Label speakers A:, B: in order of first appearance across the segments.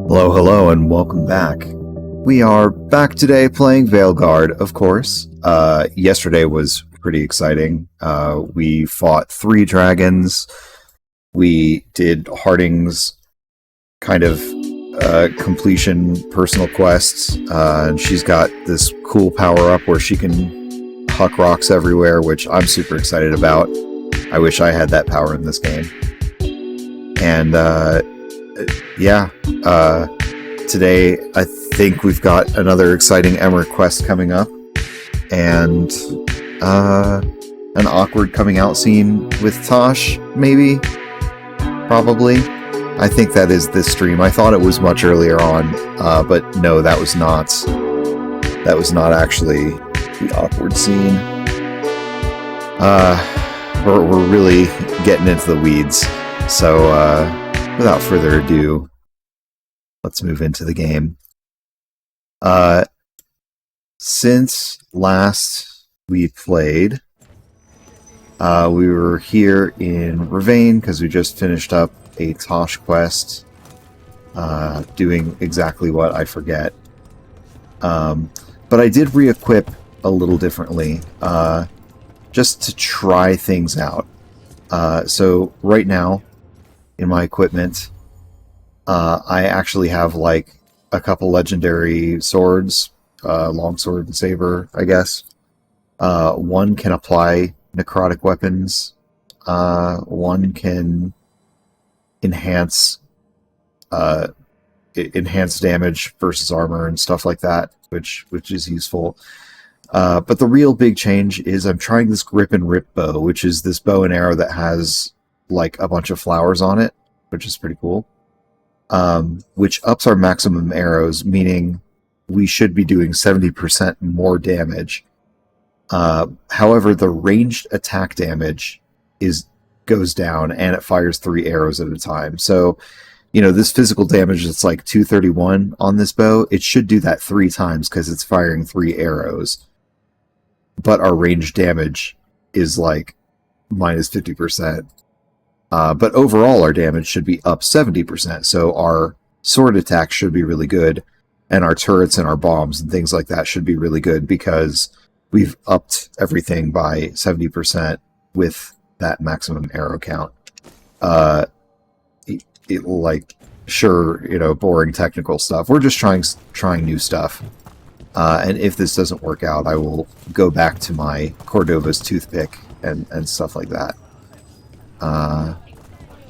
A: Hello, hello, and welcome back. We are back today playing Veilguard, of course. Yesterday was pretty exciting. We fought 3 dragons. We did Harding's kind of completion personal quests. And she's got this cool power-up where she can huck rocks everywhere, which I'm super excited about. I wish I had that power in this game. And today I think we've got another exciting Emmerich quest coming up, and an awkward coming out scene with Tosh, maybe? Probably. I think that is this stream. I thought it was much earlier on, but no, that was not actually the awkward scene. We're really getting into the weeds, so without further ado, let's move into the game. Since last we played, we were here in Ravane because we just finished up a Tosh quest, doing exactly what I forget. But I did re-equip a little differently, just to try things out. So right now, in my equipment, I actually have like a couple legendary swords, longsword and saber, I guess. One can apply necrotic weapons. One can enhance damage versus armor and stuff like that, which is useful. But the real big change is I'm trying this grip and rip bow, which is this bow and arrow that has like a bunch of flowers on it, which is pretty cool. Which ups our maximum arrows, meaning we should be doing 70% more damage. However, the ranged attack damage goes down, and it fires 3 arrows at a time. So, you know, this physical damage that's like 231 on this bow, it should do that 3 times because it's firing 3 arrows. But our ranged damage is like minus 50%. But overall, our damage should be up 70%, so our sword attack should be really good, and our turrets and our bombs and things like that should be really good because we've upped everything by 70% with that maximum arrow count. Sure, you know, boring technical stuff. We're just trying new stuff. And if this doesn't work out, I will go back to my Cordova's toothpick and stuff like that.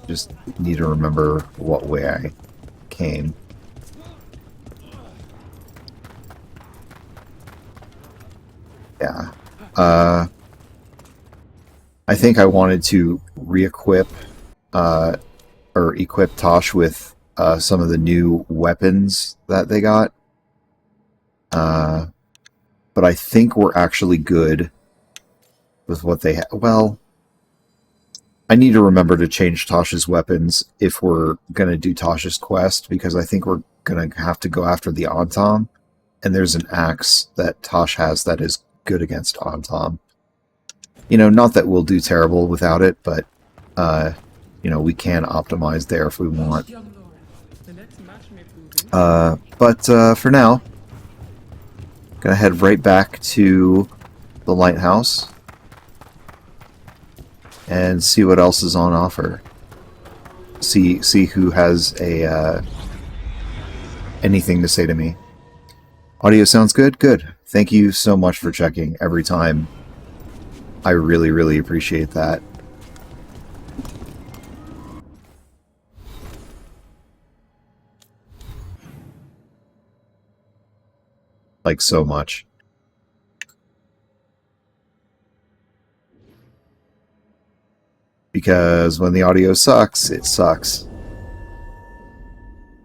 A: Just need to remember what way I came. Yeah. I think I wanted to re-equip or equip Tosh with some of the new weapons that they got. But I think we're actually good with what they have. Well, I need to remember to change Tasha's weapons if we're going to do Tasha's quest, because I think we're going to have to go after the Antom, and there's an axe that Tosh has that is good against Antom. You know, not that we'll do terrible without it, but, you know, we can optimize there if we want. But for now, gonna head right back to the lighthouse and see what else is on offer. See who has a anything to say to me. Audio sounds good? Good. Thank you so much for checking every time. I really, really appreciate that. Like, so much. Because when the audio sucks, it sucks.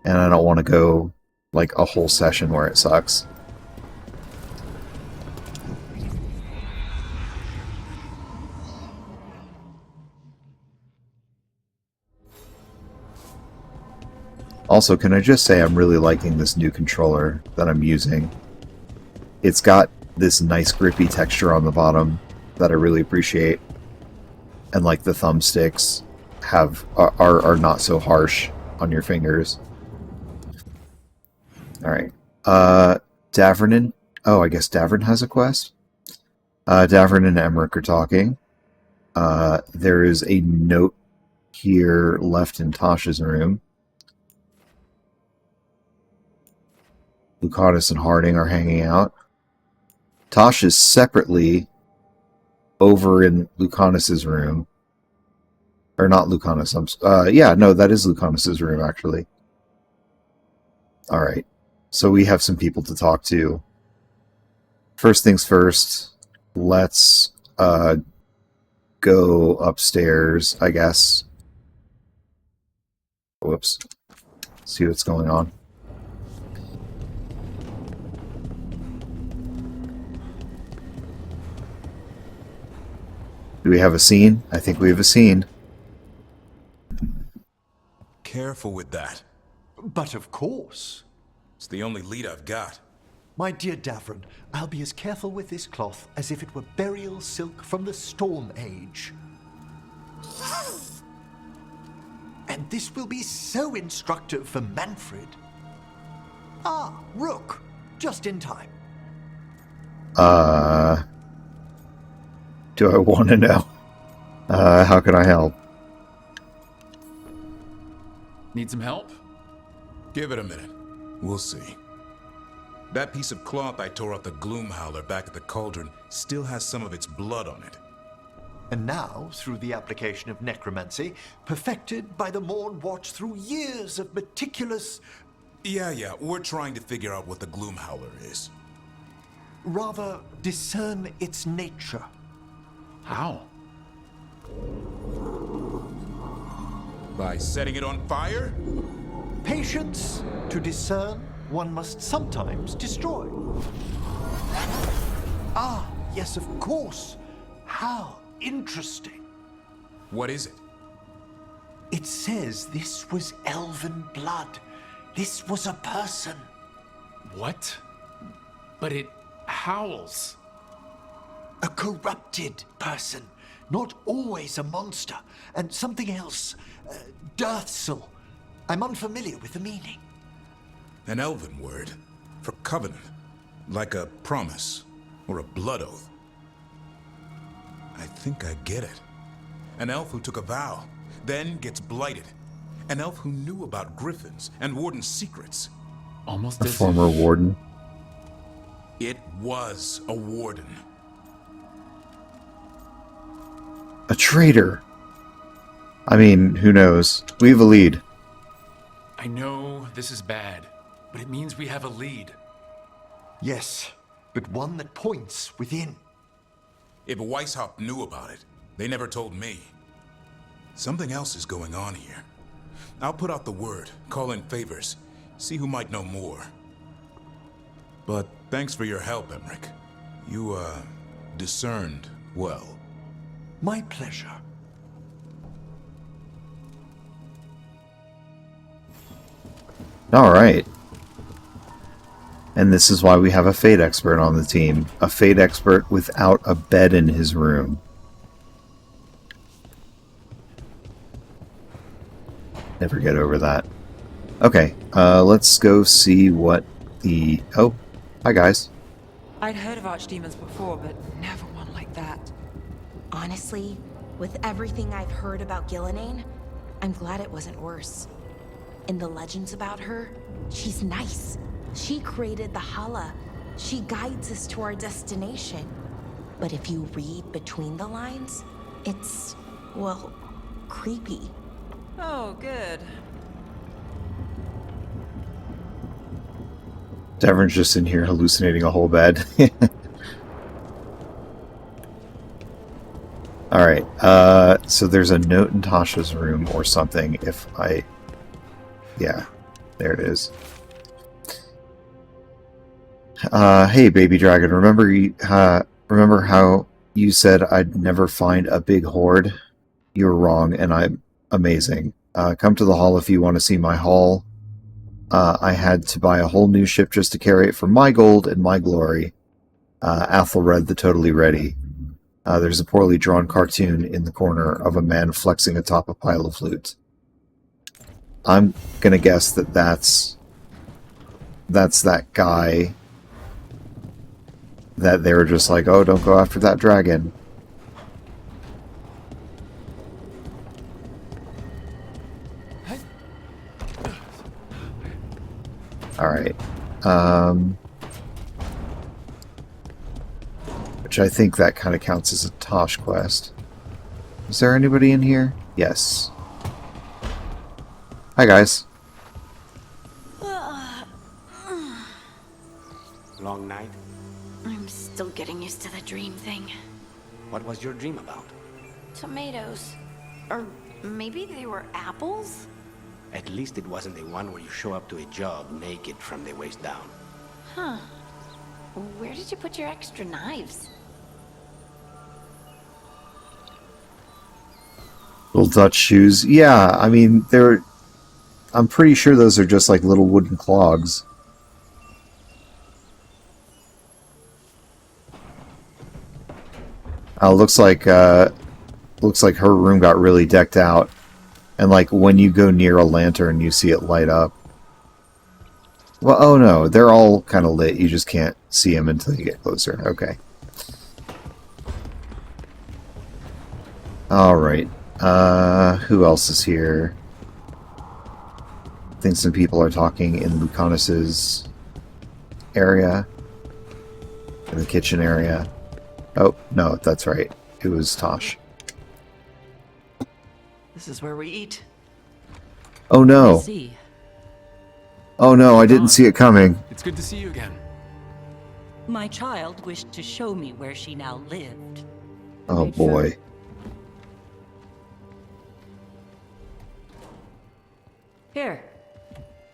A: And I don't want to go, like, a whole session where it sucks. Also, can I just say I'm really liking this new controller that I'm using. It's got this nice grippy texture on the bottom that I really appreciate. And like the thumbsticks are not so harsh on your fingers. Alright. Davern. Oh, I guess Davern has a quest. Davern and Emmerich are talking. There is a note here left in Tasha's room. Lucanis and Harding are hanging out. Tosh is separately over in Lucanis's room. Or not Lucanis. Yeah, no, that is Lucanis's room, actually. Alright. So we have some people to talk to. First things first, let's go upstairs, I guess. Whoops. See what's going on. Do we have a scene? I think we have a scene.
B: Careful with that.
C: But of course.
B: It's the only lead I've got.
C: My dear Davron, I'll be as careful with this cloth as if it were burial silk from the Storm Age. And this will be so instructive for Manfred. Ah, Rook, just in time.
A: Do I want to know? How can I help?
D: Need some help?
B: Give it a minute. We'll see. That piece of cloth I tore off the Gloom Howler back at the cauldron still has some of its blood on it.
C: And now, through the application of necromancy, perfected by the Morn Watch through years of meticulous...
B: Yeah, we're trying to figure out what the Gloom Howler is.
C: Rather, discern its nature.
D: How?
B: By setting it on fire?
C: Patience. To discern, one must sometimes destroy. Ah, yes, of course. How interesting.
B: What is it?
C: It says this was elven blood. This was a person.
D: What? But it howls.
C: A corrupted person. Not always a monster. And something else. Deathsel. I'm unfamiliar with the meaning.
B: An elven word for covenant. Like a promise or a blood oath. I think I get it. An elf who took a vow, then gets blighted. An elf who knew about griffins and warden's secrets.
D: Almost
A: A
D: as
A: former warden.
B: It was a warden.
A: A traitor. I mean, who knows? We have a lead.
D: I know this is bad, but it means we have a lead.
C: Yes, but one that points within.
B: If Weishaupt knew about it, they never told me. Something else is going on here. I'll put out the word, call in favors, see who might know more. But thanks for your help, Emmerich. You, discerned well.
C: My pleasure.
A: Alright. And this is why we have a Fate expert on the team. A Fate expert without a bed in his room. Never get over that. Okay, let's go see what the... Oh, hi guys.
E: I'd heard of archdemons before, but never one like that.
F: Honestly, with everything I've heard about Gillenane, I'm glad it wasn't worse. In the legends about her, she's nice. She created the Hala. She guides us to our destination. But if you read between the lines, it's, well, creepy.
E: Oh, good.
A: Davern's just in here hallucinating a whole bed. Alright, so there's a note in Tasha's room or something if I... Yeah, there it is. Hey, baby dragon, remember how you said I'd never find a big hoard? You were wrong, and I'm amazing. Come to the hall if you want to see my haul. I had to buy a whole new ship just to carry it for my gold and my glory. Athelred the Totally Ready. There's a poorly drawn cartoon in the corner of a man flexing atop a pile of loot. I'm gonna guess that that's that guy that they were just like, oh, don't go after that dragon. Alright. Which I think that kind of counts as a Tosh quest. Is there anybody in here? Yes. Hi, guys.
G: Long night?
F: I'm still getting used to the dream thing.
G: What was your dream about?
F: Tomatoes. Or maybe they were apples?
G: At least it wasn't the one where you show up to a job naked from the waist down.
F: Huh. Where did you put your extra knives?
A: Little Dutch shoes. Yeah, I mean, I'm pretty sure those are just like little wooden clogs. Looks like her room got really decked out, and like when you go near a lantern, you see it light up. Well, oh no, they're all kind of lit. You just can't see them until you get closer. Okay. All right. Who else is here? I think some people are talking in Lucanis's area, in the kitchen area. Oh, no, that's right. It was Tosh.
E: This is where we eat.
A: Oh no.
E: See.
A: Oh no, I didn't see it coming.
D: It's good to see you again.
H: My child wished to show me where she now lived.
A: Oh boy.
E: Here.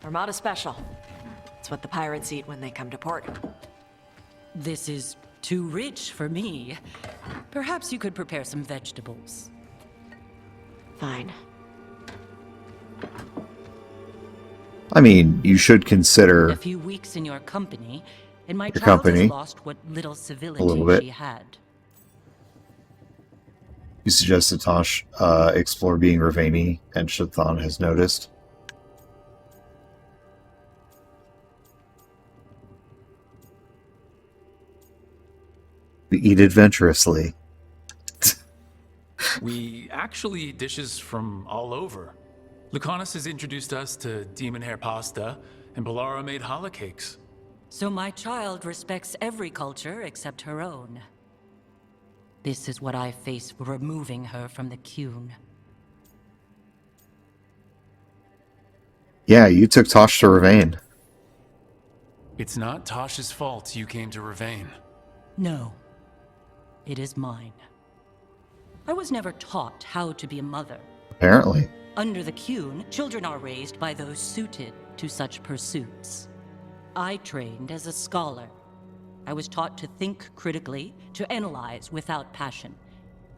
E: Armada Special. It's what the pirates eat when they come to port.
H: This is too rich for me. Perhaps you could prepare some vegetables.
E: Fine.
A: I mean, you should consider
H: A few weeks in your company, and my
A: Your
H: child
A: company.
H: has lost what little
A: little
H: civility
A: bit.
H: she had.
A: You suggest that Tosh explore being Ravani, and Shathan has noticed. We eat adventurously.
D: We actually eat dishes from all over. Lucanis has introduced us to demon hair pasta, and Balara made challah cakes.
H: So my child respects every culture except her own. This is what I face for removing her from the Qun.
A: Yeah, you took Tosh to Ravane.
D: It's not Tosh's fault you came to Ravane.
H: No, it is mine. I was never taught how to be a mother.
A: Apparently.
H: Under the Qun, children are raised by those suited to such pursuits. I trained as a scholar. I was taught to think critically, to analyze without passion,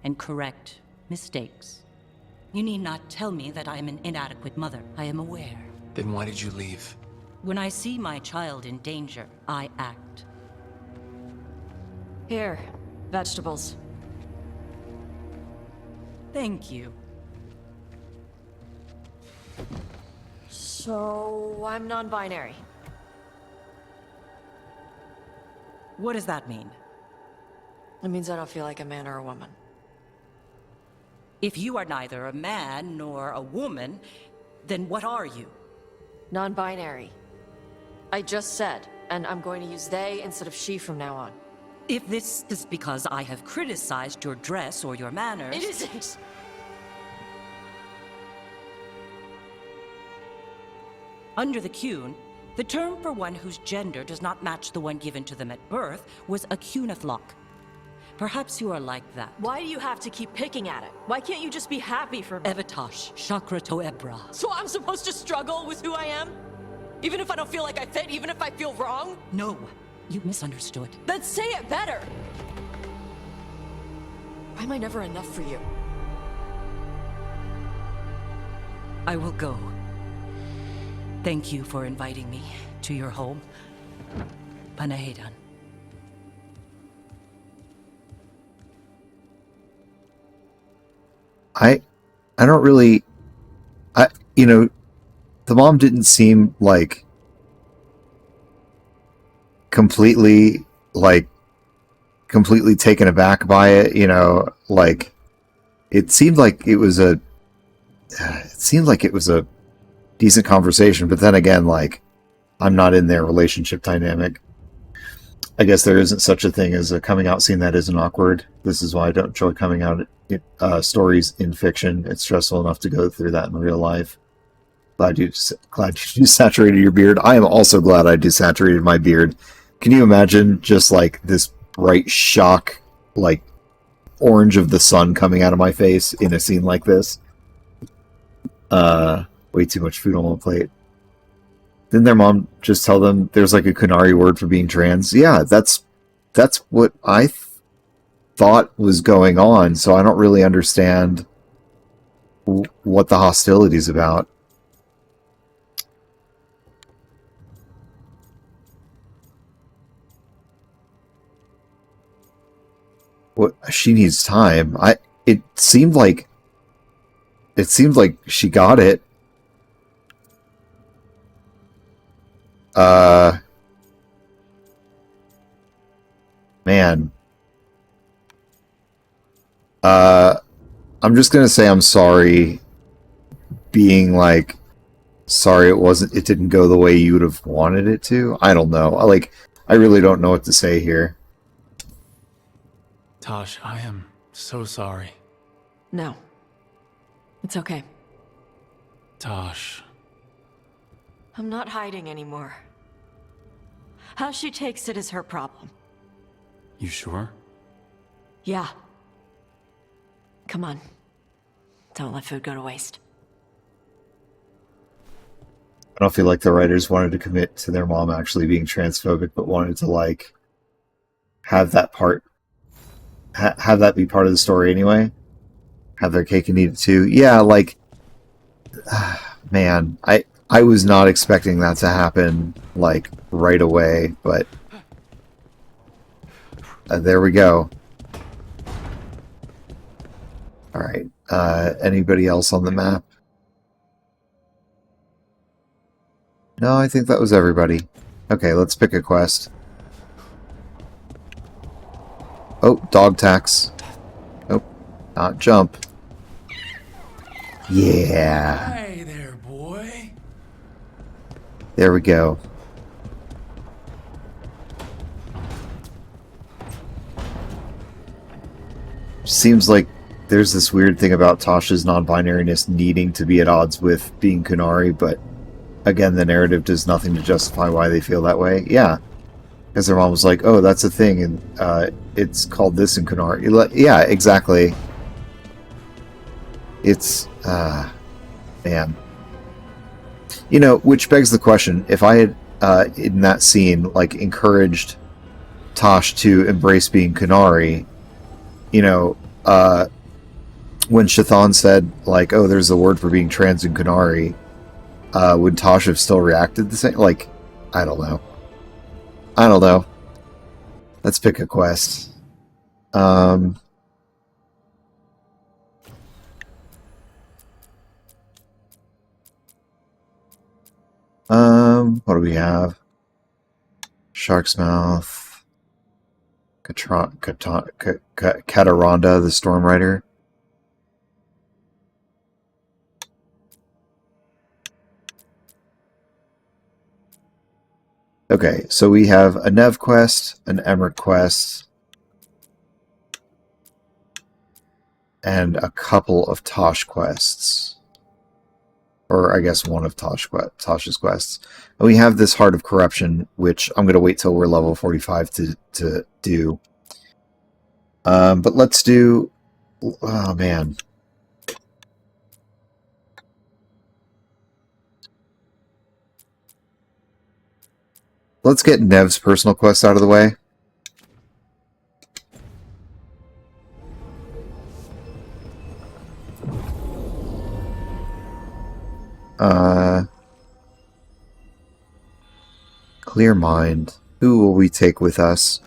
H: and correct mistakes. You need not tell me that I am an inadequate mother. I am aware.
D: Then why did you leave?
H: When I see my child in danger, I act.
E: Here, vegetables.
H: Thank you.
E: So, I'm non-binary.
H: What does that mean?
E: It means I don't feel like a man or a woman.
H: If you are neither a man nor a woman, then what are you?
E: Non-binary. I just said, and I'm going to use they instead of she from now on.
H: If this is because I have criticized your dress or your manners...
E: It isn't!
H: Under the Cune, the term for one whose gender does not match the one given to them at birth was a cunithlock. Perhaps you are like that.
E: Why do you have to keep picking at it? Why can't you just be happy for me?
H: Evatosh, Chakra Toebra.
E: So I'm supposed to struggle with who I am? Even if I don't feel like I fit, even if I feel wrong?
H: No, you misunderstood.
E: Then say it better! Why am I never enough for you?
H: I will go. Thank you for inviting me to your home. Panahedan.
A: I don't really... the mom didn't seem like completely taken aback by it, it seemed like it was a decent conversation, but then again, I'm not in their relationship dynamic. I guess there isn't such a thing as a coming out scene that isn't awkward. This is why I don't enjoy coming out stories in fiction. It's stressful enough to go through that in real life. Glad you desaturated your beard. I am also glad I desaturated my beard. Can you imagine just this bright shock, orange of the sun coming out of my face in a scene like this? Way too much food on my plate. Didn't their mom just tell them there's a Kunari word for being trans? Yeah, that's what I thought was going on, so I don't really understand what the hostility's about. What she needs time. It seemed like she got it. Man. I'm just gonna say I'm sorry. Being sorry it didn't go the way you would have wanted it to. I don't know. I really don't know what to say here.
D: Tosh, I am so sorry.
E: No. It's okay.
D: Tosh.
E: I'm not hiding anymore. How she takes it is her problem.
D: You sure?
E: Yeah. Come on. Don't let food go to waste.
A: I don't feel like the writers wanted to commit to their mom actually being transphobic, but wanted to have that part, have that be part of the story anyway. Have their cake and eat it too. Yeah, man, I was not expecting that to happen right away, but there we go. All right. Anybody else on the map? No, I think that was everybody. Okay, let's pick a quest. Oh, dog tax. Nope, not jump. Yeah.
D: Hey there, boy.
A: There we go. Seems like there's this weird thing about Tasha's non-binariness needing to be at odds with being Kunari, but again, the narrative does nothing to justify why they feel that way. Yeah. Because their mom was like, oh, that's a thing, and it's called this in Kunari. Yeah, exactly. It's, man. Which begs the question, if I had in that scene, like, encouraged Tosh to embrace being Kunari, you know, when Shathan said, like, oh, there's a word for being trans in Kunari, would Tosh have still reacted the same? Like, I don't know. I don't know. Let's pick a quest. What do we have? Shark's Mouth. Cataranda, the Storm Rider. Okay, so we have a Nev quest, an Emmerich quest, and a couple of Tosh quests. Or I guess one of Tosh's quests. And we have this Heart of Corruption, which I'm going to wait till we're level 45 to do. But let's do... Oh, man. Let's get Nev's personal quest out of the way. Clear Mind. Who will we take with us?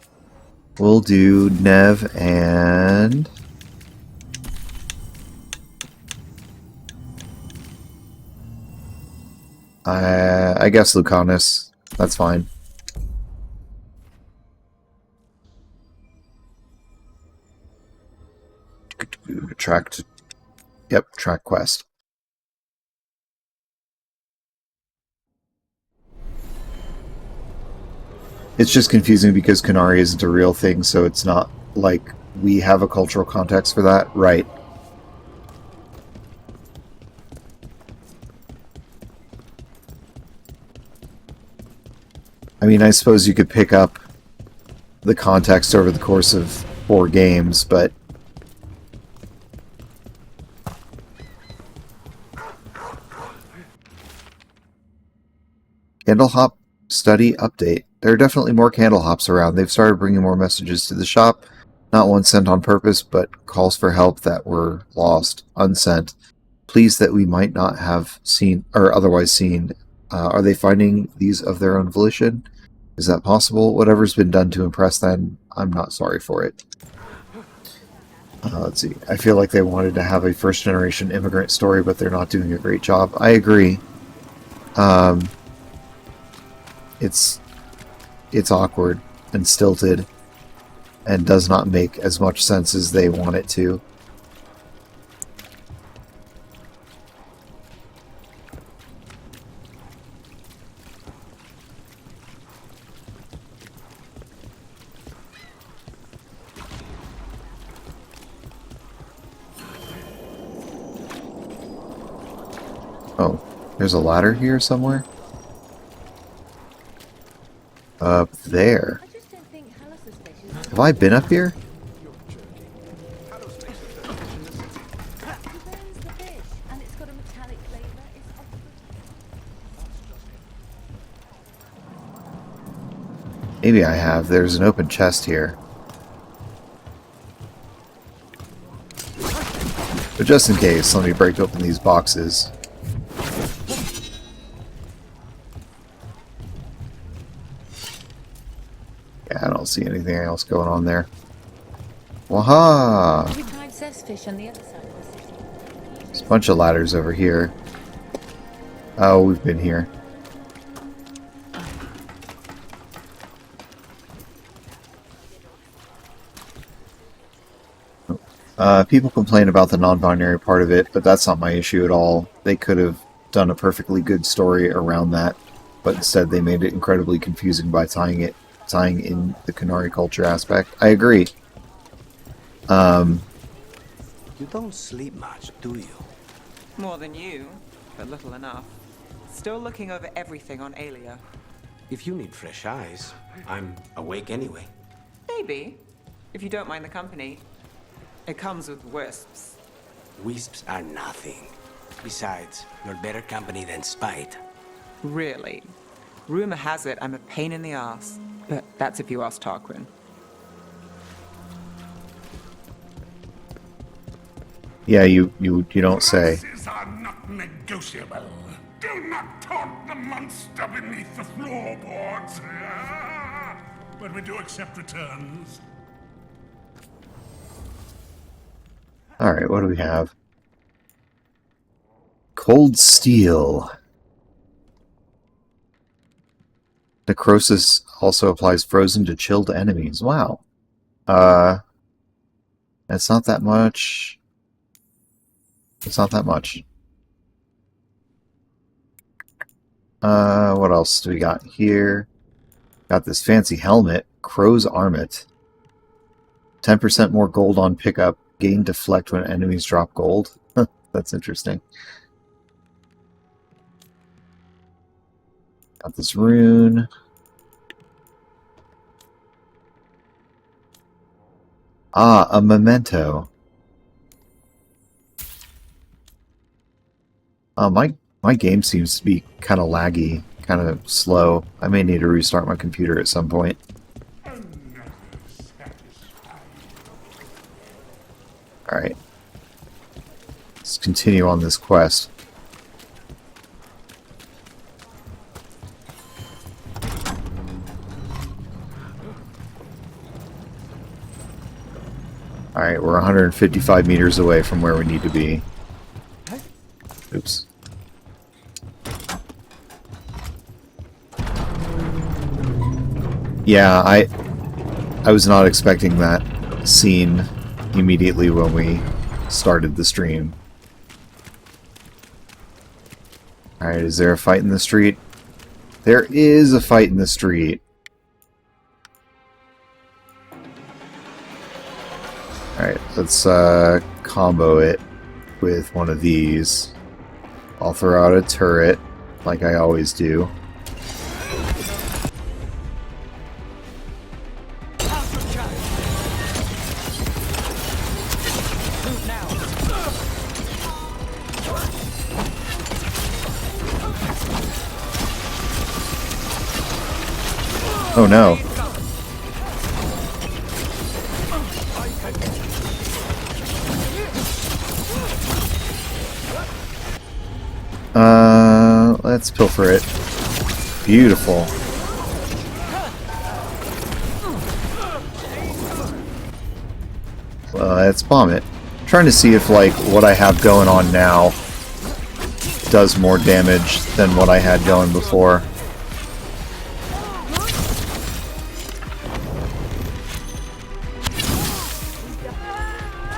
A: We'll do Nev and... I guess Lucanis. That's fine. Track quest. It's just confusing because Kunari isn't a real thing, so it's not like we have a cultural context for that. Right. I mean, I suppose you could pick up the context over the course of 4 games, but... Candlehop study update. There are definitely more candle hops around. They've started bringing more messages to the shop. Not one sent on purpose, but calls for help that were lost, unsent. Pleased that we might not have seen, or otherwise seen. Are they finding these of their own volition? Is that possible? Whatever's been done to impress them, I'm not sorry for it. Let's see. I feel like they wanted to have a first-generation immigrant story, but they're not doing a great job. I agree. It's awkward and stilted and does not make as much sense as they want it to. Oh, there's a ladder here somewhere? Up there. Have I been up here? Maybe I have. There's an open chest here. But just in case, let me break open these boxes. Yeah, I don't see anything else going on there. Waha! There's a bunch of ladders over here. Oh, we've been here. People complain about the non-binary part of it, but that's not my issue at all. They could have done a perfectly good story around that, but instead they made it incredibly confusing by tying in the Kunari culture aspect. I agree.
G: You don't sleep much, do you?
I: More than you, but little enough. Still looking over everything on Aelia.
G: If you need fresh eyes, I'm awake anyway.
I: Maybe, if you don't mind the company. It comes with wisps.
G: Wisps are nothing. Besides, you're better company than spite.
I: Really? Rumor has it I'm a pain in the ass, but that's if you ask Tarquin.
A: Yeah, you don't say.
J: Promises are not negotiable. Do not taunt the monster beneath the floorboards. But we do accept returns.
A: Alright, what do we have? Cold Steel. Necrosis also applies frozen to chilled enemies. Wow. That's not that much. It's not that much. What else do we got here? Got this fancy helmet. Crow's Armet. 10% more gold on pickup. Gain deflect when enemies drop gold. That's interesting. Got this rune. Ah, a memento. My game seems to be kind of laggy, kind of slow. I may need to restart my computer at some point. Alright. Let's continue on this quest. Alright, we're 155 meters away from where we need to be. Oops. Yeah, I was not expecting that scene immediately when we started the stream. Alright, is there a fight in the street? There is a fight in the street. Alright, let's combo it with one of these. I'll throw out a turret, like I always do. Oh no. Let's pilfer it. Beautiful. Let's bomb it. I'm trying to see if, like, what I have going on now does more damage than what I had going before.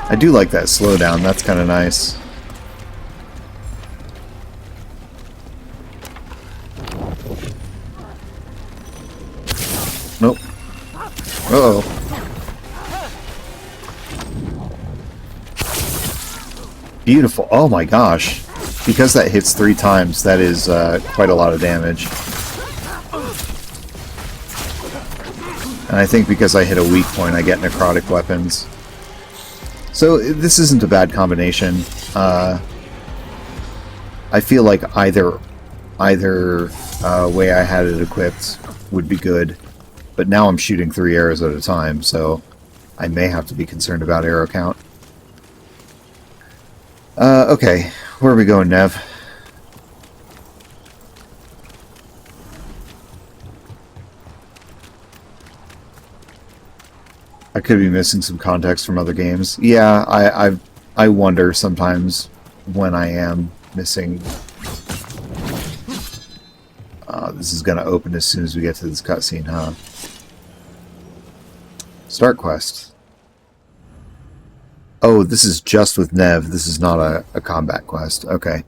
A: I do like that slowdown, that's kind of nice. Nope. Uh-oh. Beautiful. Oh my gosh. Because that hits 3 times, that is quite a lot of damage. And I think because I hit a weak point, I get necrotic weapons. So this isn't a bad combination. I feel like either way I had it equipped would be good. But now I'm shooting 3 arrows at a time, so I may have to be concerned about arrow count. Okay, where are we going, Nev? I could be missing some context from other games. Yeah, I wonder sometimes when I am missing. This is going to open as soon as we get to this cutscene, huh? Start quest. Oh, this is just with Nev. This is not a combat quest. Okay.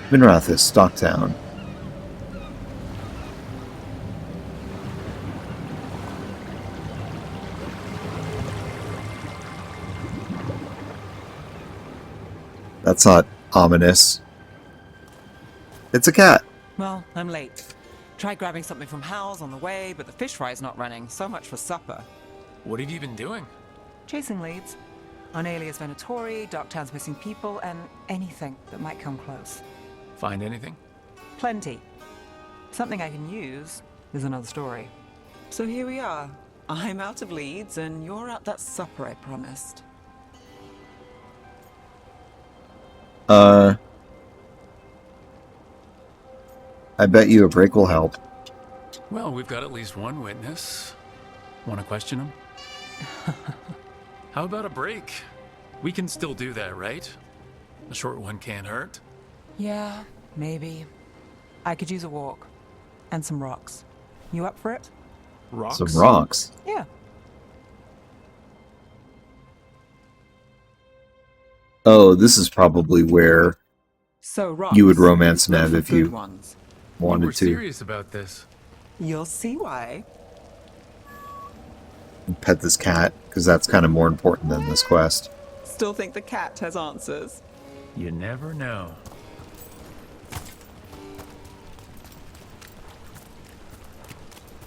A: Minrathis, Stocktown. That's not ominous. It's a cat.
I: Well, I'm late. Tried grabbing something from Hal's on the way, but the fish fry's not running. So much for supper.
D: What have you been doing?
I: chasing leads. On Alias Venatori, Darktown's missing people, and anything that might come close.
D: Find anything?
I: Plenty. Something I can use is another story. So here we are. I'm out of leads, and you're at that supper I promised.
A: I bet you a break will help.
D: Well, we've got at least one witness. Want to question him? How about a break? We can still do that, right? A short one can't hurt.
I: Yeah, maybe. I could use a walk. And some rocks. You up for it?
D: Rocks?
A: Some rocks.
I: Yeah.
A: Oh, this is probably where
I: So rocks.
A: you would romance
I: Look
A: Nev
I: for
A: if
I: good
A: you
I: ones.
A: wanted
D: We're
A: to.
D: serious about this.
I: You'll see why.
A: Pet this cat, because that's kind of more important than this quest.
I: Still think the cat has answers.
D: You never know.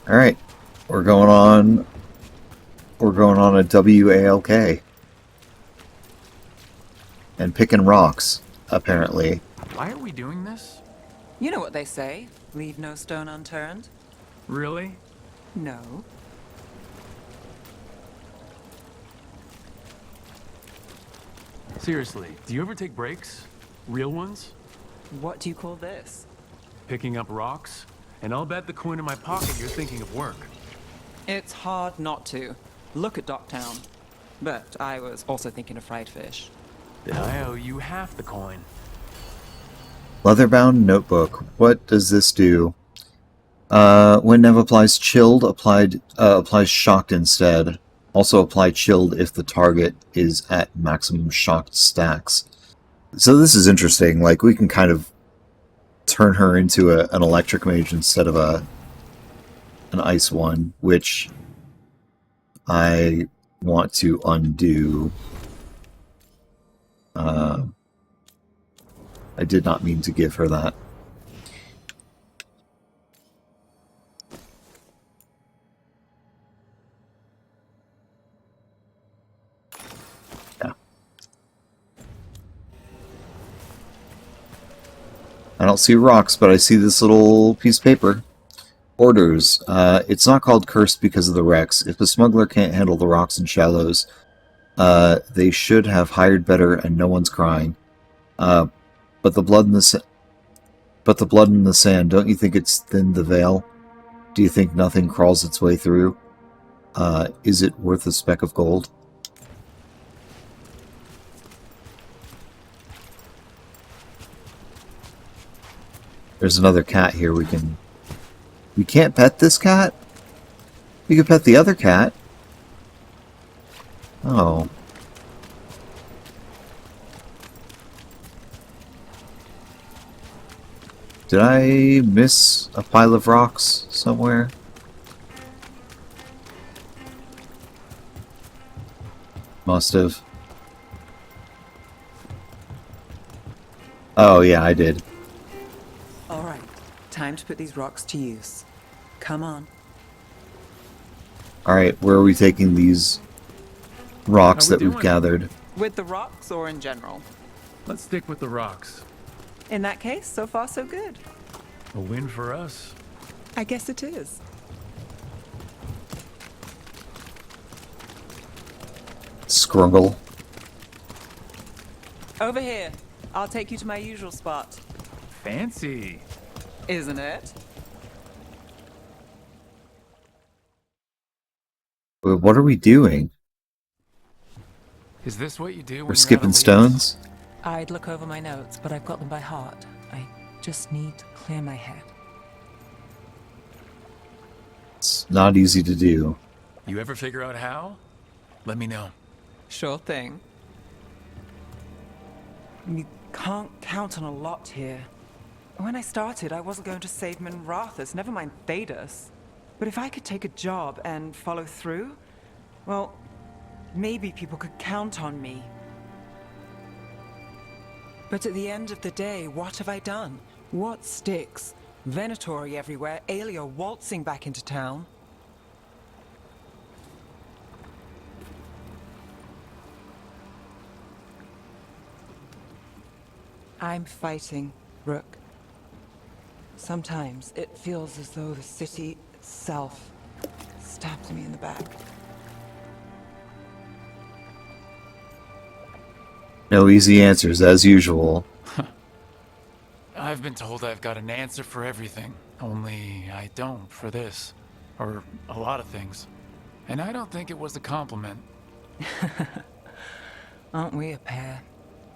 A: Alright. We're going on a WALK. And picking rocks, apparently.
D: Why are we doing this?
I: You know what they say. Leave no stone unturned.
D: Really?
I: No.
D: Seriously, do you ever take breaks? Real ones?
I: What do you call this?
D: Picking up rocks? And I'll bet the coin in my pocket you're thinking of work.
I: It's hard not to. Look at Docktown. But I was also thinking of fried fish.
D: Then I owe you half the coin.
A: Leatherbound notebook. What does this do? When Nev applies chilled, applies shocked instead. Also apply chilled if the target is at maximum shocked stacks. So this is interesting. Like, we can kind of turn her into an electric mage instead of an ice one, which I want to undo. I did not mean to give her that. Yeah. I don't see rocks, but I see this little piece of paper. Orders. It's not called cursed because of the wrecks. If the smuggler can't handle the rocks and shallows, they should have hired better, and no one's crying. But the blood in the sand, don't you think it's thinned the veil? Do you think nothing crawls its way through? Is it worth a speck of gold? There's another cat here we can't pet this cat? We could pet the other cat. Oh. Did I miss a pile of rocks somewhere? Must have. Oh yeah, I did.
I: All right, time to put these rocks to use. Come on.
A: Alright, where are we taking these rocks
D: How we
A: that we've
D: doing?
A: gathered?
I: With the rocks or in general?
D: Let's stick with the rocks.
I: In that case, so far so good.
D: A win for us.
I: I guess it is.
A: Scrungle.
I: Over here. I'll take you to my usual spot.
D: Fancy.
I: Isn't it?
A: Wait, what are we doing?
D: Is this what you do when
A: We're
D: you're out
A: skipping
D: of leads?
A: stones?
I: I'd look over my notes, but I've got them by heart. I just need to clear my head.
A: It's not easy to do.
D: You ever figure out how? Let me know.
I: Sure thing. You can't count on a lot here. When I started, I wasn't going to save Minrathus, never mind Thedas. But if I could take a job and follow through, well, maybe people could count on me. But at the end of the day, what have I done? What sticks? Venatori everywhere, Aelia waltzing back into town. I'm fighting, Rook. Sometimes it feels as though the city itself stabs me in the back.
A: No easy answers, as usual.
D: I've been told I've got an answer for everything. Only I don't for this. Or a lot of things. And I don't think it was a compliment.
I: Aren't we a pair?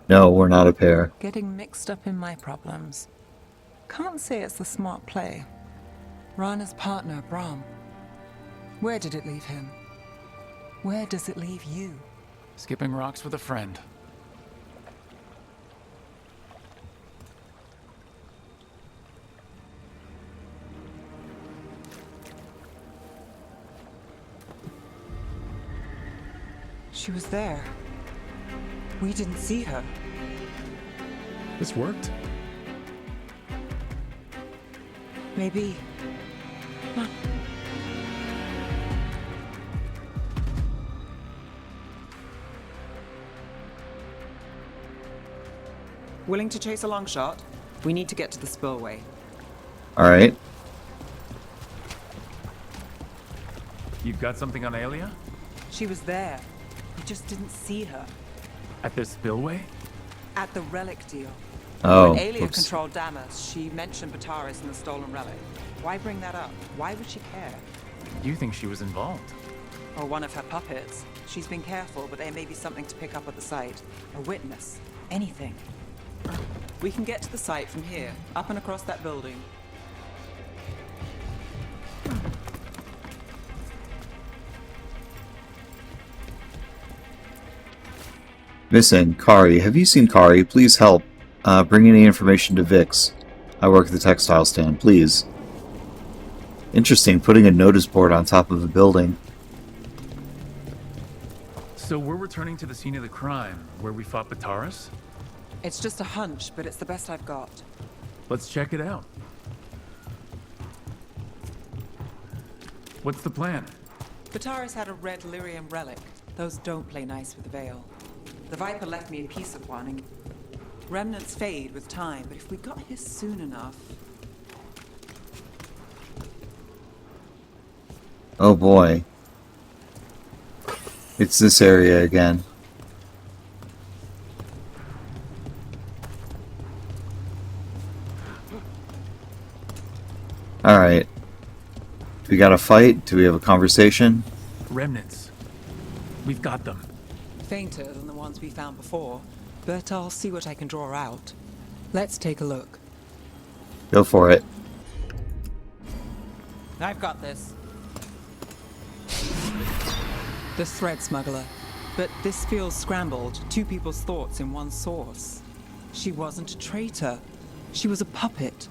A: No, we're not a pair.
I: Getting mixed up in my problems. Can't say it's the smart play. Rana's partner, Brahm. Where did it leave him? Where does it leave you?
D: Skipping rocks with a friend.
I: She was there. We didn't see her.
D: This worked?
I: Maybe. Huh. Willing to chase a long shot? We need to get to the spillway.
A: Alright.
D: You've got something on Aelia?
I: She was there. We just didn't see her.
D: At this spillway?
I: At the relic deal.
A: Oh,
I: When Aelia
A: oops.
I: controlled Damas, she mentioned Bataris and the stolen relic. Why bring that up? Why would she care?
D: You think she was involved?
I: Or one of her puppets. She's been careful, but there may be something to pick up at the site. A witness. Anything. We can get to the site from here, up and across that building.
A: Missing. Kari. Have you seen Kari? Please help. Bring any information to Vix. I work at the textile stand. Please. Interesting, putting a notice board on top of a building.
D: So we're returning to the scene of the crime, where we fought Bataris?
I: It's just a hunch, but it's the best I've got.
D: Let's check it out. What's the plan?
I: Bataris had a red lyrium relic. Those don't play nice with the Veil. The Viper left me a piece of one, and remnants fade with time, but if we got here soon enough...
A: Oh boy. It's this area again. Alright. Do we got a fight? Do we have a conversation?
D: Remnants. We've got them.
I: Fainter than the ones we found before, but I'll see what I can draw out. Let's take a look.
A: Go for it.
I: I've got this. The thread smuggler. But this feels scrambled. Two people's thoughts in one source. She wasn't a traitor. She was a puppet.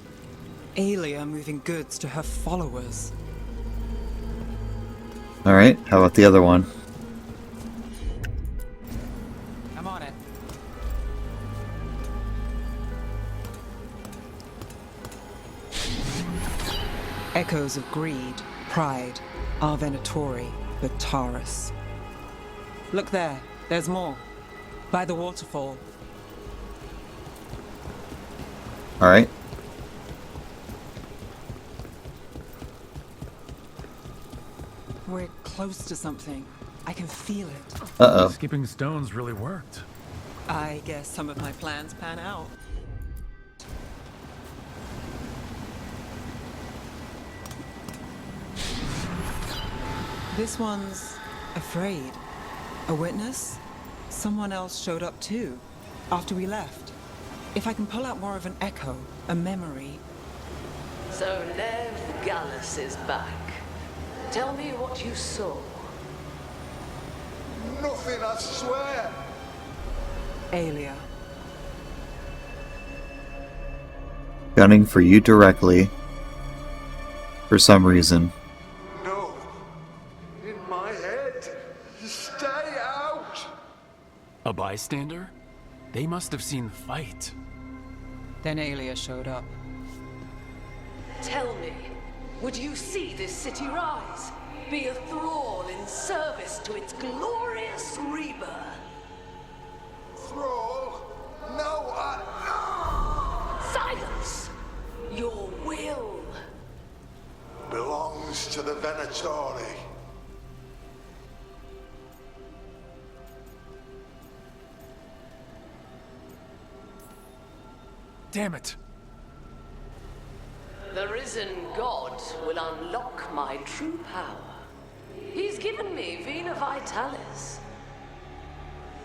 I: Aelia moving goods to her followers.
A: Alright, how about the other one?
I: I'm on it. Echoes of greed, pride, our Venatori, Bataris. Look there, there's more. By the waterfall.
A: Alright.
I: We're close to something. I can feel it.
A: Uh-oh.
D: Skipping stones really worked.
I: I guess some of my plans pan out. This one's afraid. A witness? Someone else showed up too, after we left. If I can pull out more of an echo, a memory.
K: So Lev Gallus is back. Tell me what you saw.
C: Nothing, I swear.
I: Aelia.
A: Gunning for you directly. For some reason.
C: No. In my head. Stay out.
D: A bystander? They must have seen the fight.
I: Then Aelia showed up.
K: Tell me, would you see this city rise? Be a thrall in service to its glorious rebirth?
C: Thrall? No,
K: Your will
L: belongs to the Venatori.
D: Damn it.
K: The risen god will unlock my true power. He's given me Vena Vitalis.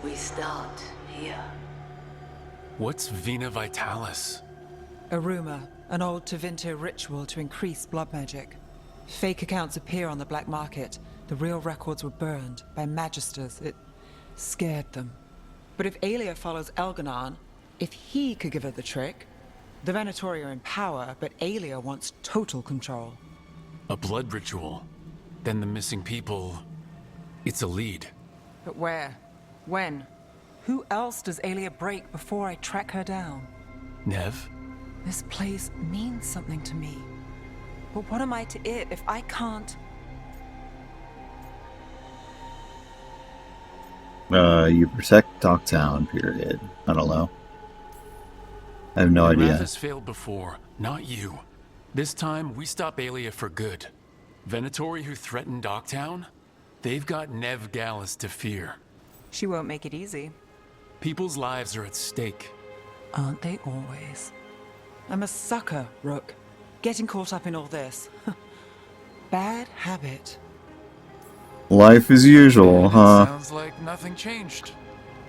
K: We start here.
D: What's Vena Vitalis?
I: A rumor, an old Tevinter ritual to increase blood magic. Fake accounts appear on the black market. The real records were burned by magisters. It scared them. But if Aelia follows Elganon, if he could give her the trick, the Venatori are in power, but Aelia wants total control.
D: A blood ritual. Then the missing people... It's a lead.
I: But where? When? Who else does Aelia break before I track her down?
D: Nev?
I: This place means something to me. But what am I to it if I can't...
A: You protect Docktown, period. I don't know. I have no idea.
D: Wrath has failed before, not you. This time, we stop Aelia for good. Venatori who threatened Docktown? They've got Nev Gallus to fear.
I: She won't make it easy.
D: People's lives are at stake.
I: Aren't they always? I'm a sucker, Rook. Getting caught up in all this. Bad habit.
A: Life as usual, huh?
D: Sounds like nothing changed.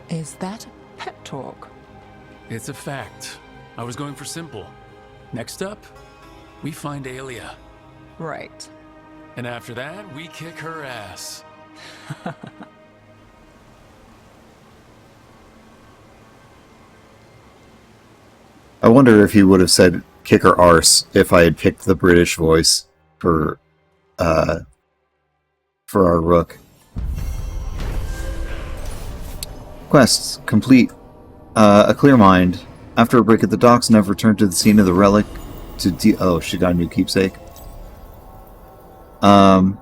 I: Is that pep talk?
D: It's a fact. I was going for simple. Next up, we find Aelia.
I: Right.
D: And after that, we kick her ass.
A: I wonder if he would have said kick her arse if I had picked the British voice for our Rook. Quests complete. A clear mind. After a break at the docks, Nev returned to the scene of the relic to oh, she got a new keepsake. Nev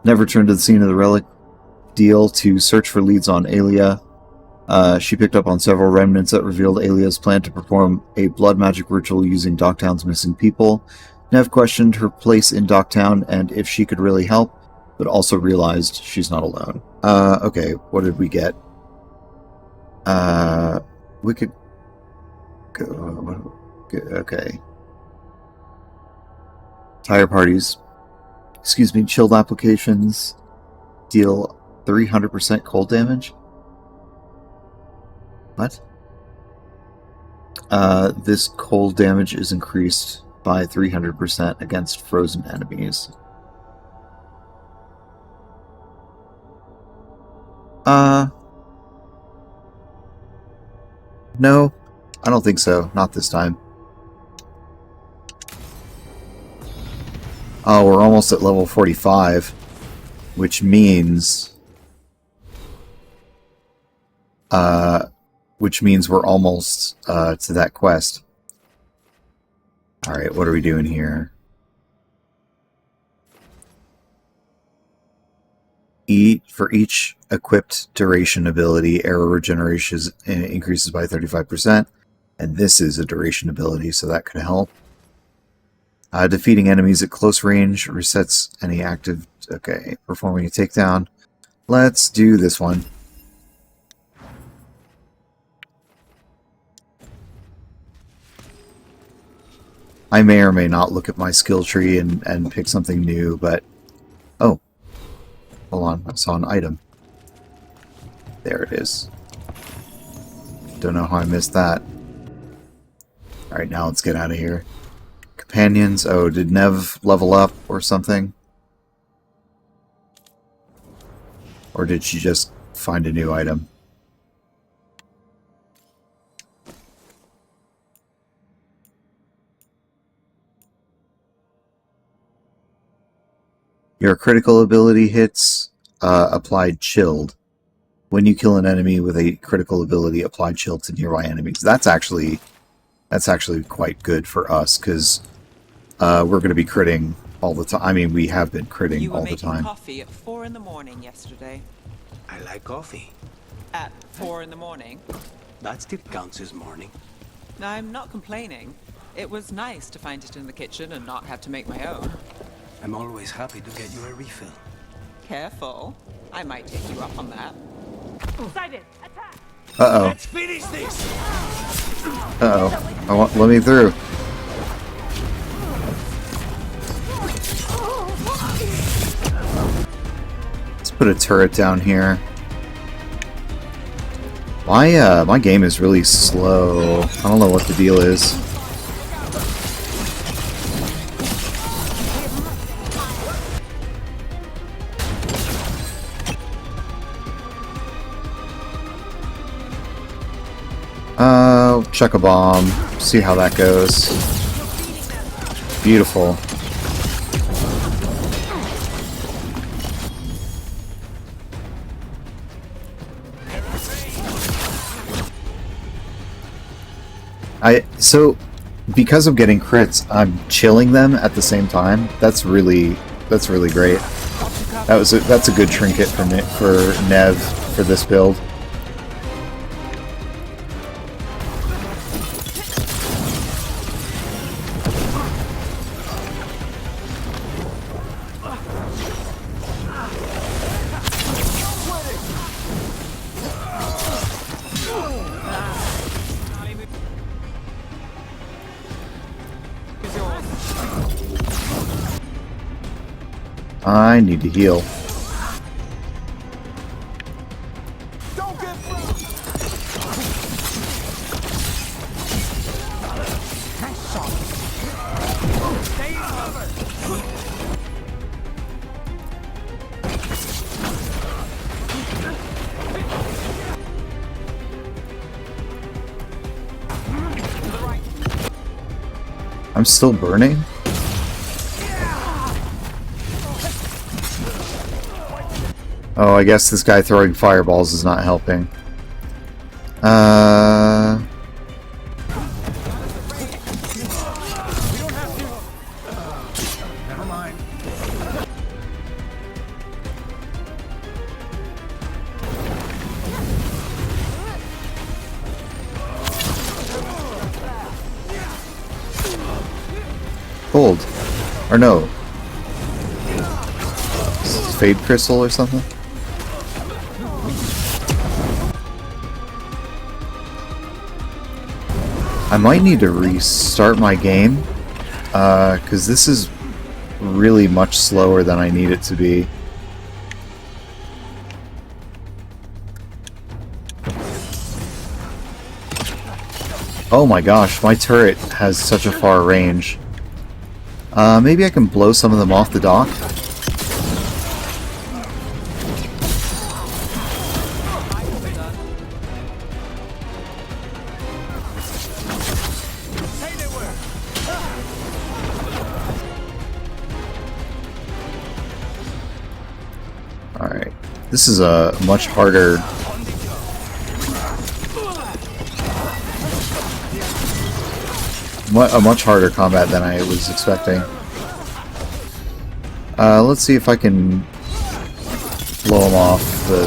A: returned to the scene of the relic deal to search for leads on Aelia. She picked up on several remnants that revealed Aelia's plan to perform a blood magic ritual using Docktown's missing people. Nev questioned her place in Docktown and if she could really help, but also realized she's not alone. Okay, what did we get? We could go... Okay. Tire parties. Excuse me, chilled applications. Deal 300% cold damage? What? This cold damage is increased by 300% against frozen enemies. No, I don't think so. Not this time. Oh, we're almost at level 45, which means we're almost to that quest. Alright, what are we doing here? For each equipped duration ability, arrow regeneration increases by 35%, and this is a duration ability, so that could help. Defeating enemies at close range resets any active... Okay, performing a takedown. Let's do this one. I may or may not look at my skill tree and pick something new, but... Oh. Hold on, I saw an item. There it is. Don't know how I missed that. Alright, now let's get out of here. Companions. Oh, did Nev level up or something? Or did she just find a new item? Your critical ability hits applied chilled. When you kill an enemy with a critical ability, apply chill to nearby enemies. That's actually quite good for us because we're going to be critting all the time. I mean, we have been critting all the time.
I: You were making coffee at 4 in the morning yesterday.
G: I like coffee.
I: At 4 in the morning?
G: That still counts as morning.
I: I'm not complaining. It was nice to find it in the kitchen and not have to make my own.
G: I'm always happy to get you a refill.
I: Careful. I might take you up on that.
A: Uh-oh.
J: Let's finish this!
A: Uh-oh. Let me through. Let's put a turret down here. My game is really slow. I don't know what the deal is. Chuck a bomb. See how that goes. Beautiful. So because of getting crits, I'm chilling them at the same time. That's really great. That's a good trinket for Nev for this build. I need to heal. I'm still burning? Oh, I guess this guy throwing fireballs is not helping.
J: Never mind.
A: Gold. Or no. Fade crystal or something? I might need to restart my game, because this is really much slower than I need it to be. Oh my gosh, my turret has such a far range. Maybe I can blow some of them off the dock? Alright. This is a much harder... a much harder combat than I was expecting. Let's see if I can blow him off the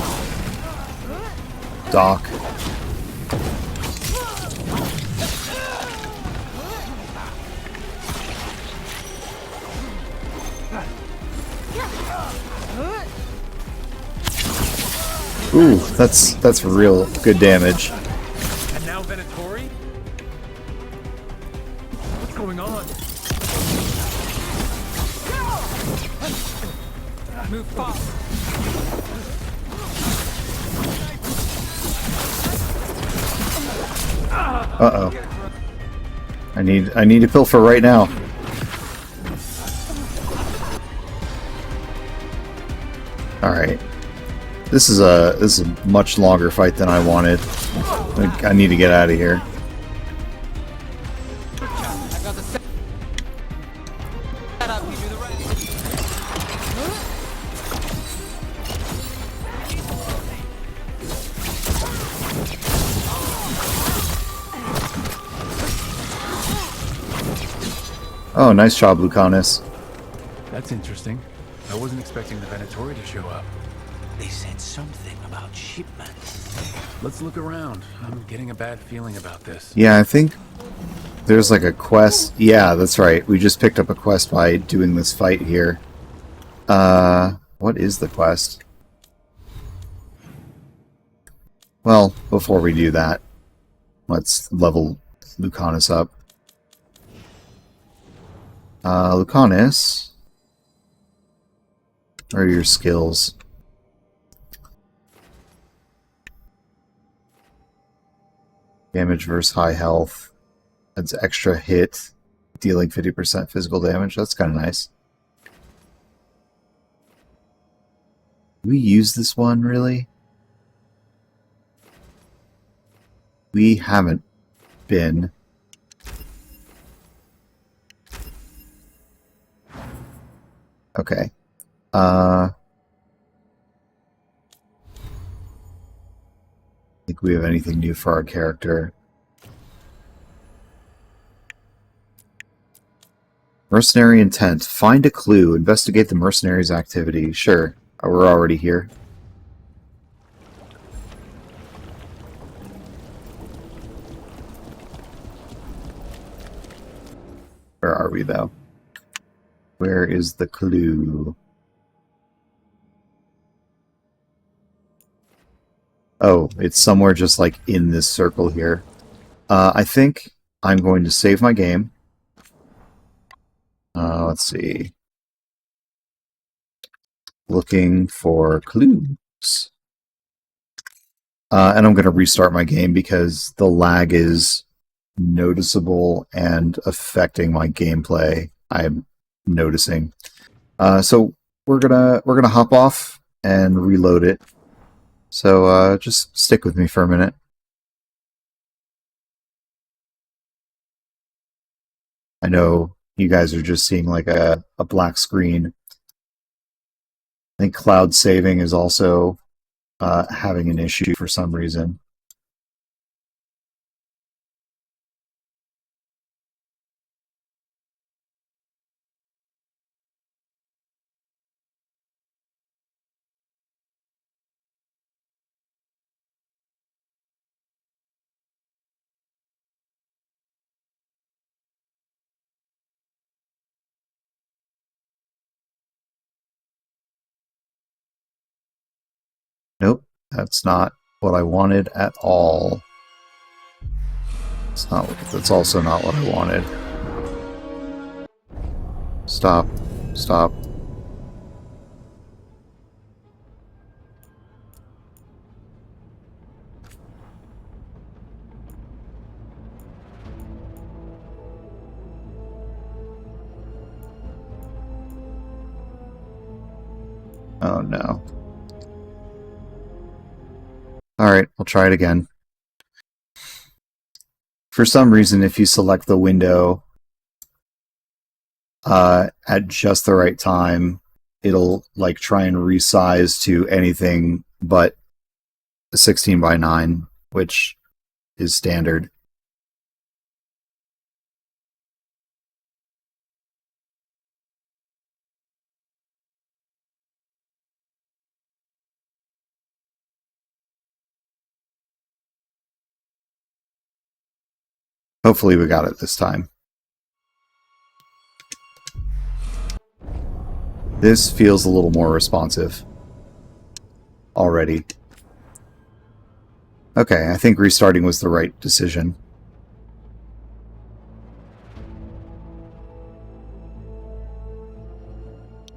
A: dock. Ooh, that's real good damage.
D: And now Venatori? What's going on?
I: Move fast.
A: Uh-oh. I need to pilfer right now. Alright. This is a much longer fight than I wanted. I need to get out of here. Oh, nice job, Lucanis.
D: That's interesting. I wasn't expecting the Venatori to show up.
G: They said something about shipments.
D: Let's look around. I'm getting a bad feeling about this.
A: Yeah, I think There's like a quest. Yeah, that's right. We just picked up a quest by doing this fight here. What is the quest? Well, before we do that, let's level Lucanis up. Lucanis, where are your skills? Damage versus high health. That's extra hit, dealing 50% physical damage. That's kind of nice. Do we use this one, really? We haven't been. Okay. Think we have anything new for our character. Mercenary intent. Find a clue. Investigate the mercenary's activity. Sure. We're already here. Where are we, though? Where is the clue? Oh, it's somewhere just like in this circle here. I think I'm going to save my game. Let's see. Looking for clues. And I'm going to restart my game because the lag is noticeable and affecting my gameplay. I'm noticing. So we're gonna hop off and reload it. So just stick with me for a minute. I know you guys are just seeing like a black screen. I think cloud saving is also having an issue for some reason. Nope, that's not what I wanted at all. That's also not what I wanted. Stop. Stop. Oh no. Alright, I'll try it again. For some reason, if you select the window at just the right time, it'll like try and resize to anything but 16:9, which is standard. Hopefully we got it this time. This feels a little more responsive already. Okay, I think restarting was the right decision.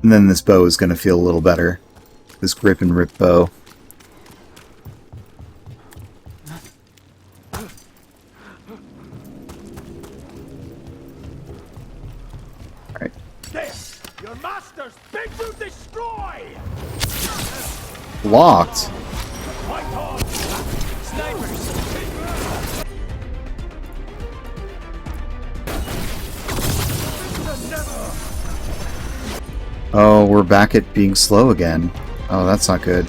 A: And then this bow is going to feel a little better. This grip and rip bow. Alright.
J: This, your master's bid you destroy!
A: Locked.
J: Fight on! Snipers!
A: Oh, we're back at being slow again. Oh, that's not good.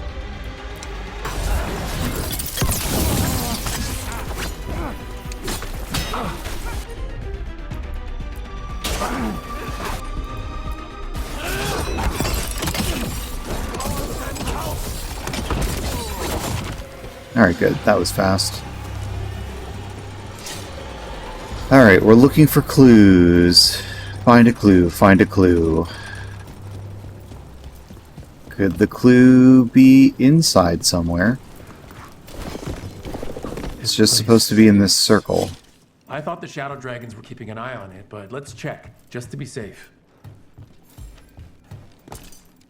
A: Alright, good. That was fast. Alright, we're looking for clues. Find a clue, find a clue. Could the clue be inside somewhere? It's just supposed to be in this circle.
L: I thought the Shadow Dragons were keeping an eye on it, but let's check, just to be safe.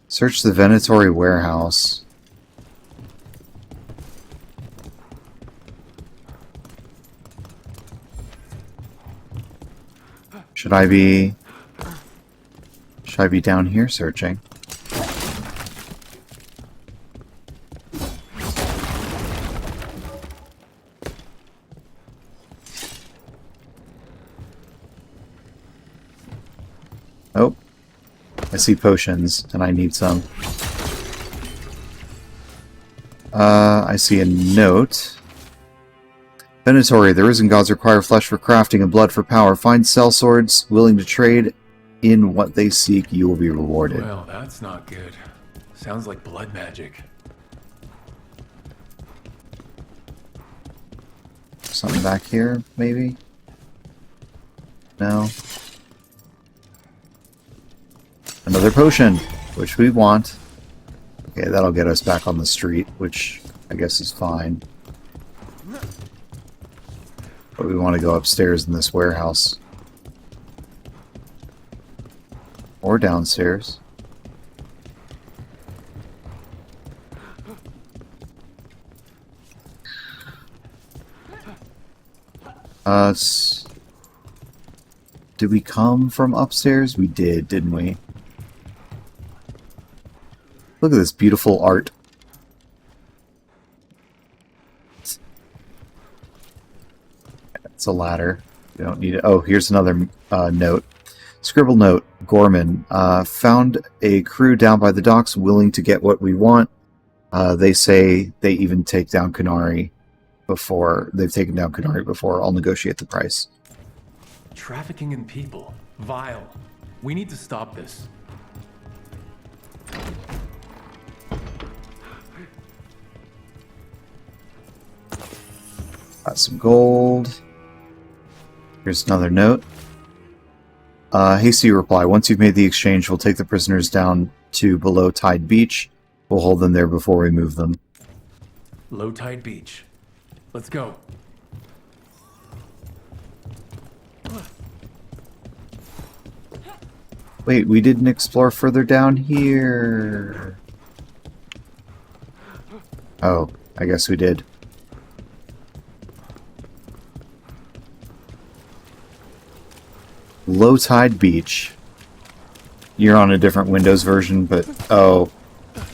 A: Search the Venatory warehouse. Should I be down here searching? Oh, I see potions, and I need some. I see a note. Venatory, the risen gods require flesh for crafting and blood for power. Find sellswords willing to trade in what they seek. You will be rewarded.
L: Well, that's not good. Sounds like blood magic.
A: Something back here, maybe? No. Another potion, which we want. Okay, that'll get us back on the street, which I guess is fine. But we want to go upstairs in this warehouse. Or downstairs. Did we come from upstairs? We did, didn't we? Look at this beautiful art. It's a ladder. We don't need it. Oh, here's another note. Scribble note. Gorman. Found a crew down by the docks willing to get what we want. They say they even take down Canary before. They've taken down Canary before. I'll negotiate the price.
L: Trafficking in people. Vile. We need to stop this.
A: Got some gold. Here's another note. Hasty reply. Once you've made the exchange, we'll take the prisoners down to below Tide Beach. We'll hold them there before we move them.
L: Low Tide Beach. Let's go.
A: Wait, we didn't explore further down here. Oh, I guess we did. Low Tide Beach. You're on a different Windows version, but oh,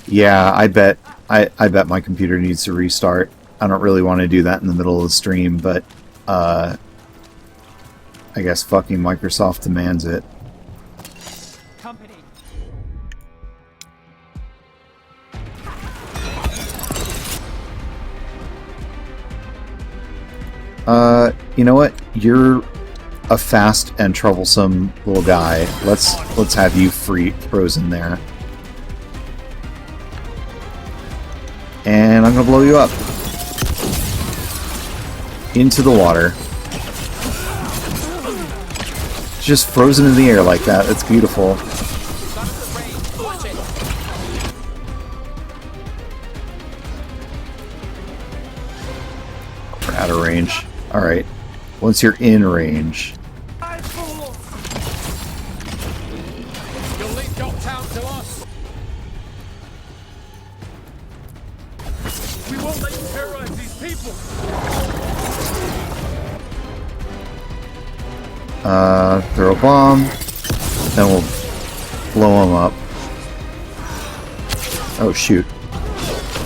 A: yeah, I bet my computer needs to restart. I don't really want to do that in the middle of the stream, but I guess fucking Microsoft demands it.
I: Company.
A: You know what? You're a fast and troublesome little guy. Let's have you frozen there. And I'm gonna blow you up. Into the water. Just frozen in the air like that. That's beautiful. We're out of range. Alright. Once you're in range.
M: You'll leave Dogtown to us. We won't let you terrorize these people.
A: Throw a bomb. Then we'll blow them up. Oh shoot.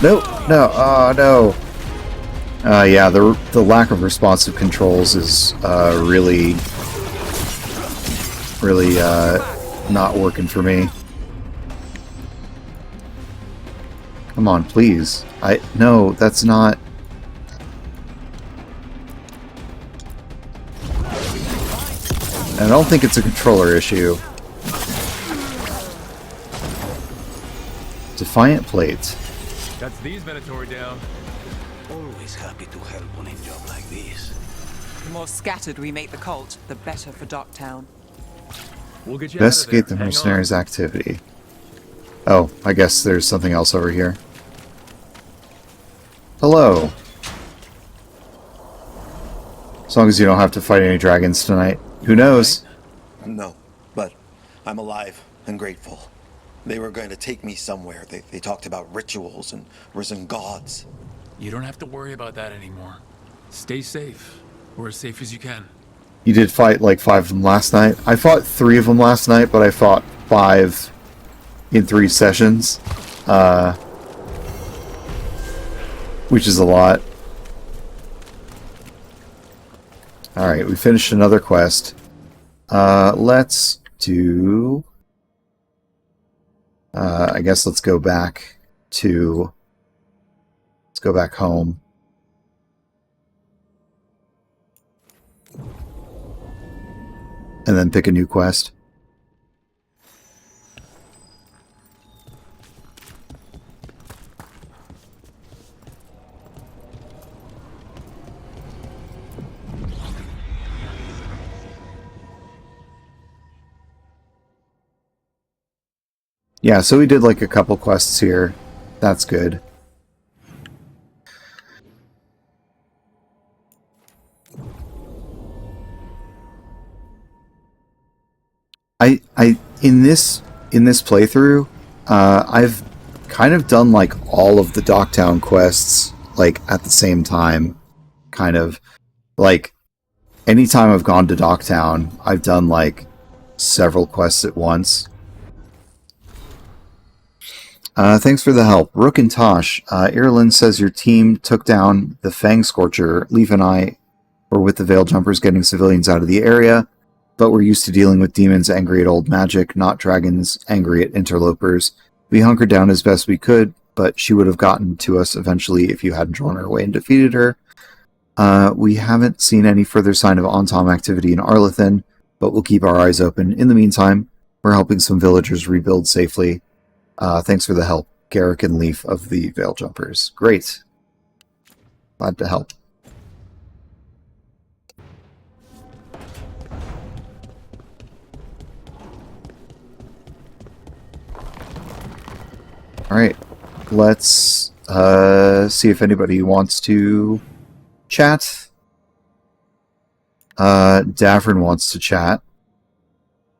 A: No, no, no. Yeah, the lack of responsive controls is really not working for me. Come on, please. No, that's not. I don't think it's a controller issue. Defiant plate.
L: That's these Venatory down.
G: Always happy to help on a job like this.
I: The more scattered we make the cult, the better for Docktown.
L: We'll get you
A: Investigate
L: out
A: the
L: of there. Hang on.
A: mercenaries' activity. Oh, I guess there's something else over here. Hello. As long as you don't have to fight any dragons tonight. Who knows?
N: No, but I'm alive and grateful. They were going to take me somewhere. They talked about rituals and risen gods.
D: You don't have to worry about that anymore. Stay safe, or as safe as you can.
A: You did fight like 5 of them last night. I fought 3 of them last night, but I fought 5 in 3 sessions. Which is a lot. Alright, we finished another quest. Let's do... I guess let's go back to... Let's go back home. And then pick a new quest. Yeah, so we did like a couple quests here. That's good. In this playthrough, I've kind of done like all of the Docktown quests like at the same time. Kind of like anytime I've gone to Docktown, I've done like several quests at once. Thanks for the help. Rook and Tosh. Ireland says your team took down the Fang Scorcher. Leaf and I were with the Veil Jumpers getting civilians out of the area, but we're used to dealing with demons angry at old magic, not dragons angry at interlopers. We hunkered down as best we could, but she would have gotten to us eventually if you hadn't drawn her away and defeated her. We haven't seen any further sign of Ontom activity in Arlethan, but we'll keep our eyes open. In the meantime, we're helping some villagers rebuild safely. Thanks for the help, Garrick and Leaf of the Veil Jumpers. Great. Glad to help. Alright, let's see if anybody wants to chat. Davrin wants to chat.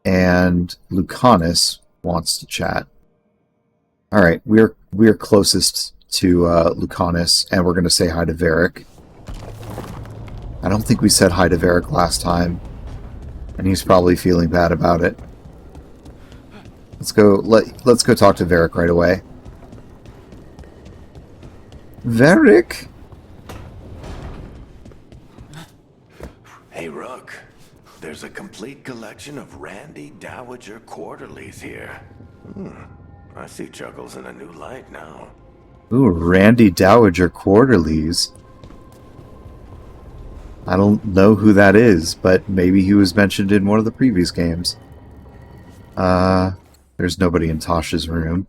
A: And Lucanis wants to chat. Alright, we're closest to Lucanis, and we're going to say hi to Varric. I don't think we said hi to Varric last time, and he's probably feeling bad about it. Let's go talk to Varric right away. Varric?
O: Hey, Rook. There's a complete collection of Randy Dowager quarterlies here. I see Chuckles in a new light now.
A: Ooh, Randy Dowager quarterlies. I don't know who that is, but maybe he was mentioned in one of the previous games. There's nobody in Tosh's room.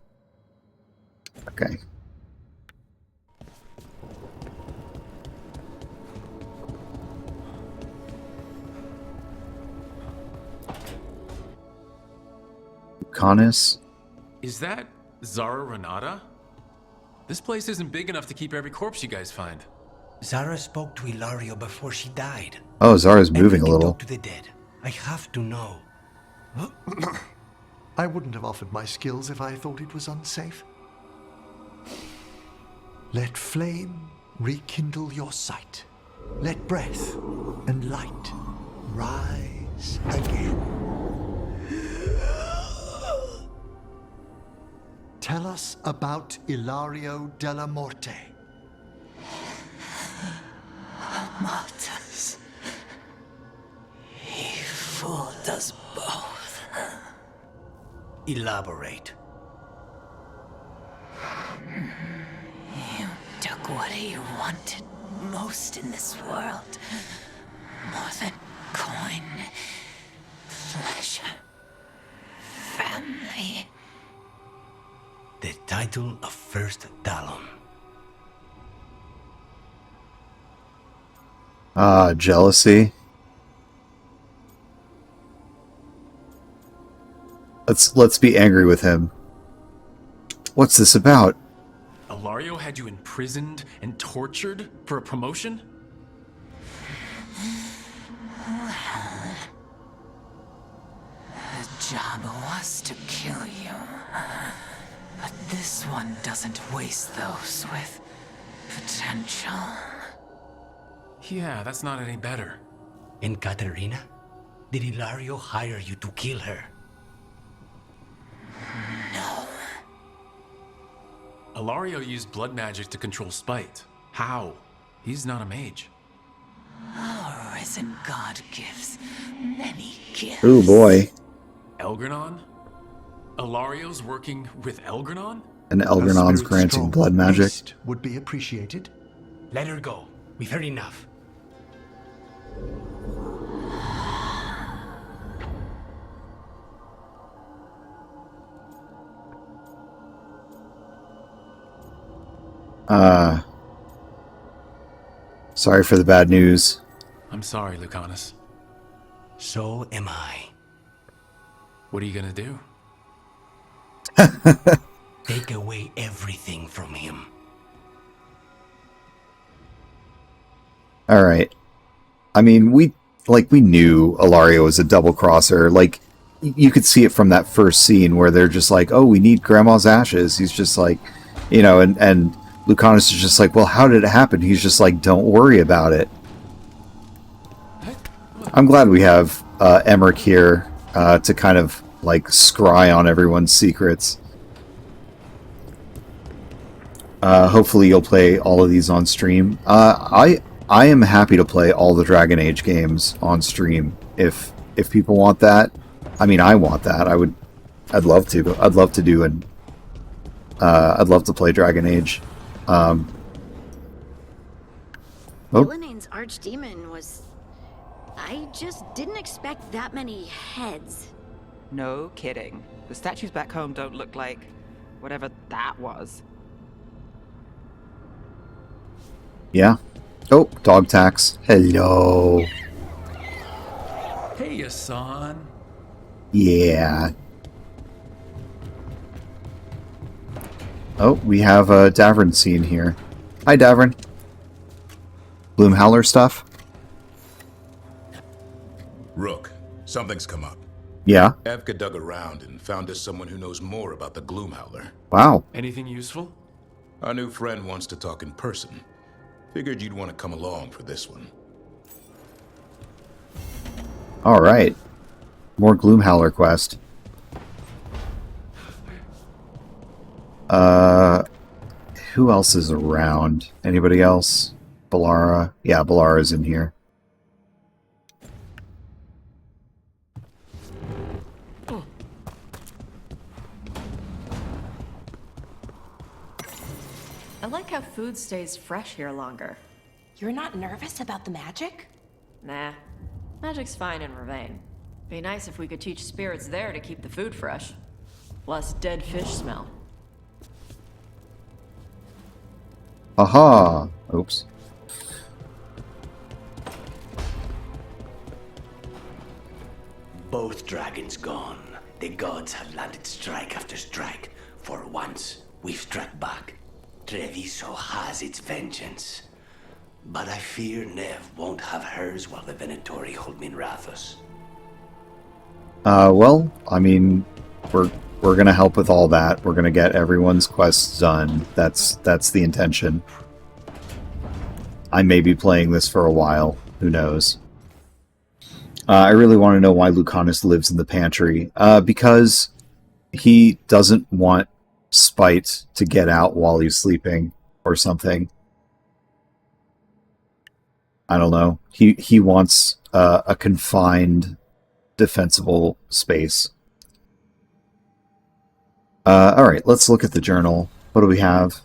A: Okay. Lucanis?
D: Is that Zara Renata? This place isn't big enough to keep every corpse you guys find.
P: Zara spoke to Ilario before she died.
A: Oh, Zara's moving a little.
P: Talk to the dead. I have to know.
C: I wouldn't have offered my skills if I thought it was unsafe. Let flame rekindle your sight. Let breath and light rise again. Tell us about Ilario della Morte.
Q: Martyrs. He fooled us both.
P: Elaborate.
Q: You took what he wanted most in this world. More than coin, pleasure, family.
P: The title of First Talon.
A: Jealousy. Let's be angry with him. What's this about?
D: Ilario had you imprisoned and tortured for a promotion?
Q: The job was to kill you. But this one doesn't waste those with potential.
D: Yeah, that's not any better.
P: And Katerina? Did Ilario hire you to kill her?
Q: No.
D: Ilario used blood magic to control spite. How? He's not a mage.
Q: Our risen god gives many gifts.
A: Ooh, boy.
D: Elgranon? Ilario's working with Elgranon?
A: And Elgranon's granting blood magic.
C: Would be appreciated.
P: Let her go. We've heard enough.
A: Sorry for the bad news.
D: I'm sorry, Lucanis.
P: So am I.
D: What are you gonna do?
P: Take away everything from him.
A: Alright. I mean, we knew Ilario was a double crosser. Like, you could see it from that first scene where they're just like, oh, we need Grandma's ashes. He's just like, you know, and Lucanis is just like, well, how did it happen? He's just like, don't worry about it. I'm glad we have Emmerich here to kind of, like, scry on everyone's secrets. Hopefully you'll play all of these on stream. I am happy to play all the Dragon Age games on stream if people want that. I mean, I want that. I'd love to. I'd love to do I'd love to play Dragon Age.
R: Gillinane's archdemon was... I just didn't expect that many heads.
I: No kidding. The statues back home don't look like whatever that was.
A: Yeah. Oh, dog tax. Hello.
D: Hey, Asan.
A: Yeah. Oh, we have a Davrin scene here. Hi, Davrin. Gloomhowler stuff?
B: Rook, something's come up.
A: Yeah.
B: Evka dug around and found us someone who knows more about the Gloomhowler.
A: Wow.
D: Anything useful?
B: Our new friend wants to talk in person. Figured you'd want to come along for this one.
A: Alright. More Gloomhowler quest. Who else is around? Anybody else? Balara? Yeah, Balara's in here.
E: I like how food stays fresh here longer.
F: You're not nervous about the magic?
E: Nah. Magic's fine in Ravane. Be nice if we could teach spirits there to keep the food fresh. Less dead fish smell.
A: Aha! Oops.
O: Both dragons gone. The gods have landed strike after strike. For once, we've struck back. Treviso has its vengeance. But I fear Nev won't have hers while the Venatori hold Minrathos.
A: Well, I mean, we're gonna help with all that. We're gonna get everyone's quests done. That's the intention. I may be playing this for a while. Who knows? I really want to know why Lucanis lives in the pantry. Because he doesn't want Spite to get out while he's sleeping or something. I don't know. He wants a confined, defensible space. Alright, let's look at the journal. What do we have?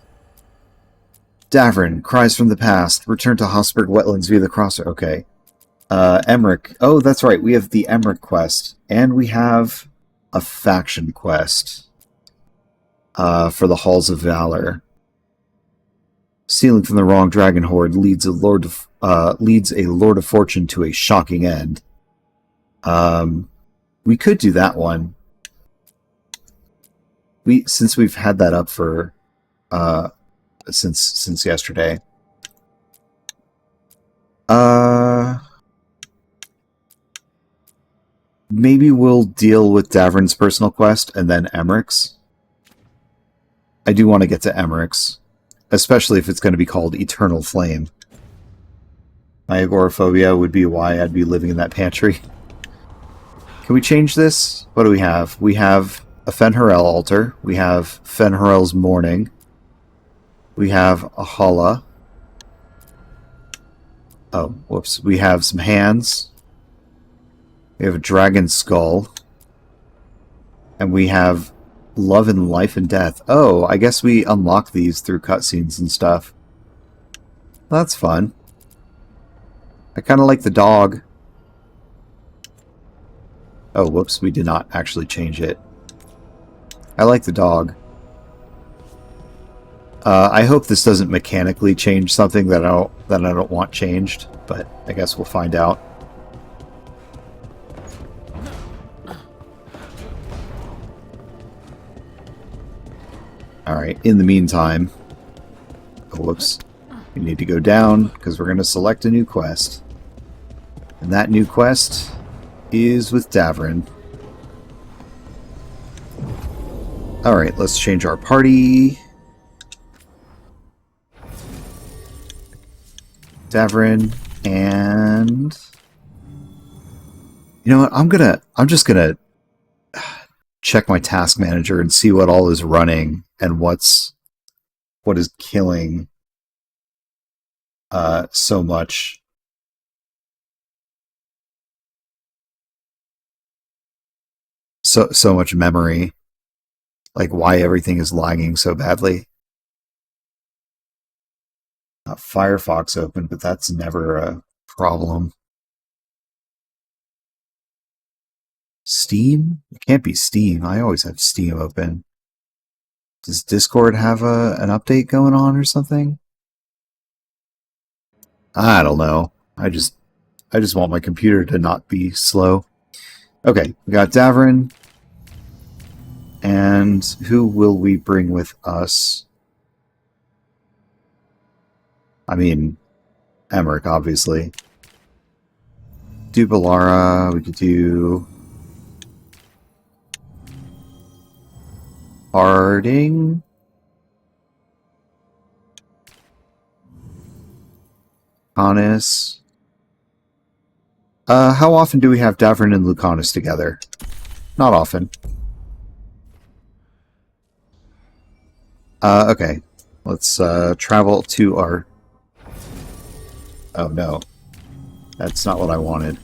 A: Davrin, cries from the past. Return to Hossberg Wetlands via the crosser. Okay. Emmerich. Oh, that's right. We have the Emmerich quest. And we have a faction quest. For the Halls of Valor. Stealing from the wrong dragon horde leads a leads a Lord of Fortune to a shocking end. We could do that one. Since we've had that up for since yesterday. Maybe we'll deal with Davrin's personal quest and then Emmerich's. I do want to get to Emmerich's, especially if it's going to be called Eternal Flame. My agoraphobia would be why I'd be living in that pantry. Can we change this? What do we have? We have a Fen'Harel altar. We have Fen'Harel's Mourning. We have a Hala. Oh, whoops. We have some hands. We have a dragon skull. And we have Love and Life and Death. Oh, I guess we unlock these through cutscenes and stuff. That's fun. I kind of like the dog. Oh, whoops. We did not actually change it. I like the dog. I hope this doesn't mechanically change something that I don't want changed, but I guess we'll find out. Alright, in the meantime... Oh, whoops. We need to go down, because we're going to select a new quest. And that new quest is with Davrin. Alright, let's change our party. Davrin, and... You know what, I'm just gonna check my task manager and see what all is running and what is killing so much. So much memory. Like why everything is lagging so badly. Firefox open, but that's never a problem. Steam? It can't be Steam. I always have Steam open. Does Discord have an update going on or something? I don't know. I just want my computer to not be slow. Okay, we got Davrin. And who will we bring with us? I mean, Emmerich, obviously. Do Balara, we could do... Harding? Lucanis. How often do we have Davrin and Lucanis together? Not often. Okay. Let's travel to our... Oh no. That's not what I wanted.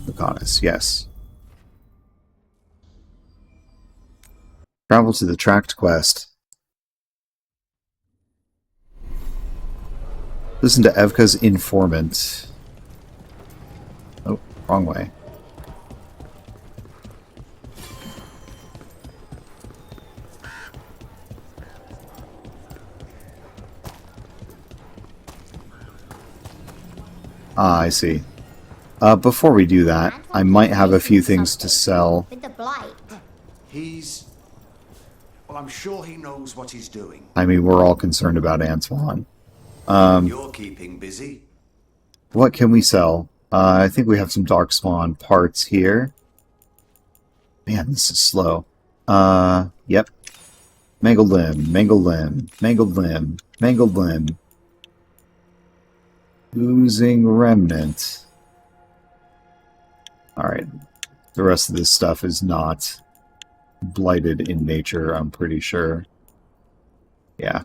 A: Lucanis, yes. Travel to the Tract Quest. Listen to Evka's informant. Oh, wrong way. Ah, I see. Before we do that, I might have a few things to sell.
S: With the blight.
O: Well, I'm sure he knows what he's doing.
A: I mean, we're all concerned about Antoine.
O: You're keeping busy.
A: What can we sell? I think we have some Darkspawn parts here. Man, this is slow. Yep. Mangled limb, mangled limb, mangled limb, mangled limb. Oozing remnant. Alright. The rest of this stuff is not blighted in nature, I'm pretty sure. Yeah.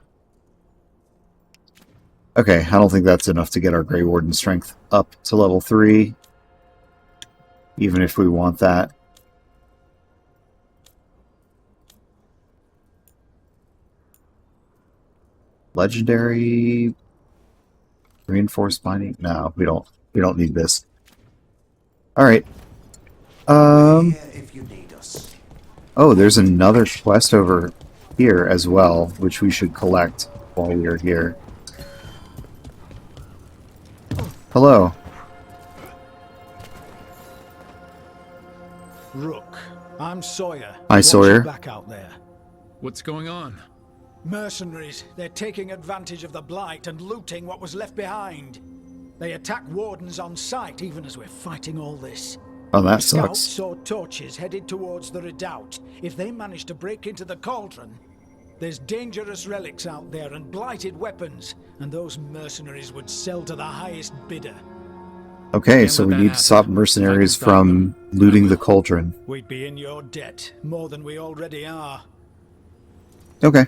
A: Okay, I don't think that's enough to get our Grey Warden strength up to level 3. Even if we want that. Legendary reinforced binding? No, we don't need this. Alright. Oh, there's another quest over here as well, which we should collect while we are here. Hello.
S: Rook, I'm Sawyer.
A: Hi, Sawyer.
S: Back out there.
D: What's going on?
S: Mercenaries. They're taking advantage of the Blight and looting what was left behind. They attack wardens on sight even as we're fighting all this.
A: Oh, that
S: The scouts
A: sucks.
S: saw torches headed towards the redoubt. If they manage to break into the cauldron, there's dangerous relics out there and blighted weapons, and those mercenaries would sell to the highest bidder.
A: Okay, so we need to stop mercenaries from looting the cauldron.
S: We'd be in your debt more than we already are.
A: Okay.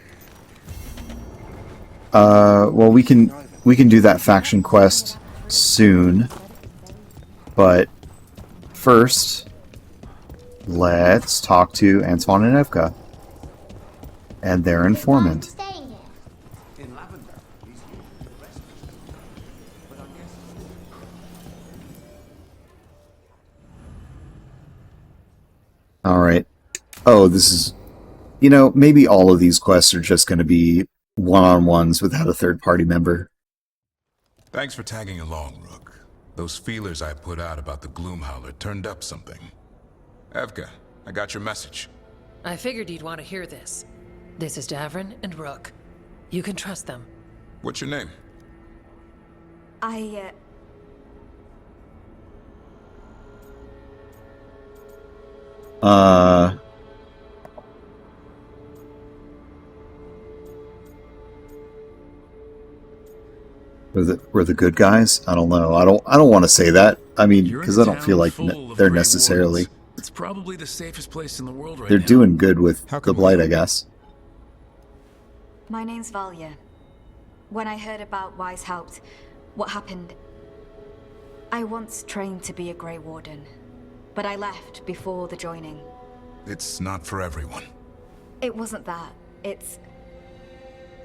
A: Well, we can do that faction quest soon, but first, let's talk to Antoine and Evka and their informant. All right. Oh, this is, you know, maybe all of these quests are just going to be one-on-ones without a third-party member.
B: Thanks for tagging along, Rook. Those feelers I put out about the Gloomhowler turned up something. Evka, I got your message.
T: I figured you'd want to hear this. This is Davrin and Rook. You can trust them.
B: What's your name?
A: We're the good guys? I don't know. I don't want to say that. I mean, because I don't feel like they're necessarily.
D: It's probably the safest place in the world right
A: They're
D: now.
A: doing good with the Blight, I guess.
U: My name's Valya. When I heard about Weishaupt, what happened... I once trained to be a Grey Warden, but I left before the joining.
B: It's not for everyone.
U: It wasn't that. It's...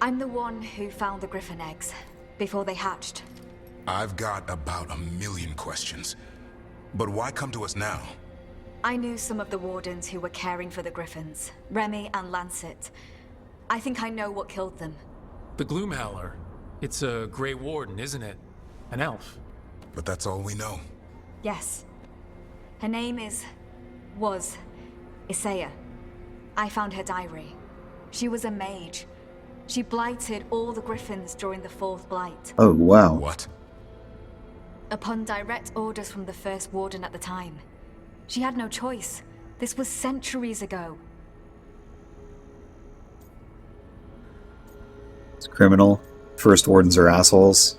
U: I'm the one who found the Griffin eggs, before they hatched.
B: I've got about 1,000,000 questions. But why come to us now?
U: I knew some of the Wardens who were caring for the Griffins, Remy and Lancet. I think I know what killed them.
D: The Gloomhowler. It's a Grey Warden, isn't it? An elf.
B: But that's all we know.
U: Yes. Her name was Isaiah. I found her diary. She was a mage. She blighted all the Griffins during the Fourth Blight.
A: Oh, wow.
B: What?
U: Upon direct orders from the First Warden at the time. She had no choice. This was centuries ago.
A: It's criminal. First Wardens are assholes.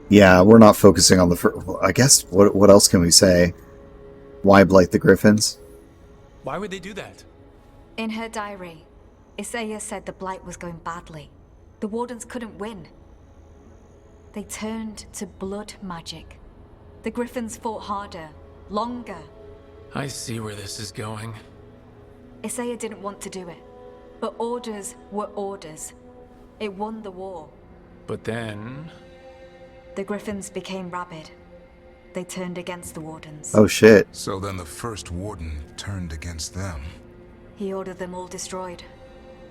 A: Yeah, we're not focusing on the I guess, what else can we say? Why blight the Griffins?
D: Why would they do that?
U: In her diary, Isaiah said the Blight was going badly. The Wardens couldn't win. They turned to blood magic. The Griffins fought harder, longer.
D: I see where this is going.
U: Isaiah didn't want to do it, but orders were orders. It won the war.
D: But then...
U: The Griffins became rabid. They turned against the Wardens.
A: Oh shit.
B: So then the First Warden turned against them.
U: He ordered them all destroyed.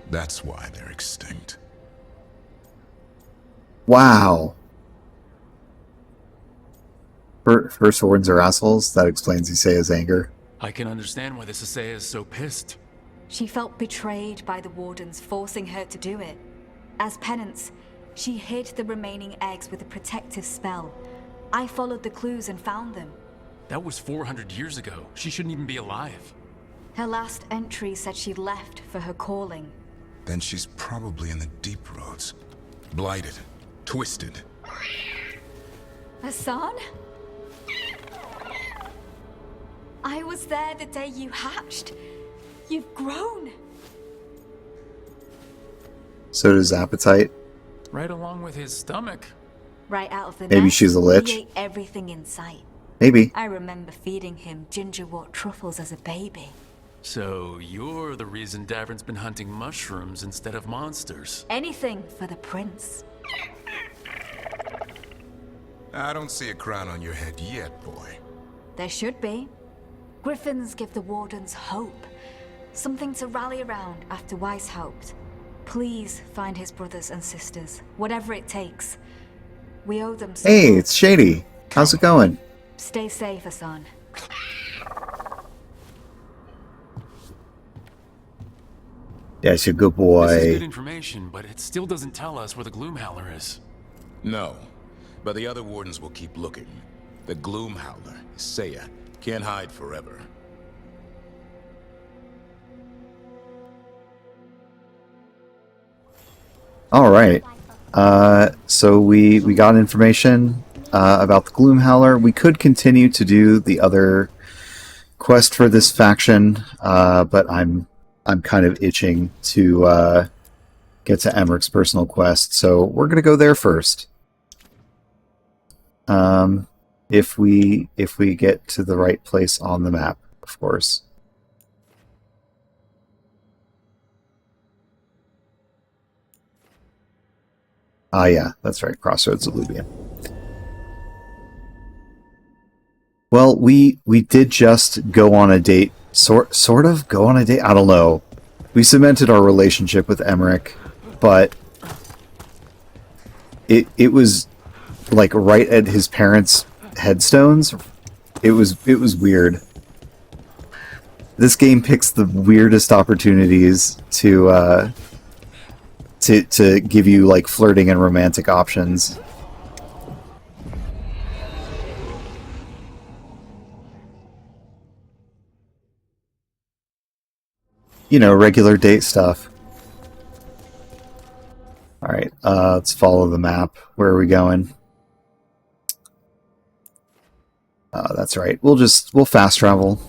B: That's why they're extinct.
A: Wow. First Wardens are assholes? That explains Isaiah's anger.
D: I can understand why this Isaiah is so pissed.
U: She felt betrayed by the Wardens forcing her to do it. As penance, she hid the remaining eggs with a protective spell. I followed the clues and found them.
D: That was 400 years ago. She shouldn't even be alive.
U: Her last entry said she left for her calling.
B: Then she's probably in the deep roads. Blighted. Twisted.
U: Hassan? I was there the day you hatched. You've grown.
A: So does Appetite.
D: Right along with his stomach.
U: Right out of the
A: Maybe
U: nest,
A: she's a lich.
U: He ate everything in sight.
A: Maybe.
U: I remember feeding him gingerwort truffles as a baby.
D: So you're the reason Davrin's been hunting mushrooms instead of monsters.
U: Anything for the prince.
B: I don't see a crown on your head yet, boy.
U: There should be. Griffins give the Wardens hope. Something to rally around after Weishaupt. Please find his brothers and sisters, whatever it takes. We owe them so
A: Hey,
U: much.
A: it's Shady. How's it going?
U: Stay safe, Hassan.
A: Yes, you're a good
D: This is good
A: boy.
D: information, but it still doesn't tell us where the Gloomhowler is.
B: No, but the other wardens will keep looking. The Gloomhowler, Saya, can't hide forever.
A: All right. So we got information about the Gloomhowler. We could continue to do the other quest for this faction, but I'm kind of itching to get to Emmerich's personal quest, so we're gonna go there first. If we get to the right place on the map, of course. Ah, yeah, that's right. Crossroads of Lubian. Well, we did just go on a date. Sort of go on a date. I don't know. We cemented our relationship with Emmerich, but it was like right at his parents' headstones. It was weird. This game picks the weirdest opportunities to give you like flirting and romantic options. You know, regular date stuff. Alright, let's follow the map. Where are we going? That's right. We'll fast travel.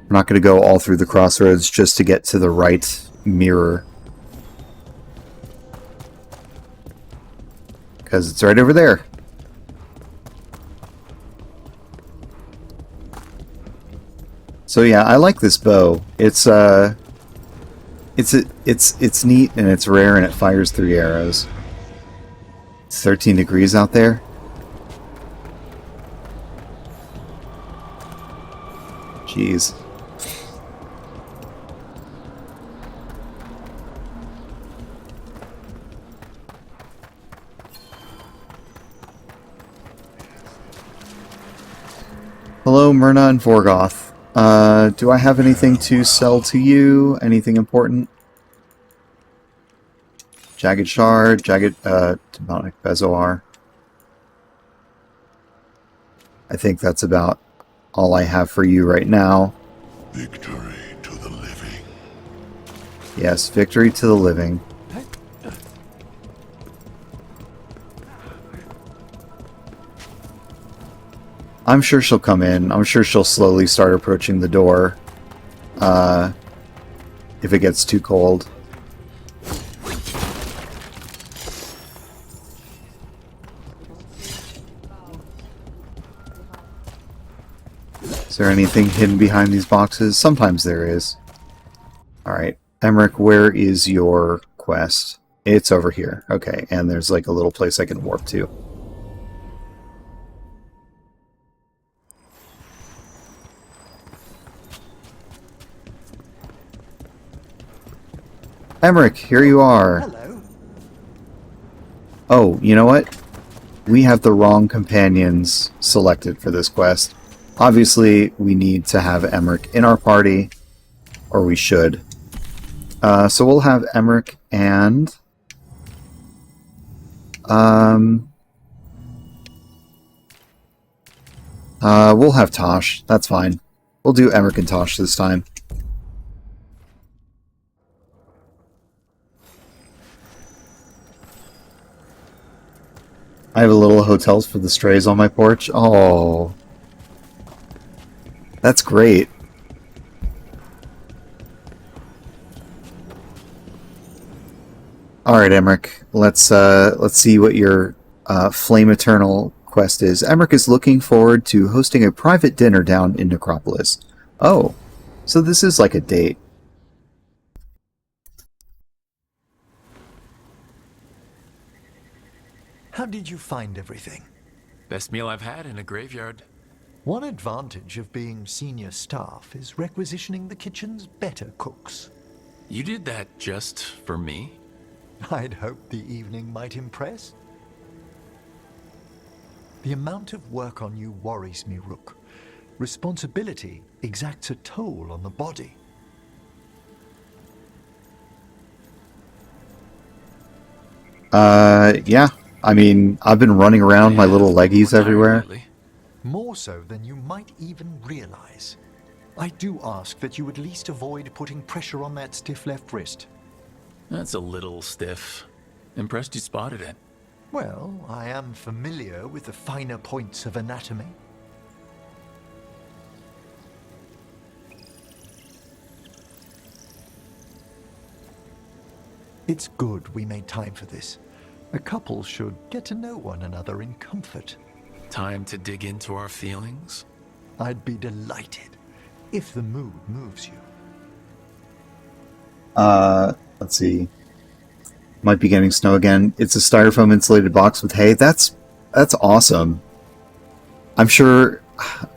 A: We're not going to go all through the crossroads just to get to the right mirror. Because it's right over there. So yeah, I like this bow. It's neat and it's rare and it fires 3 arrows. It's 13 degrees out there. Jeez. Hello, Myrna and Vorgoth. Do I have anything to sell to you? Anything important? Jagged Shard, Demonic Bezoar. I think that's about all I have for you right now.
J: Victory to the living.
A: Yes, victory to the living. I'm sure she'll come in. I'm sure she'll slowly start approaching the door. If it gets too cold. Is there anything hidden behind these boxes? Sometimes there is. Alright. Emmerich, where is your quest? It's over here. Okay, and there's like a little place I can warp to. Emmerich, here you are.
C: Hello.
A: Oh, you know what? We have the wrong companions selected for this quest. Obviously, we need to have Emmerich in our party, or we should. So we'll have Emmerich and... we'll have Tosh. That's fine. We'll do Emmerich and Tosh this time. I have a little hotels for the strays on my porch. Oh. That's great. Alright, Emmerich. Let's see what your Flame Eternal quest is. Emmerich is looking forward to hosting a private dinner down in Necropolis. Oh. So this is like a date.
C: How did you find everything?
D: Best meal I've had in a graveyard.
C: One advantage of being senior staff is requisitioning the kitchen's better cooks.
D: You did that just for me?
H: I'd hoped the evening might impress. The amount of work on you worries me, Rook. Responsibility exacts a toll on the body.
A: Yeah. I mean, I've been running around my little leggies everywhere.
H: More so than you might even realize. I do ask that you at least avoid putting pressure on that stiff left wrist.
D: That's a little stiff. Impressed you spotted it.
H: Well, I am familiar with the finer points of anatomy. It's good we made time for this. A couple should get to know one another in comfort.
D: Time to dig into our feelings?
H: I'd be delighted if the mood moves you.
A: Let's see. Might be getting snow again. It's a styrofoam insulated box with hay. That's awesome. I'm sure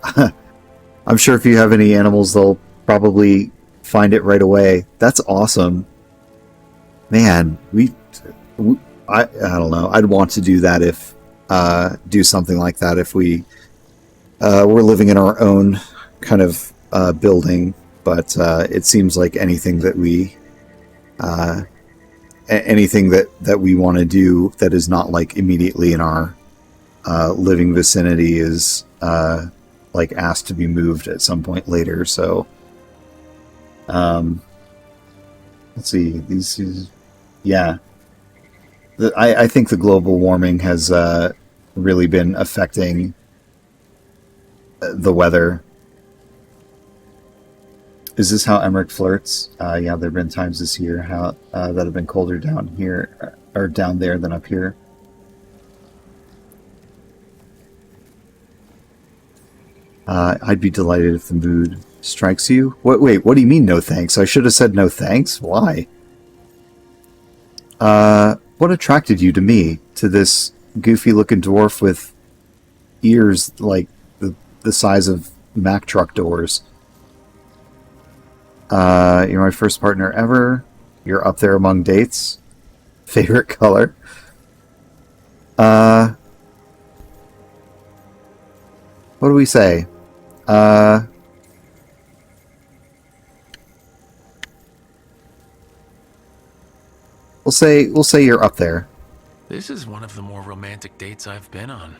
A: if you have any animals, they'll probably find it right away. That's awesome. Man, I don't know. I'd want to do that if do something like that if we were living in our own kind of building. But it seems like anything that we want to do that is not like immediately in our living vicinity is like asked to be moved at some point later. So let's see. Yeah. I think the global warming has really been affecting the weather. Is this how Emmerich flirts? Yeah, there have been times this year that have been colder down here, or down there than up here. I'd be delighted if the mood strikes you. Wait, what do you mean no thanks? I should have said no thanks? Why? What attracted you to me? To this goofy-looking dwarf with ears like the size of Mack truck doors? You're my first partner ever. You're up there among dates. Favorite color? What do we say? We'll say you're up there.
D: This is one of the more romantic dates I've been on.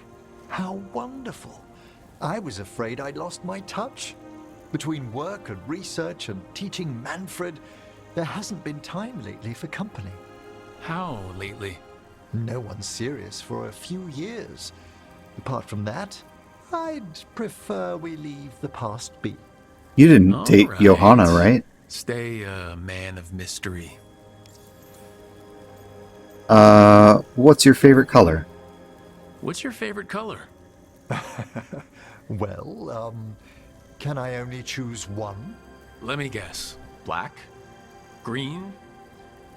H: How wonderful. I was afraid I'd lost my touch. Between work and research and teaching Manfred, there hasn't been time lately for company.
D: How lately?
H: No one's serious for a few years. Apart from that, I'd prefer we leave the past be.
A: You didn't date Johanna, right?
D: Stay a man of mystery.
A: What's your favorite color?
D: What's your favorite color?
H: Well, can I only choose one?
D: Let me guess. Black? Green?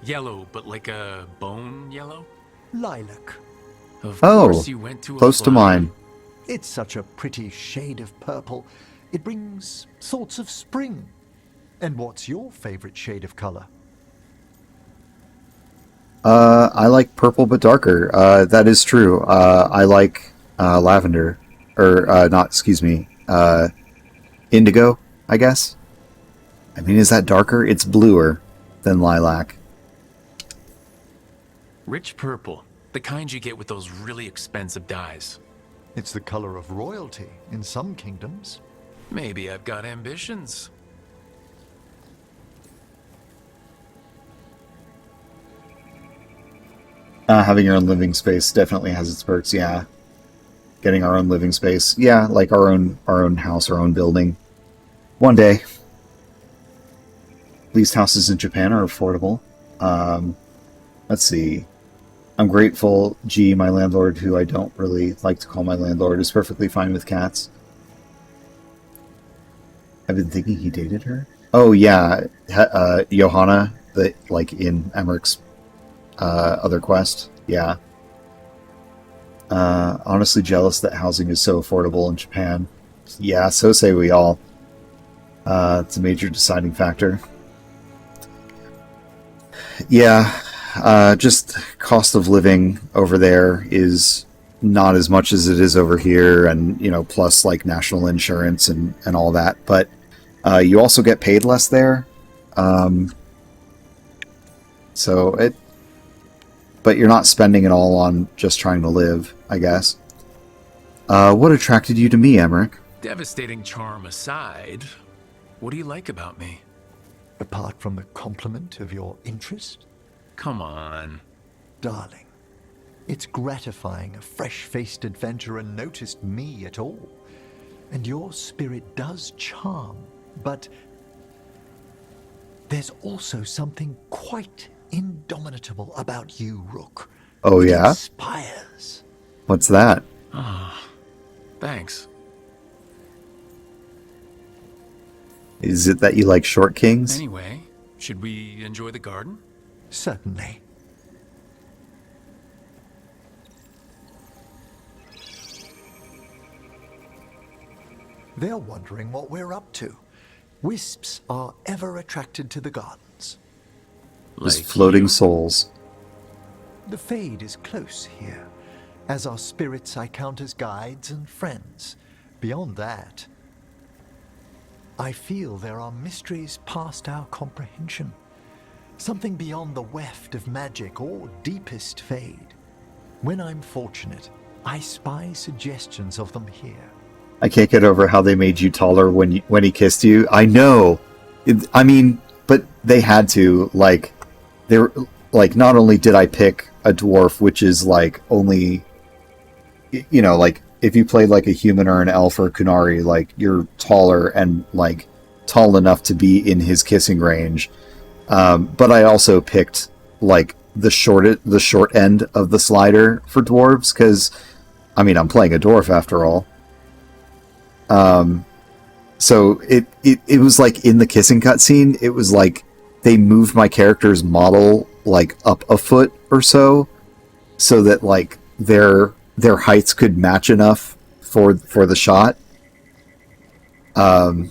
D: Yellow, but like a bone yellow?
H: Lilac.
D: Of course you went to
A: close to mine.
H: It's such a pretty shade of purple. It brings thoughts of spring. And what's your favorite shade of color?
A: I like purple but darker. That is true. I like lavender. Or, not, excuse me. Indigo, I guess? I mean, is that darker? It's bluer than lilac.
D: Rich purple. The kind you get with those really expensive dyes.
H: It's the color of royalty in some kingdoms.
D: Maybe I've got ambitions.
A: Having your own living space definitely has its perks, yeah. Getting our own living space. Yeah, like our own house, our own building. One day. Leased houses in Japan are affordable. Let's see. I'm grateful. G, my landlord, who I don't really like to call my landlord, is perfectly fine with cats. I've been thinking he dated her. Oh yeah, Johanna, like in Emmerich's other quest. Yeah. Honestly jealous that housing is so affordable in Japan. Yeah, so say we all. It's a major deciding factor. Yeah, just cost of living over there is not as much as it is over here, and plus like national insurance and all that. But you also get paid less there, but you're not spending it all on just trying to live, I guess. What attracted you to me, Emmerich?
D: Devastating charm aside, what do you like about me?
H: Apart from the compliment of your interest?
D: Come on.
H: Darling, it's gratifying a fresh-faced adventurer noticed me at all. And your spirit does charm, but there's also something quite indomitable about you, Rook.
A: Oh,
H: It
A: yeah?
H: inspires.
A: What's that?
D: Ah, thanks.
A: Is it that you like short kings?
D: Anyway, should we enjoy the garden?
H: Certainly. They're wondering what we're up to. Wisps are ever attracted to the gardens.
A: Just floating souls.
H: The Fade is close here. As our spirits I count as guides and friends. Beyond that, I feel there are mysteries past our comprehension. Something beyond the weft of magic or deepest Fade. When I'm fortunate, I spy suggestions of them here.
A: I can't get over how they made you taller when he kissed you. I know. But they had to. Like, they're like, not only did I pick a dwarf, which is like only, like if you played like a human or an elf or a Kunari, like you're taller and like tall enough to be in his kissing range. But I also picked like the short end of the slider for dwarves because, I'm playing a dwarf after all. So it was like in the kissing cutscene, it was like they moved my character's model like up a foot or so that like their heights could match enough for the shot. Man,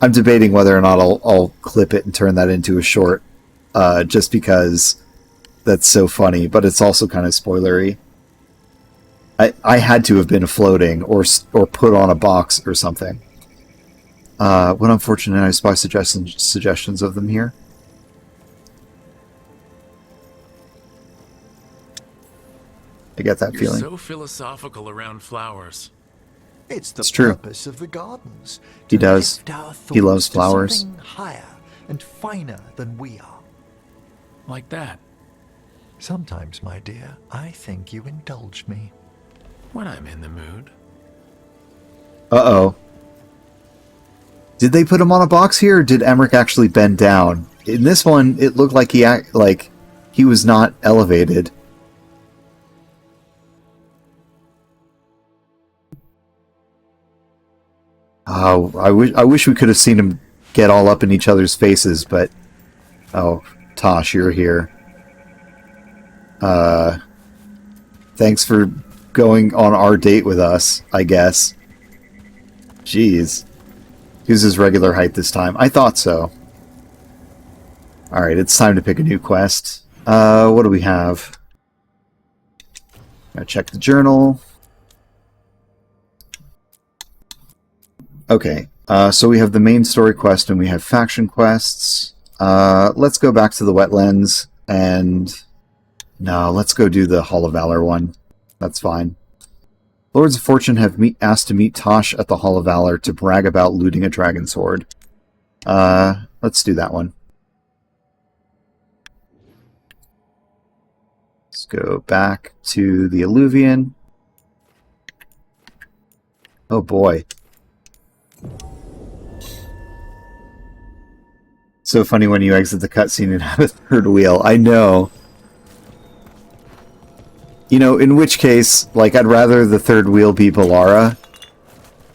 A: I'm debating whether or not I'll clip it and turn that into a short, just because that's so funny, but it's also kind of spoilery. I had to have been floating or put on a box or something. When I'm fortunate, I spy suggestions of them here. I get that feeling.
D: You're so philosophical around flowers.
H: It's the
A: true.
H: purpose of the gardens.
A: He
H: to
A: does.
H: lift our
A: He loves
H: thoughts to
A: flowers.
H: something higher and finer than we are.
D: Like that.
H: Sometimes, my dear, I think you indulge me.
D: When I'm in the mood.
A: Uh-oh. Did they put him on a box here, or did Emmerich actually bend down? In this one, it looked like he was not elevated. Oh, I wish we could have seen him get all up in each other's faces, but... Oh, Tosh, you're here. Thanks for going on our date with us, I guess. Jeez. Who's his regular height this time? I thought so. Alright, it's time to pick a new quest. What do we have? Gotta check the journal. Okay, so we have the main story quest and we have faction quests. Let's go back to the wetlands and... No, let's go do the Hall of Valor one. That's fine. Lords of Fortune have asked to meet Tosh at the Hall of Valor to brag about looting a dragon sword. Let's do that one. Let's go back to the Alluvian. Oh boy. So funny when you exit the cutscene and have a third wheel. I know. In which case, like, I'd rather the third wheel be Balara,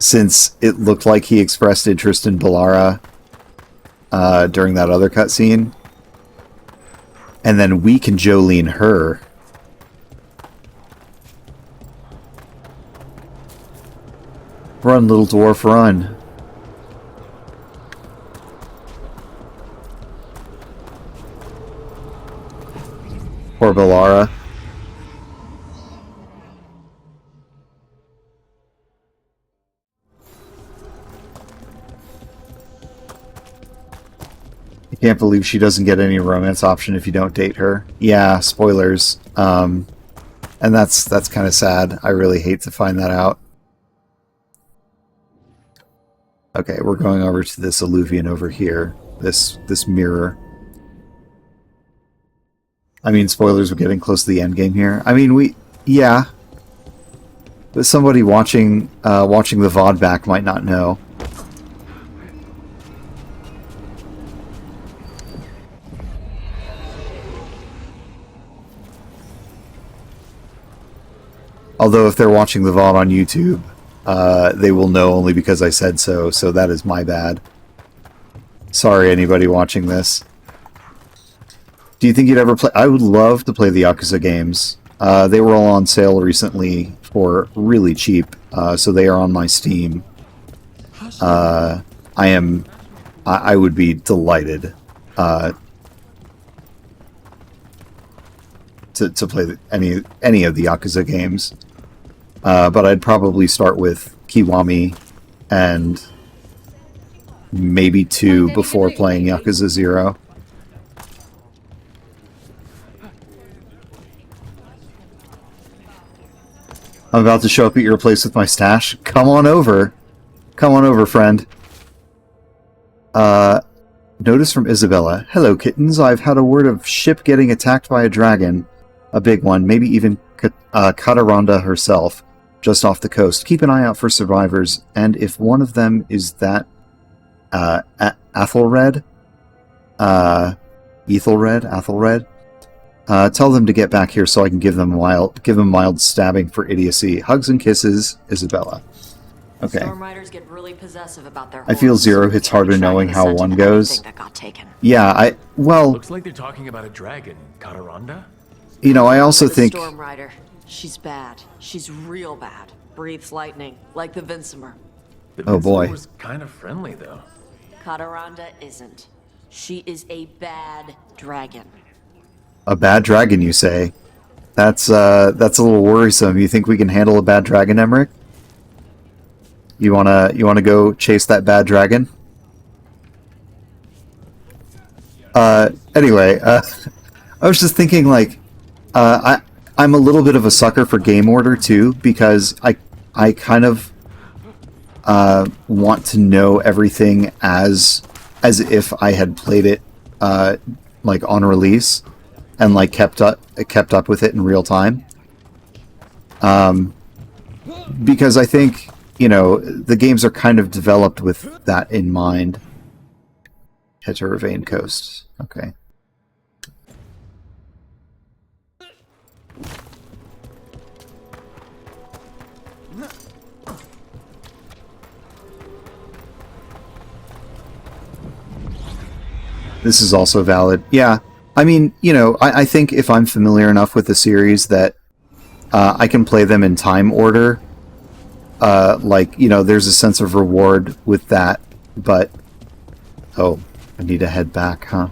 A: since it looked like he expressed interest in Balara during that other cutscene. And then we can Jolene her. Run, little dwarf, run. Poor Bellara. I can't believe she doesn't get any romance option if you don't date her. Yeah, spoilers. And that's kind of sad. I really hate to find that out. Okay, we're going over to this alluvion over here. This mirror. I mean, spoilers, we're getting close to the end game here. I mean, yeah. But somebody watching the VOD back might not know. Although if they're watching the VOD on YouTube, they will know only because I said so, so that is my bad. Sorry, anybody watching this. Do you think you'd ever play? I would love to play the Yakuza games. They were all on sale recently for really cheap, so they are on my Steam. I would be delighted to play any of the Yakuza games. But I'd probably start with Kiwami and maybe 2 before playing Yakuza 0. I'm about to show up at your place with my stash. Come on over. Come on over, friend. Notice from Isabella. Hello, kittens. I've had a word of ship getting attacked by a dragon. A big one. Maybe even Kataranda herself. Just off the coast. Keep an eye out for survivors. And if one of them is that Athelred? Athelred? Tell them to get back here so I can give them mild stabbing for idiocy. Hugs and kisses, Isabella. Okay.
E: Storm Riders get really possessive about their
A: I feel 0 hits harder knowing how 1 goes. Yeah, well...
L: Looks like they're talking about a dragon, Kataranda?
A: You know, I also think...
E: Storm Rider. She's bad. She's real bad. Breathes lightning, like the Vincimer.
A: Oh boy.
L: was kind of friendly, though.
E: Kataranda isn't. She is a bad dragon.
A: A bad dragon, you say? That's a little worrisome. You think we can handle a bad dragon, Emmerich? You wanna go chase that bad dragon? Anyway, I was just thinking, like, I'm a little bit of a sucker for game order too, because I kind of want to know everything as if I had played it like on release and like kept up with it in real time. Because I think, you know, the games are kind of developed with that in mind. Head to Ravane Coast. Okay. This is also valid. Yeah. I mean, you know, I think if I'm familiar enough with the series that I can play them in time order, like, you know, there's a sense of reward with that, but... Oh, I need to head back, huh?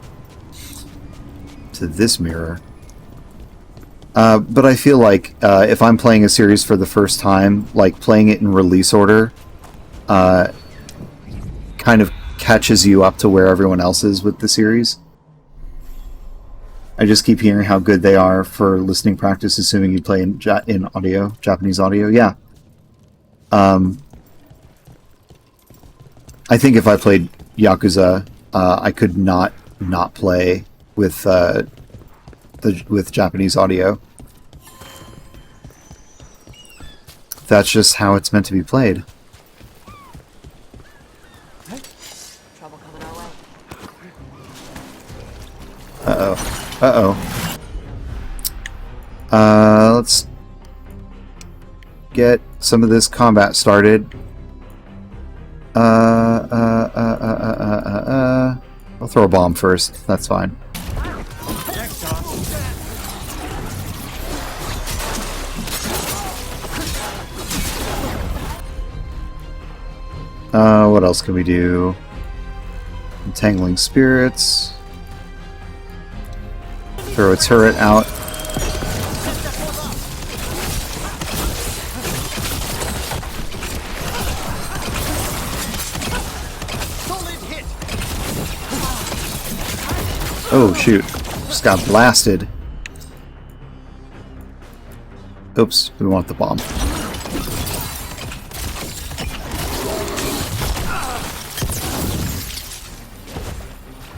A: To this mirror. But I feel like if I'm playing a series for the first time, like, playing it in release order kind of catches you up to where everyone else is with the series. I just keep hearing how good they are for listening practice, assuming you play in audio, Japanese audio. Yeah. I think if I played Yakuza, I could not play with Japanese audio. That's just how it's meant to be played. Uh-oh. Let's get some of this combat started. I'll throw a bomb first. That's fine. What else can we do? Entangling spirits. Throw a turret out. Oh, shoot. Just got blasted. Oops, we want the bomb.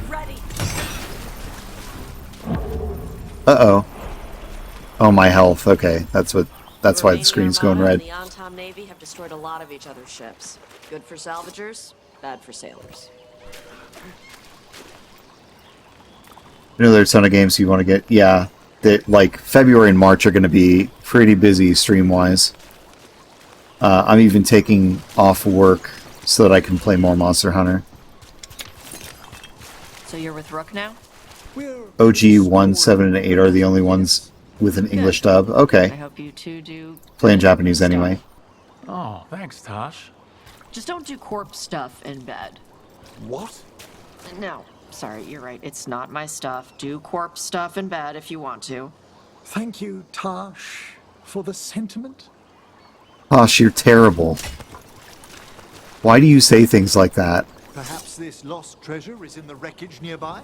E: Ready.
A: Uh-oh. Oh, my health. Okay, that's why the screen's going red.
E: The Antom Navy have destroyed a lot of each other's ships. Good for salvagers, bad for sailors.
A: You know, there's a ton of games you want to get. Yeah, that like February and March are going to be pretty busy stream-wise. I'm even taking off work so that I can play more Monster Hunter.
E: So you're with Rook now?
A: OG 1, 7, and 8 are the only ones with an English dub. Okay.
E: I hope you two do.
A: Play in Japanese anyway.
D: Oh, thanks, Tosh.
E: Just don't do corpse stuff in bed.
H: What?
E: No, sorry, you're right. It's not my stuff. Do corpse stuff in bed if you want to.
H: Thank you, Tash, for the sentiment.
A: Gosh, you're terrible. Why do you say things like that?
H: Perhaps this lost treasure is in the wreckage nearby?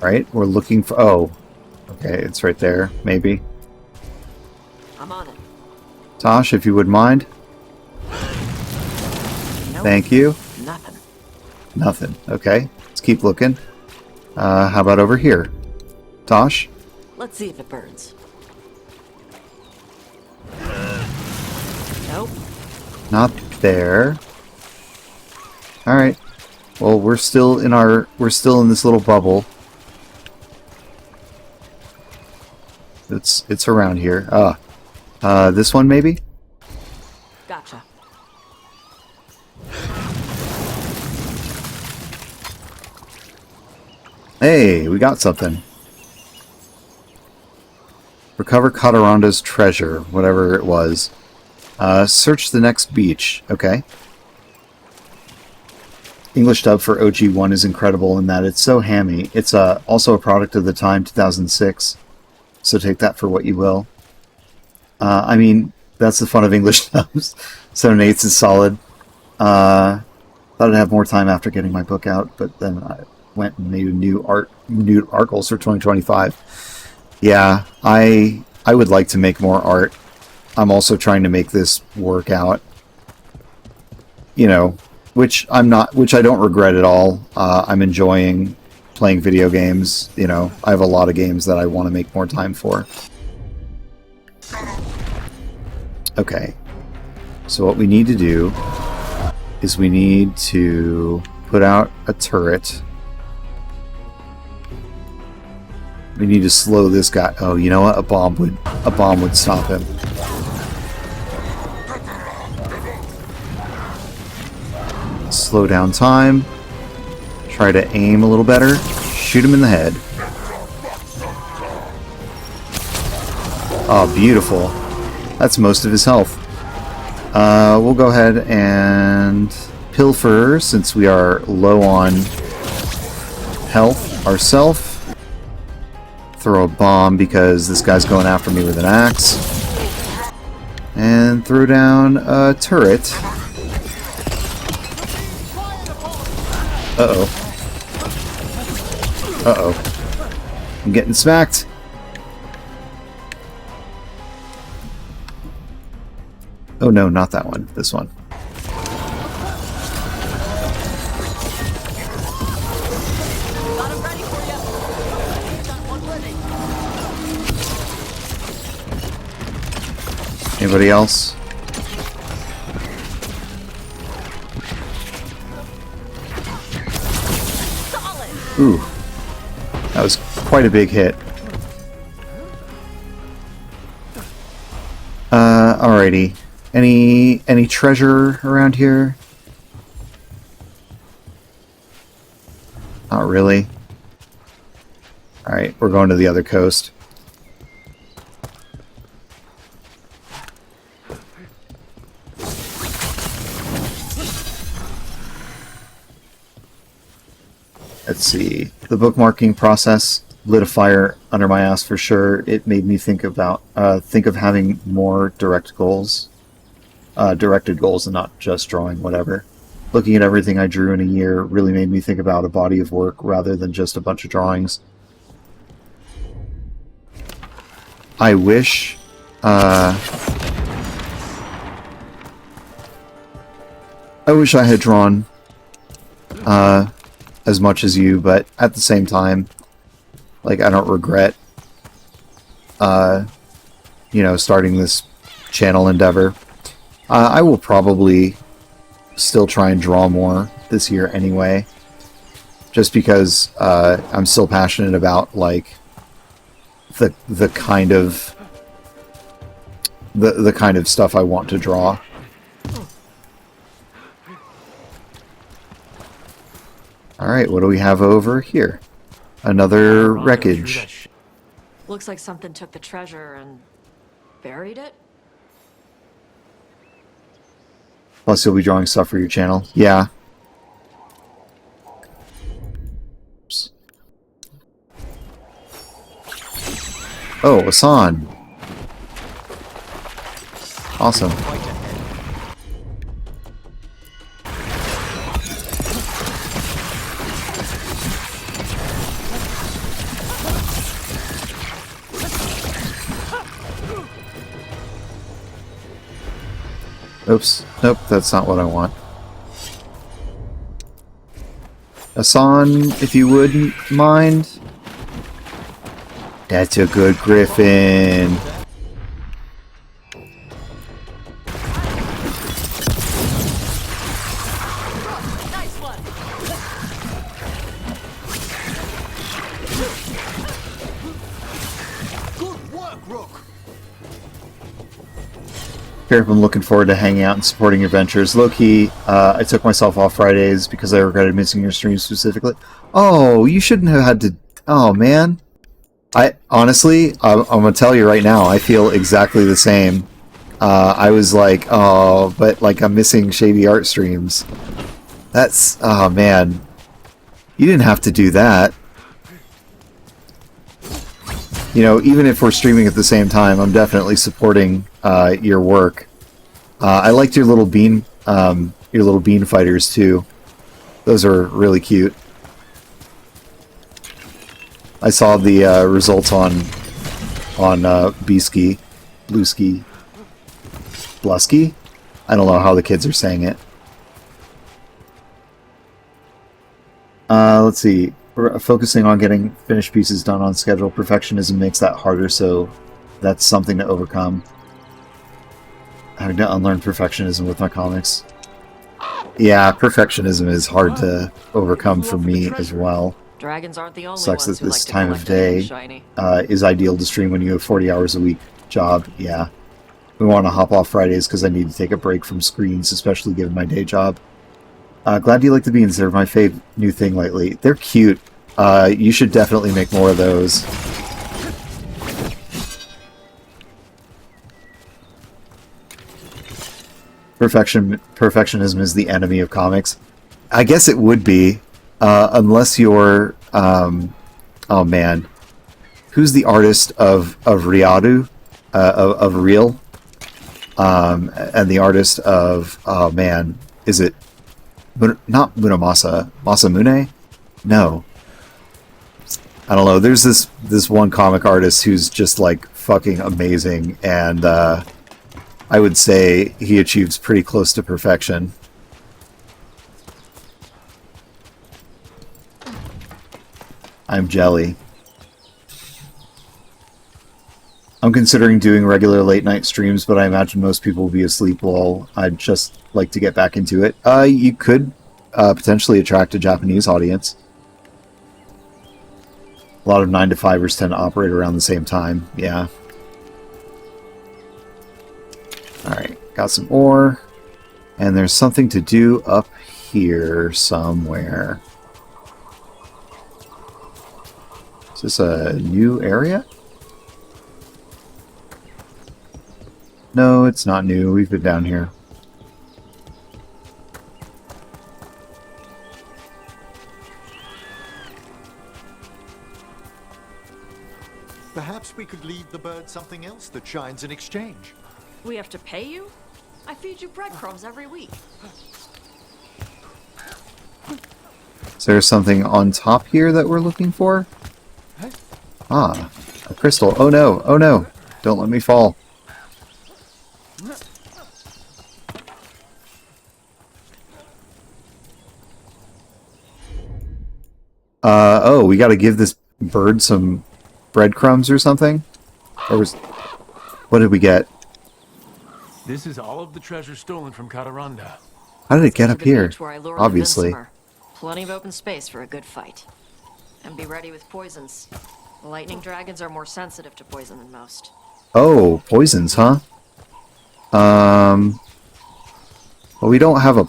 A: Right? We're looking for... Oh. Okay, it's right there. Maybe.
E: I'm on it.
A: Tosh, if you would mind.
E: Nope.
A: Thank you.
E: Nothing.
A: Nothing. Okay. Let's keep looking. How about over here? Tosh?
E: Let's see if it burns. Nope.
A: Not there. Alright. Well, we're still in this little bubble. It's around here. This one maybe?
E: Gotcha.
A: Hey, we got something. Recover Kataranda's treasure, whatever it was. Search the next beach. Okay. English dub for OG1 is incredible in that it's so hammy. It's also a product of the time, 2006. So take that for what you will. I mean, that's the fun of English dubs. 7 8 is solid. Thought I'd have more time after getting my book out, but then I went and made new articles for 2025. Yeah, I would like to make more art. I'm also trying to make this work out. You know, which I don't regret at all. I'm enjoying playing video games. You know, I have a lot of games that I want to make more time for. Okay. So what we need to do is we need to put out a turret. We need to slow this guy. Oh, you know what? A bomb would stop him. Slow down time. Try to aim a little better. Shoot him in the head. Oh, beautiful. That's most of his health. We'll go ahead and pilfer since we are low on health ourselves. Throw a bomb because this guy's going after me with an axe. And throw down a turret. Uh-oh. Uh-oh. I'm getting smacked. Oh no, not that one. This one. Anybody else? Ooh. That was quite a big hit. Alrighty. Any treasure around here? Not really. Alright, we're going to the other coast. Let's see. The bookmarking process lit a fire under my ass for sure. It made me think of having more directed goals and not just drawing whatever. looking at everything I drew in a year really made me think about a body of work rather than just a bunch of drawings. I wish I had drawn as much as you, but at the same time, like, I don't regret you know, starting this channel endeavor. I will probably still try and draw more this year anyway, just because I'm still passionate about, like, the kind of the kind of stuff I want to draw. Alright, what do we have over here? Another wreckage.
E: Looks like something took the treasure and buried it.
A: Plus you'll be drawing stuff for your channel. Yeah. Oh, Hassan. Awesome. Oops. Nope, that's not what I want. Hassan, if you wouldn't mind. That's a good griffin.
E: Nice one.
C: Good work, Rook.
A: Here, I'm looking forward to hanging out and supporting your ventures. Low-key, I took myself off Fridays because I regretted missing your stream specifically. Oh, you shouldn't have had to... Oh, man. Honestly, I'm gonna tell you right now, I feel exactly the same. I was like, oh, but like I'm missing Shady Art streams. That's, oh man. You didn't have to do that. You know, even if we're streaming at the same time, I'm definitely supporting your work. I liked your little bean fighters too. Those are really cute. I saw the results on Blusky. I don't know how the kids are saying it. Let's see. We're focusing on getting finished pieces done on schedule. Perfectionism makes that harder, so that's something to overcome. Having to unlearn perfectionism with my comics. Yeah, perfectionism is hard to overcome for me as well.
E: Dragons aren't the only
A: Sucks
E: ones
A: that
E: who
A: this
E: like to
A: time of
E: collect anything
A: day
E: shiny.
A: is ideal to stream when you have 40 hours a week job. Yeah. We want to hop off Fridays because I need to take a break from screens, especially given my day job. Glad you like the beans. They're my fave new thing lately. They're cute. You should definitely make more of those. Perfectionism is the enemy of comics. I guess it would be, unless you're, oh man, who's the artist of Riadu, of Real, and the artist of, oh man, is it, not Muramasa, Masamune? No. I don't know, there's this one comic artist who's just like fucking amazing, and I would say he achieves pretty close to perfection. I'm jelly. I'm considering doing regular late night streams, but I imagine most people will be asleep while I'd just like to get back into it. You could potentially attract a Japanese audience. A lot of 9-to-5ers tend to operate around the same time, yeah. Alright, got some ore. And there's something to do up here somewhere. Is this a new area? No, it's not new. We've been down here.
H: Perhaps we could leave the bird something else that shines in exchange.
E: We have to pay you? I feed you breadcrumbs every week.
A: there something on top here that we're looking for? Ah, a crystal. Oh no, oh no. Don't let me fall. Oh, we gotta give this bird some breadcrumbs or something? Or was... What did we get?
L: This is all of the treasure stolen from Cataranda.
A: How did it get up
E: To the
A: here?
E: beach where I lured
A: Obviously.
E: the Vinsimer. Plenty of open space for a good fight. And be ready with poisons. Lightning dragons are more sensitive to poison than most.
A: Oh, poisons, huh? Well, we don't have a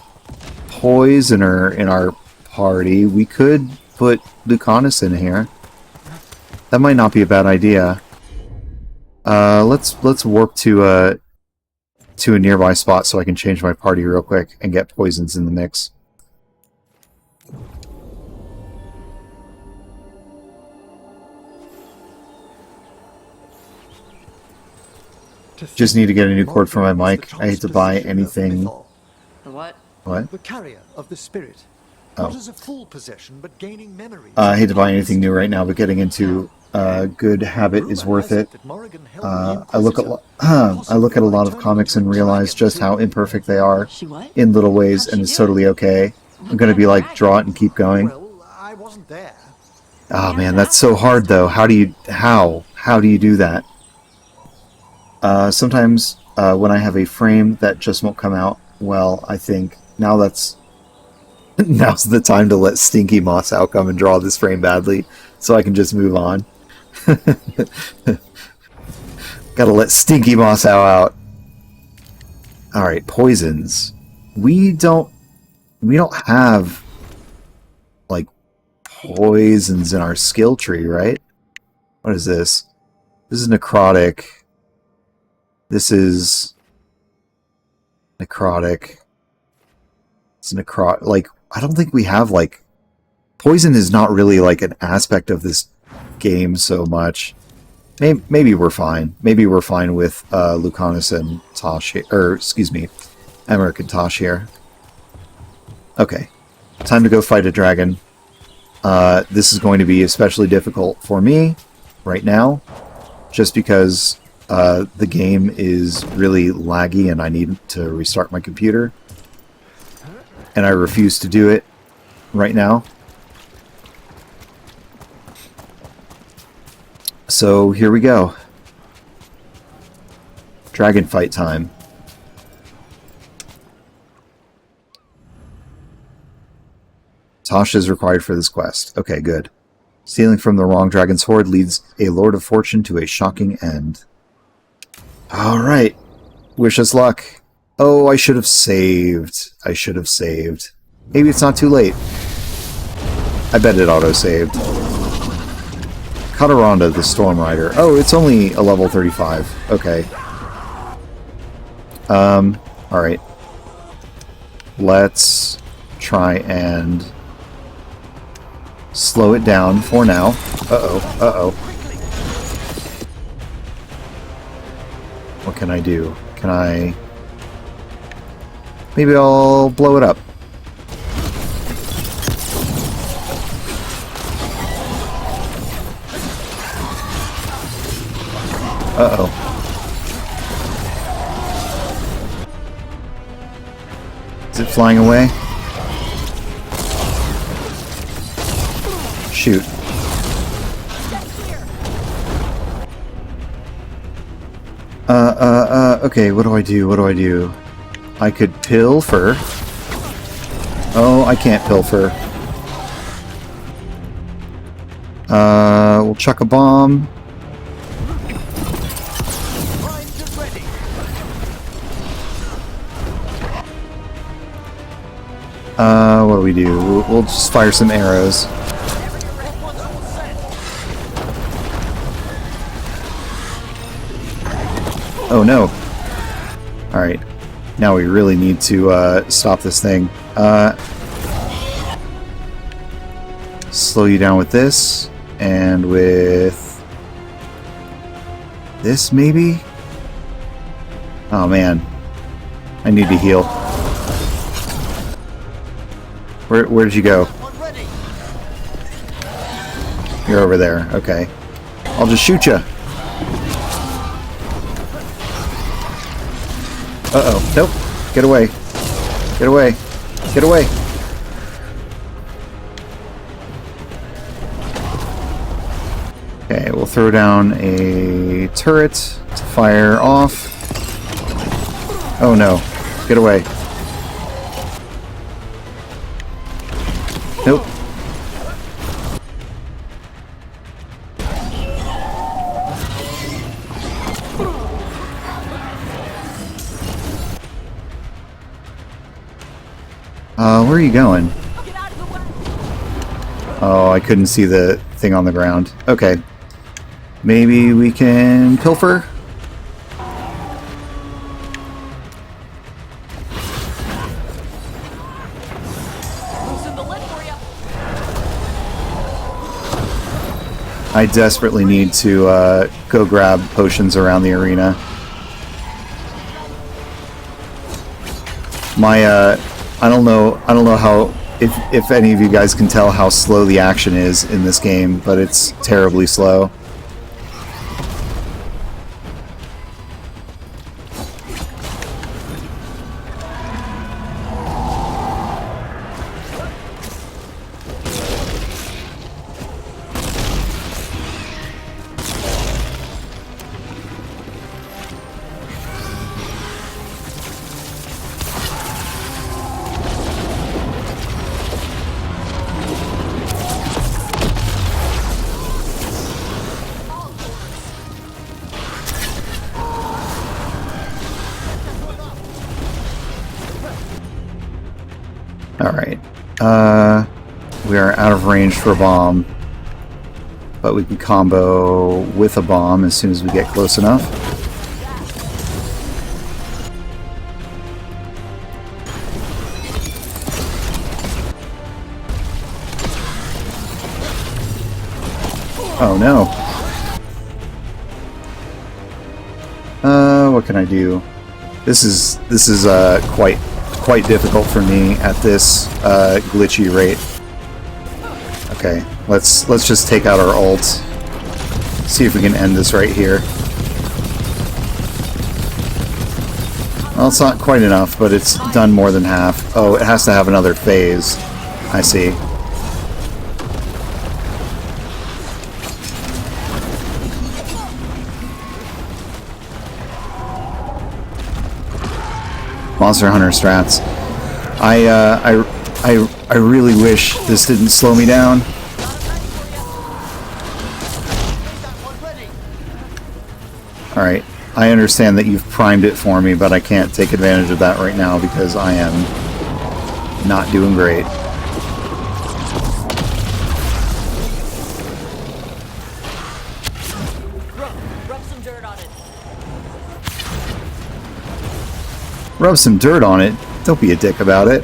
A: poisoner in our party. We could put Lucanis in here. That might not be a bad idea. Let's warp to a nearby spot so I can change my party real quick and get poisons in the mix. Just need to get a new cord for my mic. I hate to buy anything.
E: The what?
A: What?
H: The carrier of the spirit.
A: Oh.
H: Not as a full possession, but gaining memories.
A: I hate to buy anything new right now, but getting into good habit is worth it. I look at a lot of comics and realize just how imperfect they are in little ways, and it's totally okay. I'm gonna be like, draw it and keep going.
H: I wasn't there.
A: Oh man, that's so hard though. How do you do that? Sometimes when I have a frame that just won't come out well, I think now's the time to let Stinky Moss out come and draw this frame badly, so I can just move on. Gotta let Stinky Moss out. Alright, poisons. We don't have, like, poisons in our skill tree, right? What is this? This is necrotic. This is necrotic. It's necrotic. Like, I don't think we have, like... Poison is not really, like, an aspect of this game so much. Maybe we're fine. Maybe we're fine with Lucanis and Tosh here. Or, excuse me, Emmerich and Tosh here. Okay. Time to go fight a dragon. This is going to be especially difficult for me right now. Just because the game is really laggy and I need to restart my computer. And I refuse to do it right now. So here we go. Dragon fight time. Tasha is required for this quest. Okay, good. Stealing from the wrong dragon's hoard leads a Lord of Fortune to a shocking end. Alright. Wish us luck. Oh, I should have saved. I should have saved. Maybe it's not too late. I bet it auto-saved. Cataranda, the Storm Rider. Oh, it's only a level 35. Okay. Alright. Let's try and slow it down for now. Uh-oh, uh-oh. What can I do? Can I... Maybe I'll blow it up. Uh-oh. Is it flying away? Shoot. Okay, what do I do? What do I do? I could pilfer. Oh, I can't pilfer. We'll chuck a bomb. What do we do? We'll just fire some arrows. Oh no. Alright. Now we really need to stop this thing. Slow you down with this. And with... this, maybe? Oh man. I need to heal. Where did you go? You're over there. Okay. I'll just shoot you. Uh-oh. Nope. Get away. Get away. Get away. Okay, we'll throw down a turret to fire off. Oh no. Get away. Nope. Where are you going? Oh, I couldn't see the thing on the ground. Okay. Maybe we can pilfer? I desperately need to go grab potions around the arena. I don't know how if any of you guys can tell how slow the action is in this game, but it's terribly slow. Alright. We are out of range for a bomb. But we can combo with a bomb as soon as we get close enough. Oh no. What can I do? This is quite difficult for me at this glitchy rate. Okay, let's just take out our ult. See if we can end this right here. Well, it's not quite enough, but it's done more than half. Oh, it has to have another phase. I see. Monster Hunter strats. I really wish this didn't slow me down. Alright, I understand that you've primed it for me, but I can't take advantage of that right now because I am not doing great. Rub some dirt on it? Don't be a dick about it.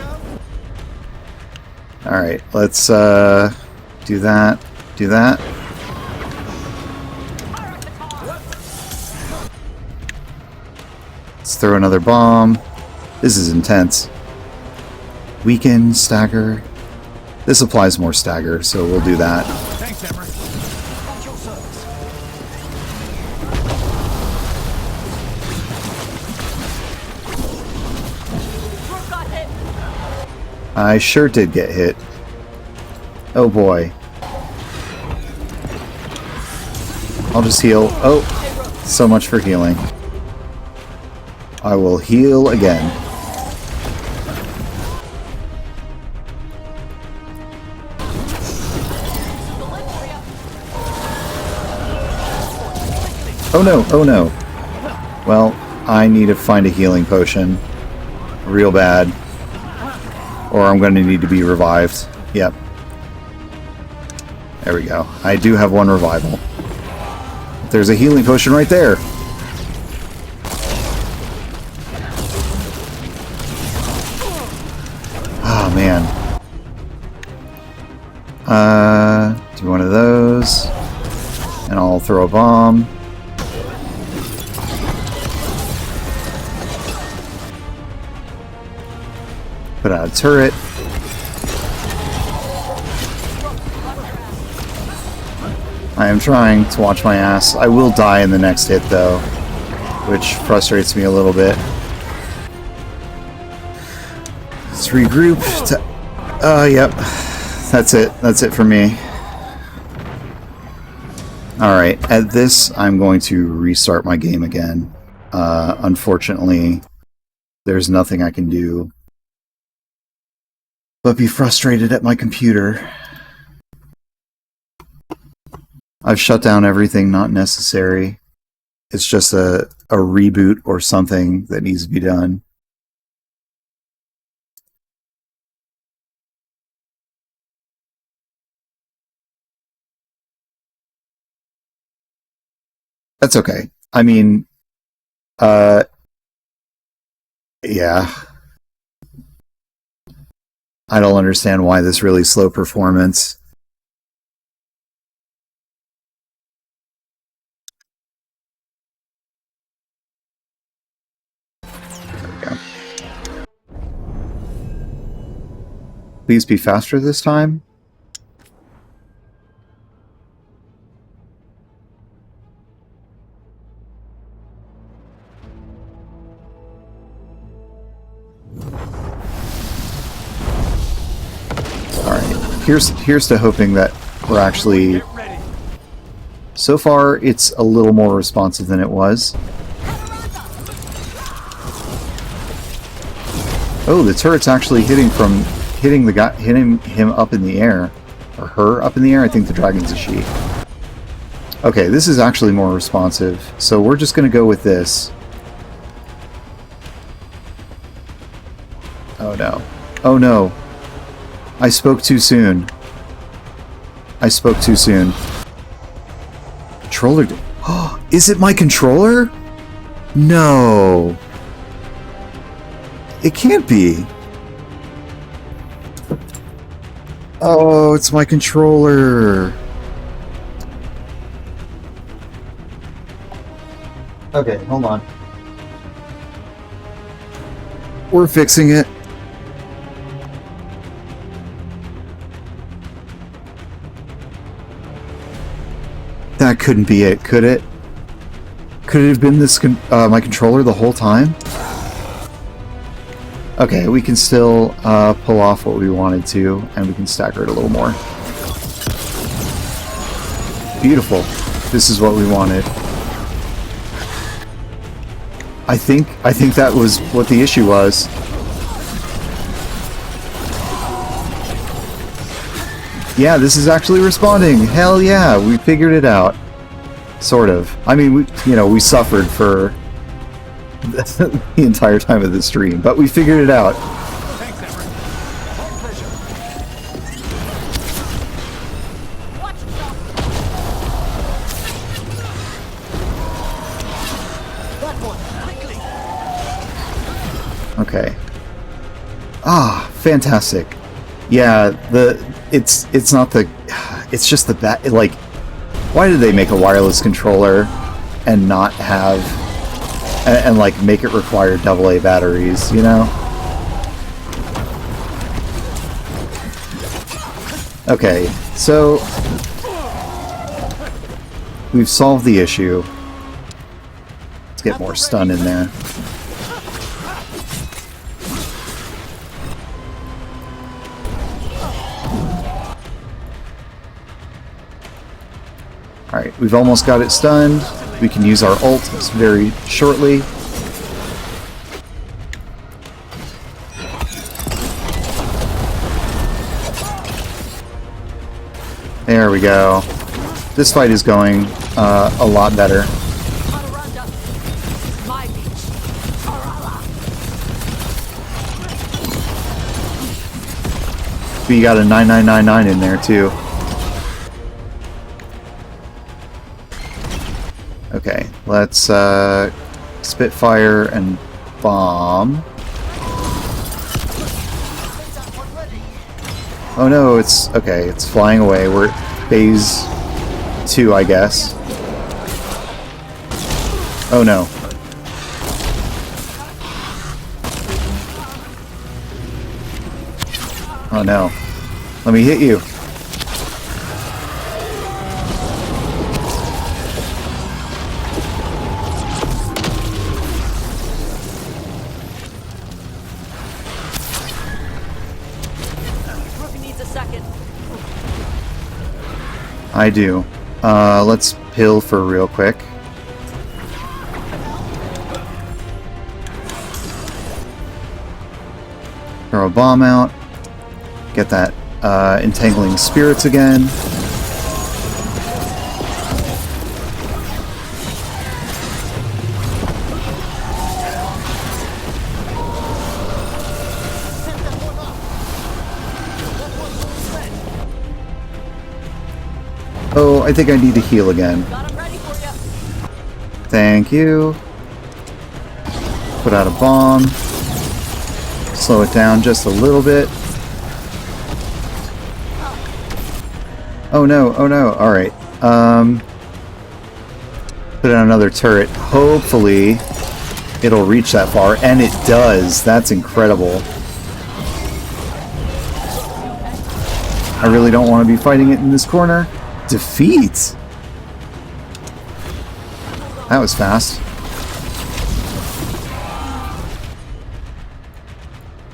A: Alright, let's do that. Do that. Let's throw another bomb. This is intense. Weaken, stagger. This applies more stagger, so we'll do that.
J: Thanks, Emmer.
A: I sure did get hit. Oh boy. I'll just heal. Oh, so much for healing. I will heal again. Oh no, oh no. Well, I need to find a healing potion. Real bad. Or I'm going to need to be revived. Yep. There we go. I do have one revival. There's a healing potion right there. Oh, man. Do one of those. And I'll throw a bomb. Put out a turret. I am trying to watch my ass. I will die in the next hit, though, which frustrates me a little bit. Let's regroup. Yep. That's it. That's it for me. Alright, at this, I'm going to restart my game again. Unfortunately, there's nothing I can do but be frustrated at my computer. I've shut down everything not necessary. It's just a reboot or something that needs to be done. That's okay. I mean, yeah. I don't understand why this really slow performance. Please be faster this time. Alright, here's to hoping that we're actually... So far, it's a little more responsive than it was. Oh, the turret's actually hitting him up in the air. Or her up in the air. I think the dragon's a she. Okay, this is actually more responsive. So we're just going to go with this. Oh no. Oh no. I spoke too soon. I spoke too soon. Controller... Oh, is it my controller? No. It can't be. Oh, it's my controller. Okay, hold on. We're fixing it. That couldn't be it, could it? Could it have been this my controller the whole time? Okay, we can still pull off what we wanted to, and we can stagger it a little more. Beautiful. This is what we wanted. I think that was what the issue was. Yeah, this is actually responding. Hell yeah, we figured it out. Sort of. I mean, we suffered for the entire time of the stream, but we figured it out. Okay. Ah, fantastic. Yeah, it's not the... It's just the bat... Like, why did they make a wireless controller and not have... And like, make it require AA batteries, you know? Okay, so... We've solved the issue. Let's get more stun in there. Alright, we've almost got it stunned. We can use our ult very shortly. There we go. This fight is going a lot better. We got a 9999 in there too. Okay, let's Spitfire and bomb. Oh no, it's okay, it's flying away. We're at phase 2, I guess. Oh no. Oh no. Let me hit you. I do. Let's pill for real quick. Throw a bomb out. Get that entangling spirits again. Oh, I think I need to heal again. Thank you. Put out a bomb. Slow it down just a little bit. Oh no, oh no, alright. Put out another turret. Hopefully it'll reach that far, and it does. That's incredible. I really don't want to be fighting it in this corner. Defeat! That was fast.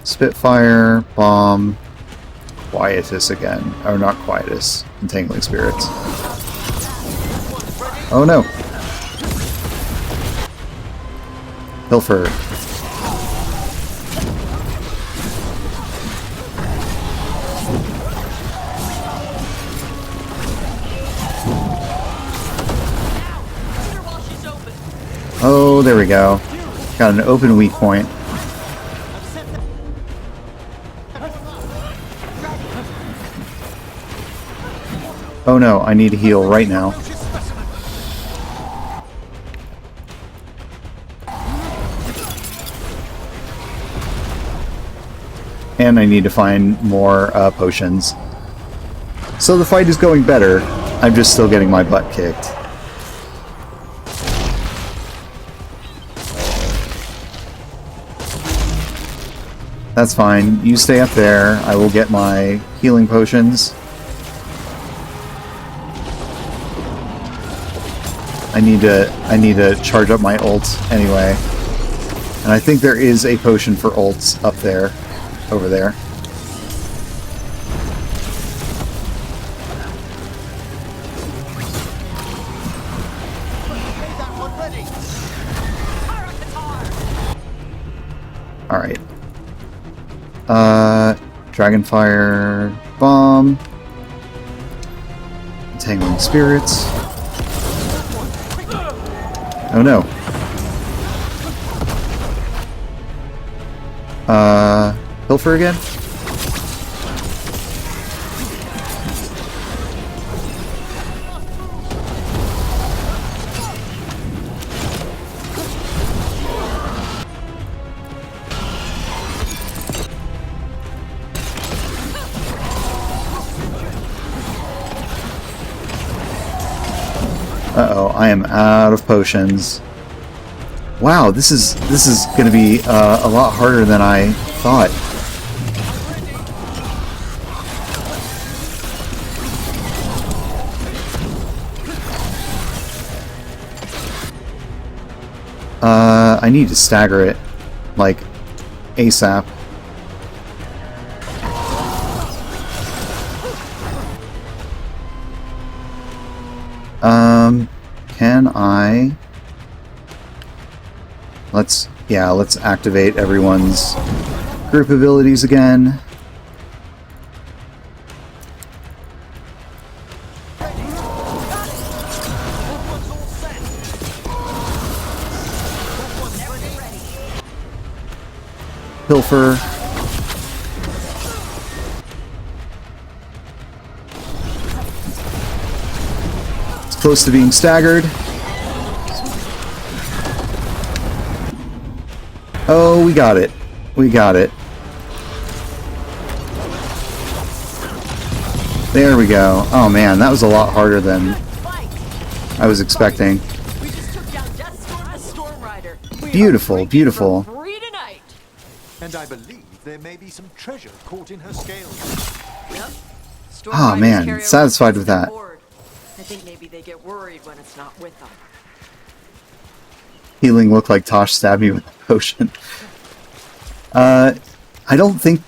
A: Spitfire, bomb, Quietus again. Or not Quietus, Entangling Spirits. Oh no! Pilfer. Oh, there we go. Got an open weak point. Oh no, I need to heal right now. And I need to find more potions. So the fight is going better. I'm just still getting my butt kicked. That's fine. You stay up there. I will get my healing potions. I need to charge up my ult anyway. And I think there is a potion for ults up there. Over there. Alright. Dragonfire bomb. Entangling spirits. Oh no. Pilfer again? Uh-oh, I am out of potions. Wow, this is going to be a lot harder than I thought. I need to stagger it, like, ASAP. Can I... Let's activate everyone's group abilities again. Pilfer. It's close to being staggered. Oh, we got it. We got it. There we go. Oh man, that was a lot harder than I was expecting. Beautiful, beautiful.
H: And I believe there may be some treasure caught in her scales.
E: Yep.
A: Oh man, satisfied with that.
E: I think maybe they get worried when it's not with them.
A: Healing looked like Tosh stabbed me with a potion. I don't think...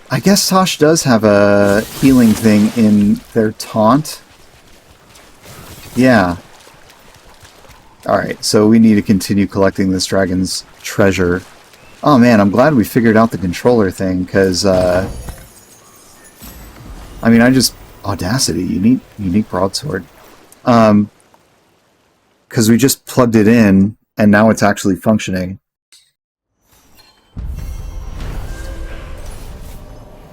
A: I guess Tosh does have a healing thing in their taunt, Yeah. Alright, so we need to continue collecting this dragon's treasure. Oh man, I'm glad we figured out the controller thing, because, I mean, Audacity, unique broadsword. Because we just plugged it in, and now it's actually functioning.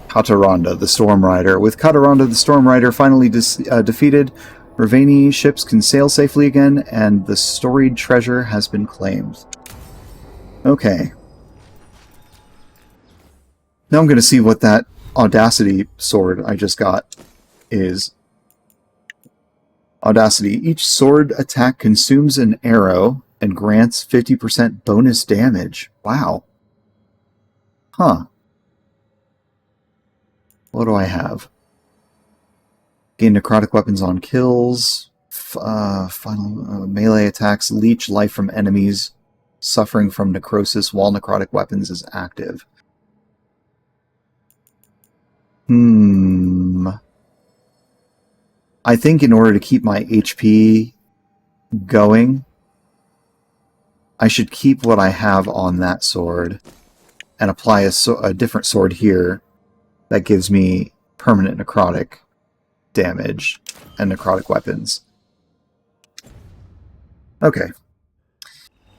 A: Kataronda, the Storm Rider. With Kataronda, the Storm Rider finally defeated, Ravani ships can sail safely again, and the storied treasure has been claimed. Okay. Now I'm going to see what that Audacity sword I just got is. Audacity. Each sword attack consumes an arrow and grants 50% bonus damage. Wow. Huh. What do I have? Gain necrotic weapons on kills. Final melee attacks leech life from enemies suffering from necrosis while necrotic weapons is active. I think in order to keep my HP going, I should keep what I have on that sword and apply a different sword here that gives me permanent necrotic damage and necrotic weapons. Okay.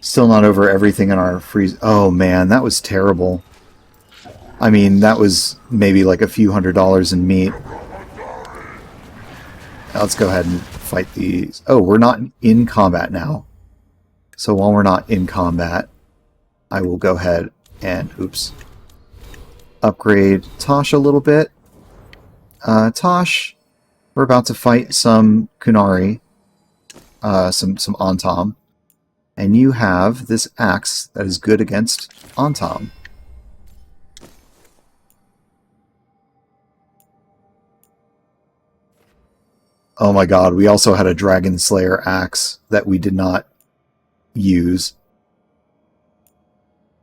A: Still not over everything in our freeze. Oh man, that was terrible. I mean, that was maybe like a few $100s in meat. Now let's go ahead and fight these. Oh, we're not in combat now. So while we're not in combat, I will go ahead and, oops, upgrade Tosh a little bit. Tosh, we're about to fight some Kunari, some Antom, and you have this axe that is good against Antom. Oh my god, we also had a Dragon Slayer axe that we did not use.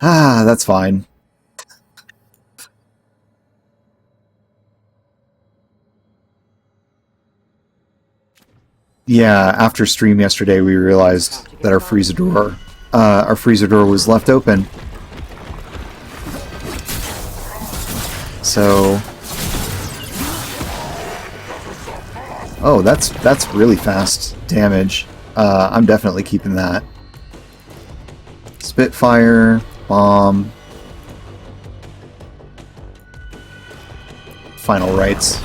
A: Ah, that's fine. Yeah, after stream yesterday we realized that our freezer door was left open. So... Oh, that's really fast damage. I'm definitely keeping that. Spitfire, bomb, final rites.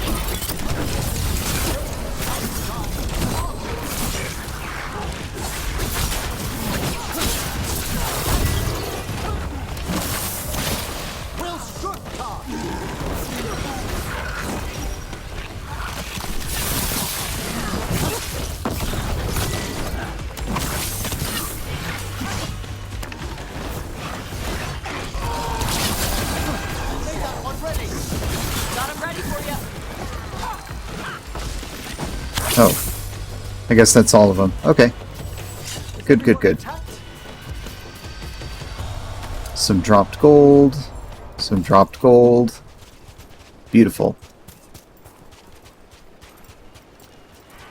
A: Oh, I guess that's all of them. Okay. Good, good, good. Some dropped gold. Some dropped gold. Beautiful.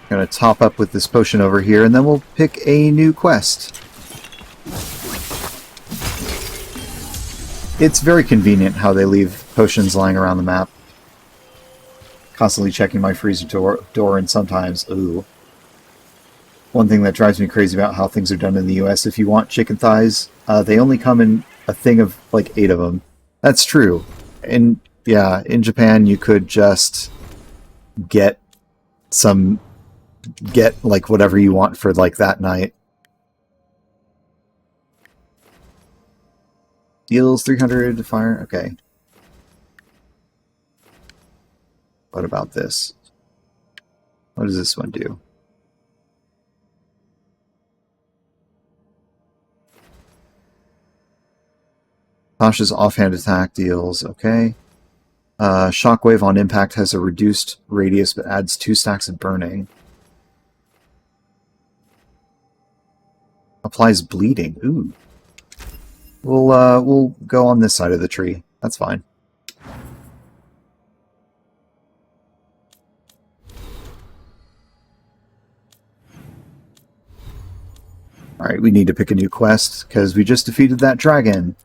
A: Gonna top up with this potion over here, and then we'll pick a new quest. It's very convenient how they leave potions lying around the map. Constantly checking my freezer door, and sometimes, ooh. One thing that drives me crazy about how things are done in the US, if you want chicken thighs, they only come in a thing of like 8 of them. That's true. And yeah, in Japan you could just get like whatever you want for like that night. Deals 300 fire, okay. What about this? What does this one do? Tasha's offhand attack deals, okay. Shockwave on impact has a reduced radius but adds 2 stacks of burning. Applies bleeding, ooh. We'll go on this side of the tree. That's fine. Alright, we need to pick a new quest, because we just defeated that dragon.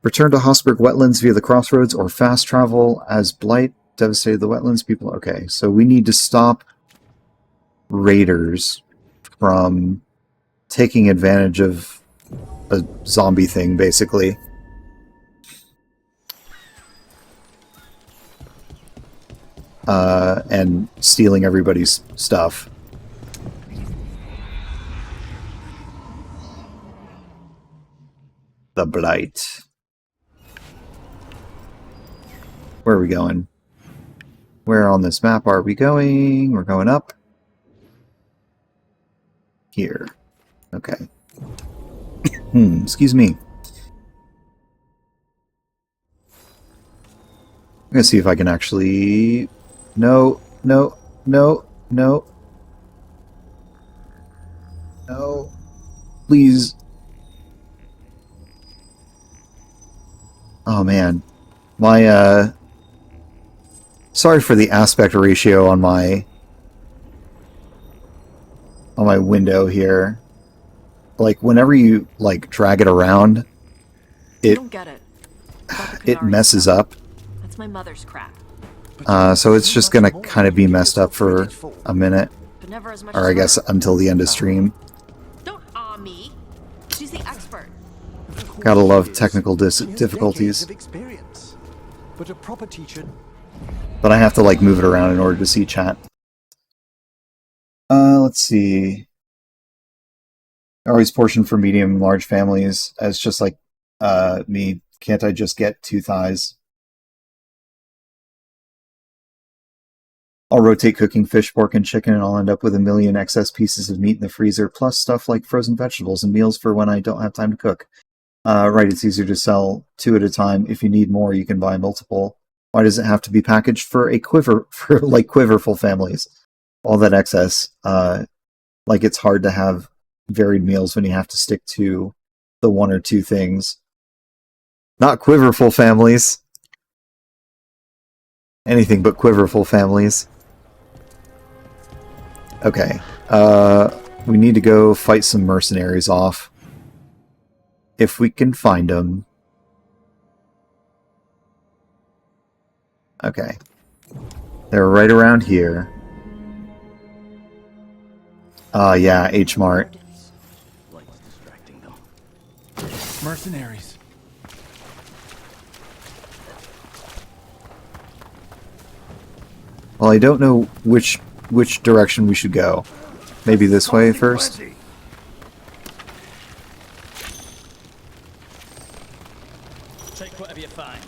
A: Return to Hossberg Wetlands via the crossroads or fast travel as Blight devastated the wetlands. People. Okay, so we need to stop raiders from taking advantage of a zombie thing, basically. And stealing everybody's stuff. The Blight. Where are we going? Where on this map are we going? We're going up. Here. Okay. Excuse me. I'm gonna see if I can actually... No. Please. Oh man. My, sorry for the aspect ratio on my window here. Like, whenever you, like, drag it around, it messes up.
E: That's my mother's crap.
A: So it's just gonna kind of be messed up for a minute. Or I guess until the end of stream.
E: Don't awe me. She's the expert.
A: Gotta love technical difficulties.
H: But a proper teacher.
A: But I have to, like, move it around in order to see chat. Let's see. Always portion for medium and large families. As just like me. Can't I just get 2 thighs? I'll rotate cooking fish, pork, and chicken, and I'll end up with 1 million excess pieces of meat in the freezer, plus stuff like frozen vegetables and meals for when I don't have time to cook. Right, it's easier to sell 2 at a time. If you need more, you can buy multiple. Why does it have to be packaged for a quiverful families? All that excess, like it's hard to have varied meals when you have to stick to the 1 or 2 things. Not quiverful families. Anything but quiverful families. Okay, we need to go fight some mercenaries off. If we can find them. Okay. They're right around here. Yeah, H-Mart.
L: Mercenaries.
A: Well, I don't know which direction we should go. Maybe this way first?
M: Take whatever you find.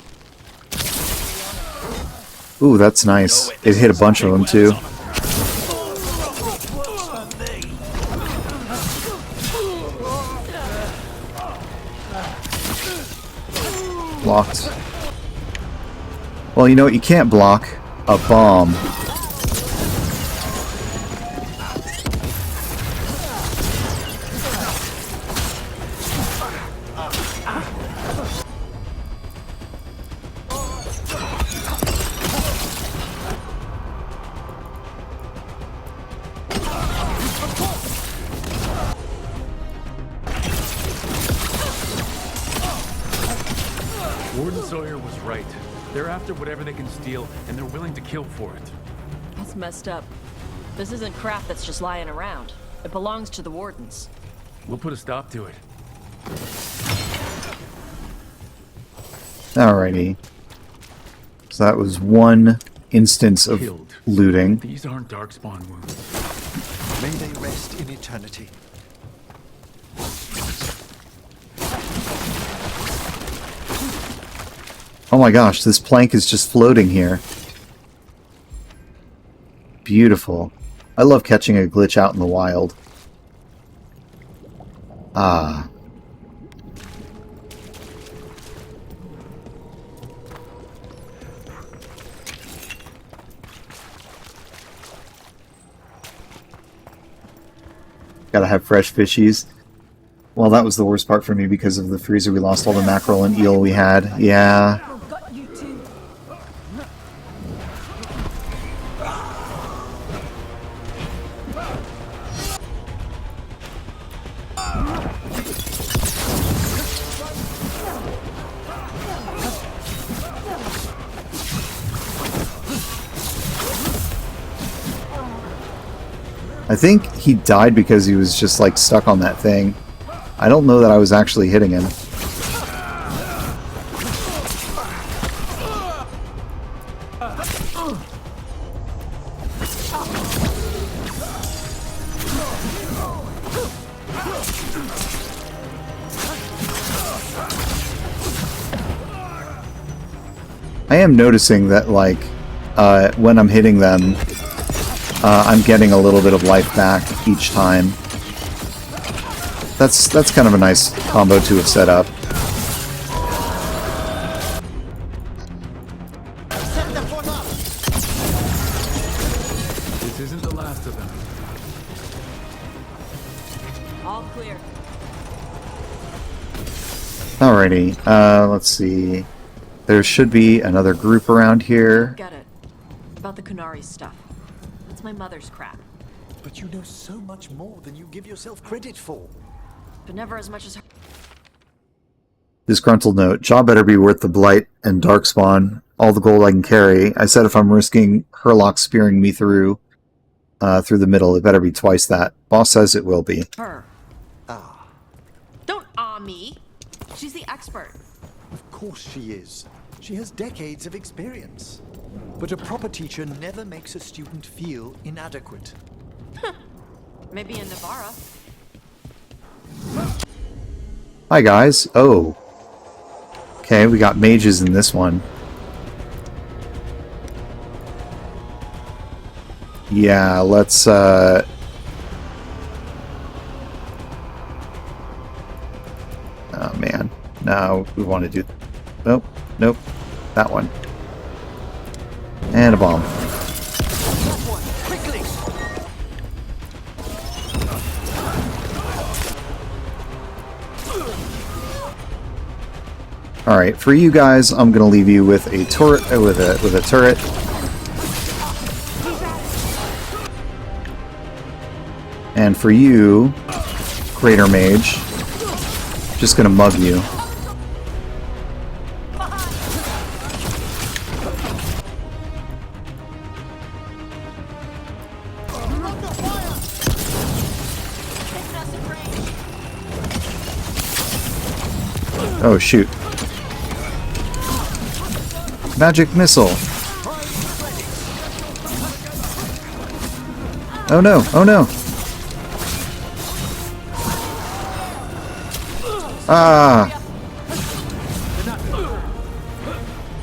A: Ooh, that's nice. It hit a bunch of them, too. Blocked. Well, you know what? You can't block a bomb.
L: Warden Sawyer was right. They're after whatever they can steal, and they're willing to kill for it.
E: That's messed up. This isn't crap that's just lying around. It belongs to the wardens.
L: We'll put a stop to it.
A: Alrighty. So that was one instance of looting.
L: These aren't darkspawn wounds.
H: May they rest in eternity.
A: Oh my gosh, this plank is just floating here. Beautiful. I love catching a glitch out in the wild. Ah. Gotta have fresh fishies. Well, that was the worst part for me because of the freezer. We lost all the mackerel and eel we had. Yeah. I think he died because he was just like stuck on that thing. I don't know that I was actually hitting him. I am noticing that, like, when I'm hitting them, I'm getting a little bit of life back each time. That's kind of a nice combo to have set up.
L: This isn't the last of them.
E: All clear.
A: Alrighty, let's see. There should be another group around here.
E: Get it. About the Kunari stuff. That's my mother's crap.
H: But you know so much more than you give yourself credit for.
E: But never as much as her.
A: Disgruntled note. Job better be worth the blight and darkspawn. All the gold I can carry. I said if I'm risking Herlock spearing me through the middle, it better be twice that. Boss says it will be.
E: Her. Don't me. She's the expert.
H: Of course she is. She has decades of experience. But a proper teacher never makes a student feel inadequate.
E: Maybe in Navarra.
A: Hi guys. Oh. Okay, we got mages in this one. Yeah, let's oh man. No, we want to do... Nope. Nope. That one. And a bomb. Alright, for you guys, I'm gonna leave you with a turret with a turret. And for you, Greater Mage, just gonna mug you. Oh shoot. Magic missile. Oh no, oh no. Ah.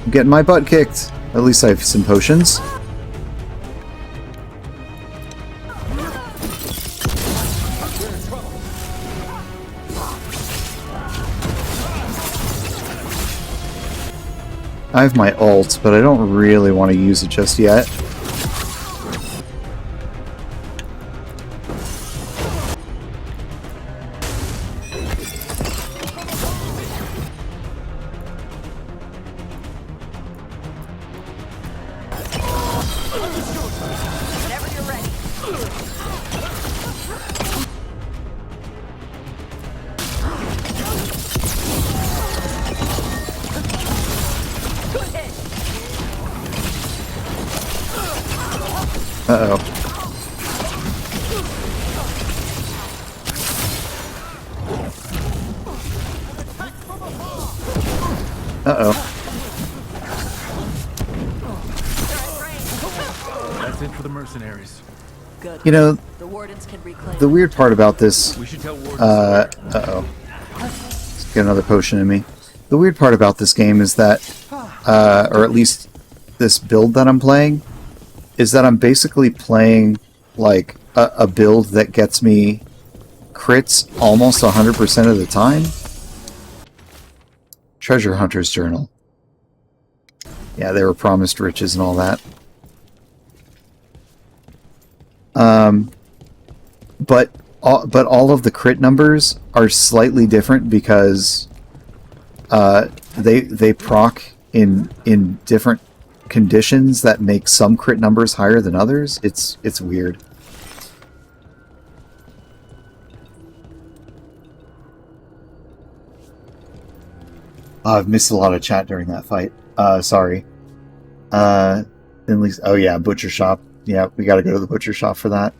A: I'm getting my butt kicked. At least I have some potions. I have my ult, but I don't really want to use it just yet. Uh-oh. Uh-oh.
L: That's it for the mercenaries.
E: Good.
A: You know,
E: The wardens can reclaim.
A: the weird part about this...
L: We should tell wardens.
A: uh-oh. Let's get another potion in me. The weird part about this game is that, or at least this build that I'm playing, is that I'm basically playing, like, a build that gets me crits almost 100% of the time. Treasure Hunter's Journal. Yeah, they were promised riches and all that. But all of the crit numbers are slightly different because they proc in different conditions that make some crit numbers higher than others. It's weird. I've missed a lot of chat during that fight. Sorry. At least, oh yeah, butcher shop. Yeah, we got to go to the butcher shop for that.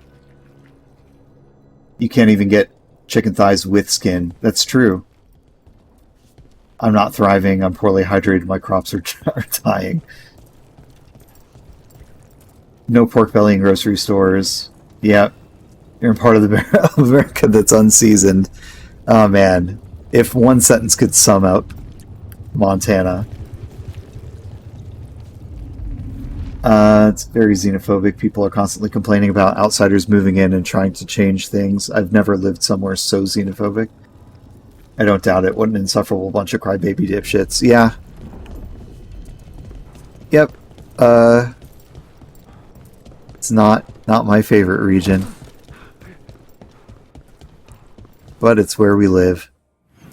A: You can't even get chicken thighs with skin. That's true. I'm not thriving. I'm poorly hydrated. My crops are dying. No pork belly in grocery stores. Yep. You're in part of the America that's unseasoned. Oh man. If one sentence could sum up Montana. It's very xenophobic. People are constantly complaining about outsiders moving in and trying to change things. I've never lived somewhere so xenophobic. I don't doubt it. What an insufferable bunch of crybaby dipshits. Yeah. Yep. It's not my favorite region. But it's where we live.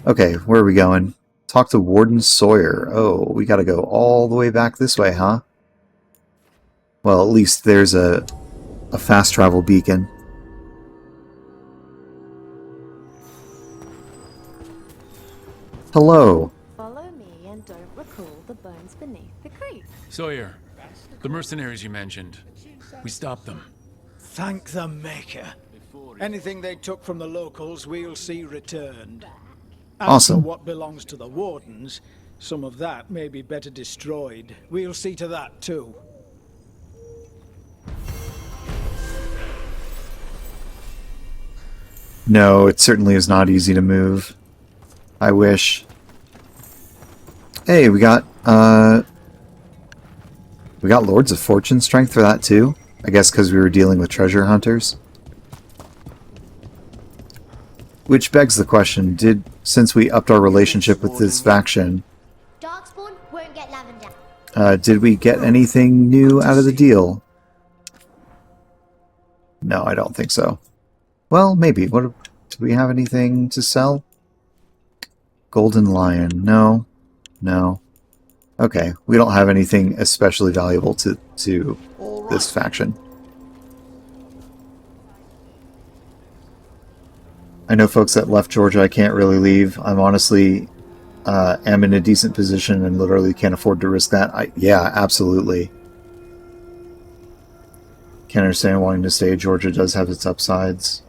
A: Okay, where are we going? Talk to Warden Sawyer. Oh, we gotta go all the way back this way, huh? Well, at least there's a fast travel beacon. Hello.
K: Follow me and don't recall the bones beneath the creek.
D: Sawyer, the mercenaries you mentioned, we stopped them.
S: Thank the Maker. Anything they took from the locals, we'll see returned.
A: Awesome.
S: As for what belongs to the Wardens, some of that may be better destroyed. We'll see to that too.
A: No, it certainly is not easy to move. I wish. Hey, we got Lords of Fortune strength for that too. I guess because we were dealing with treasure hunters. Which begs the question, since we upped our relationship with this faction,
K: Darkspawn won't get lavender.
A: did we get anything new out of the deal? No, I don't think so. Well, maybe. Do we have anything to sell? Golden Lion. No. No. Okay, we don't have anything especially valuable to this faction. I know folks that left Georgia. I can't really leave. I'm honestly am in a decent position and literally can't afford to risk that. Yeah, absolutely. Can't understand wanting to stay. Georgia does have its upsides.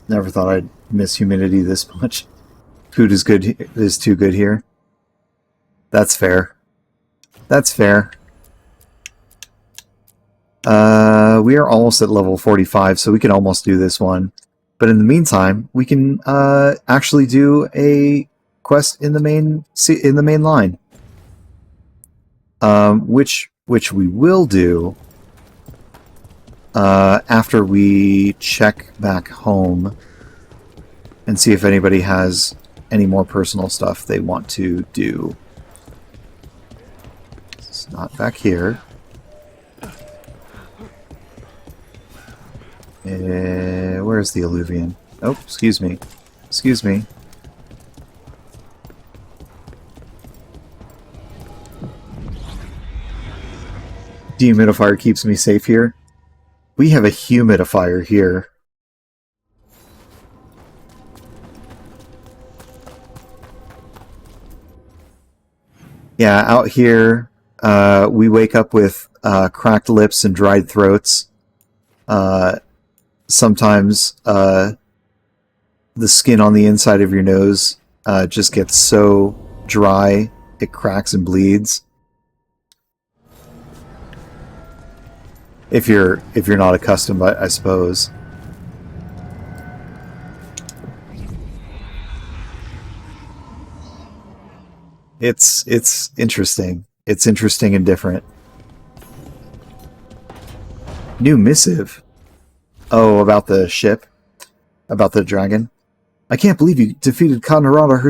A: Never thought I'd miss humidity this much. Food is too good here. That's fair. That's fair. We are almost at level 45, so we can almost do this one. But in the meantime, we can actually do a quest in the main line, which we will do after we check back home and see if anybody has any more personal stuff they want to do. It's not back here. Where's the alluvion? Oh, excuse me. Excuse me. Dehumidifier keeps me safe here. We have a humidifier here. Yeah, out here, we wake up with cracked lips and dried throats. Sometimes the skin on the inside of your nose just gets so dry it cracks and bleeds. If you're not accustomed, I suppose. It's interesting. It's interesting and different. New missive. Oh, about the ship? About the dragon? I can't believe you defeated Kataranda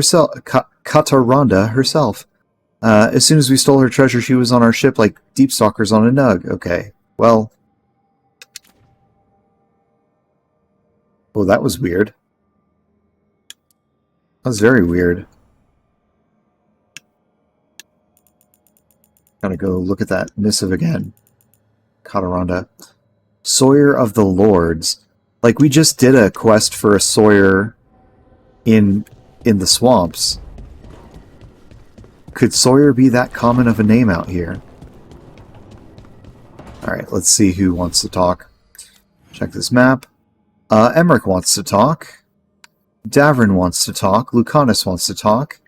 A: herself. As soon as we stole her treasure, she was on our ship like deep stalkers on a nug. Okay, well... Oh, that was weird. That was very weird. Gotta go look at that missive again. Kataranda. Sawyer of the Lords. Like, we just did a quest for a Sawyer in the swamps. Could Sawyer be that common of a name out here? Alright, let's see who wants to talk. Check this map. Emmerich wants to talk. Davrin wants to talk. Lucanis wants to talk.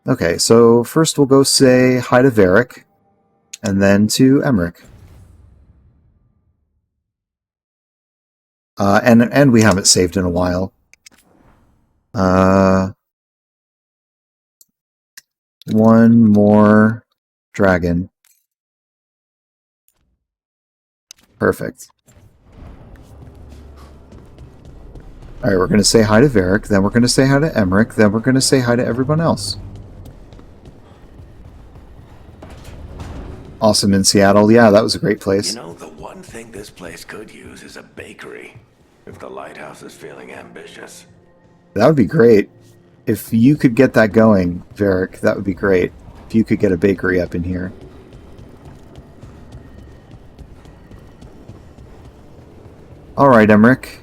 A: Okay, so first we'll go say hi to Varric, and then to Emmerich. And we haven't saved in a while. One more dragon. Perfect. Alright, we're going to say hi to Varric, then we're going to say hi to Emmerich, then we're going to say hi to everyone else. Awesome in Seattle. Yeah, that was a great place.
O: You know, the one thing this place could use is a bakery. If the lighthouse is feeling ambitious.
A: That would be great. If you could get that going, Varric, that would be great. If you could get a bakery up in here. Alright, Emmerich.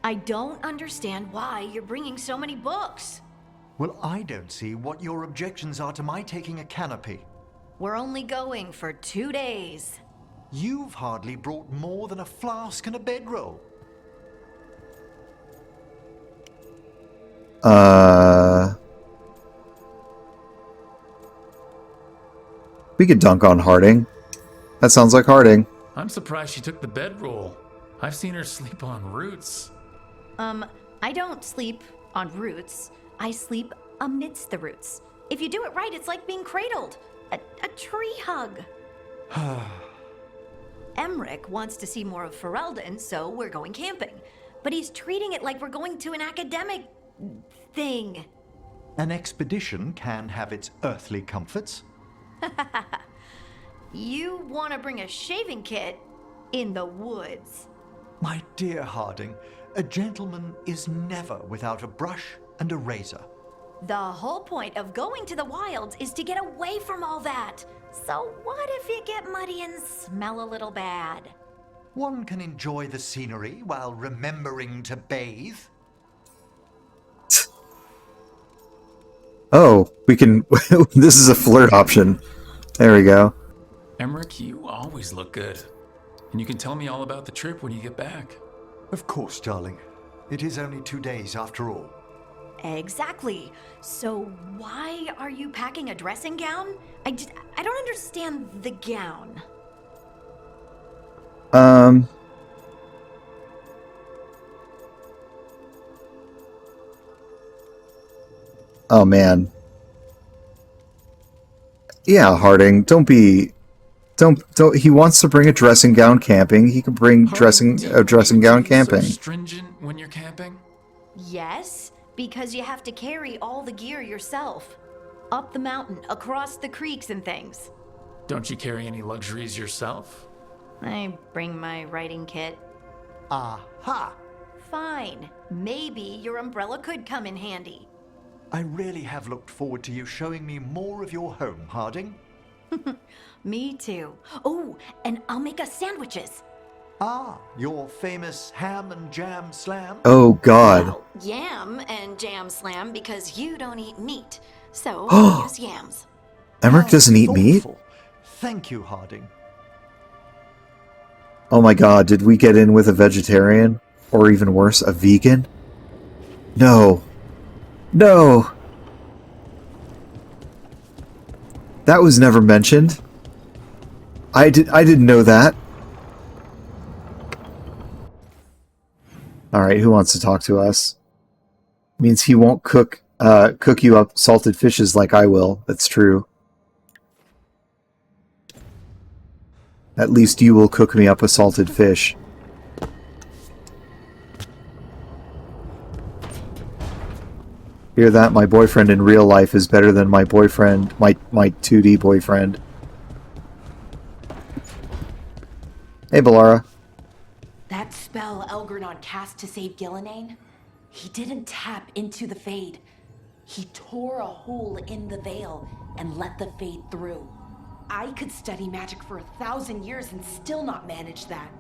R: I don't understand why you're bringing so many books.
H: Well, I don't see what your objections are to my taking a canopy.
R: We're only going for 2 days.
H: You've hardly brought more than a flask and a bedroll.
A: We could dunk on Harding. That sounds like Harding.
D: I'm surprised she took the bedroll. I've seen her sleep on roots.
R: I don't sleep on roots. I sleep amidst the roots. If you do it right, it's like being cradled. A tree hug. Emmerich wants to see more of Ferelden, so we're going camping. But he's treating it like we're going to an academic thing.
H: An expedition can have its earthly comforts.
R: You want to bring a shaving kit in the woods.
H: My dear Harding, a gentleman is never without a brush and a razor.
R: The whole point of going to the wilds is to get away from all that. So what if you get muddy and smell a little bad?
H: One can enjoy the scenery while remembering to bathe.
A: Oh, we can... This is a flirt option. There we go.
D: Emmerich, you always look good. And you can tell me all about the trip when you get back.
H: Of course, darling. It is only 2 days after all.
R: Exactly. So why are you packing a dressing gown? I don't understand the gown.
A: Oh, man. Yeah, Harding, don't be... Don't. He wants to bring a dressing gown camping. He can bring a dressing gown camping.
D: So stringent when you're camping?
R: Yes, because you have to carry all the gear yourself. Up the mountain, across the creeks and things.
D: Don't you carry any luxuries yourself?
R: I bring my writing kit.
H: Aha!
R: Fine. Maybe your umbrella could come in handy.
H: I really have looked forward to you showing me more of your home, Harding.
R: Me too. Oh, and I'll make us sandwiches.
H: Ah, your famous ham and jam slam?
A: Oh, God.
R: Well, yam and jam slam because you don't eat meat. So I'll use yams.
A: Emmerich doesn't eat meat?
H: Thank you, Harding.
A: Oh my God, did we get in with a vegetarian? Or even worse, a vegan? No. No! That was never mentioned. I didn't know that. Alright, who wants to talk to us? Means he won't cook you up salted fishes like I will. That's true. At least you will cook me up a salted fish. Hear that? My boyfriend in real life is better than my boyfriend, my 2D boyfriend. Hey, Balara.
F: That spell Elgernod cast to save Gillenane, he didn't tap into the Fade. He tore a hole in the veil and let the Fade through. I could study magic for 1,000 years and still not manage that.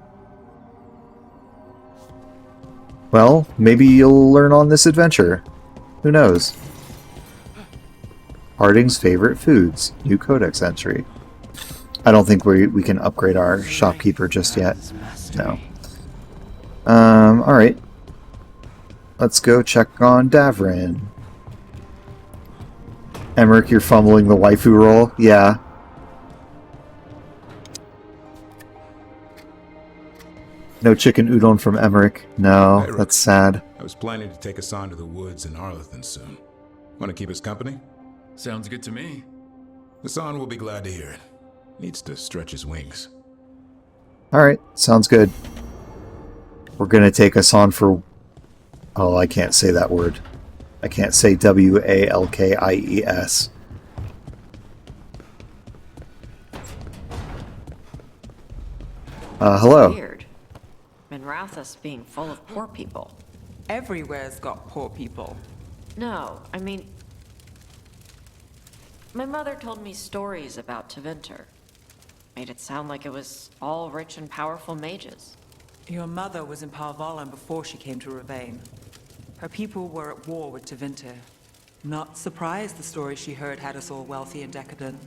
A: Well, maybe you'll learn on this adventure. Who knows? Harding's favorite foods. New codex entry. I don't think we can upgrade our shopkeeper just yet. No. Alright. Let's go check on Davrin. Emmerich, you're fumbling the waifu roll? Yeah. No chicken udon from Emmerich. No,
B: Hey, Rook.
A: that's sad.
B: I was planning to take Hassan to the woods in Arlington soon. Want to keep us company?
D: Sounds good to me.
B: Hassan will be glad to hear it. Needs to stretch his wings.
A: Alright, sounds good. We're gonna take us on for... Oh, I can't say that word. I can't say Walkies. Hello.
E: Weird. Minrathous being full of poor people.
I: Everywhere's got poor people.
E: No, I mean... My mother told me stories about Tevinter. Made it sound like it was all rich and powerful mages.
I: Your mother was in Parvalan before she came to Ravane. Her people were at war with Tevinter. Not surprised the story she heard had us all wealthy and decadent.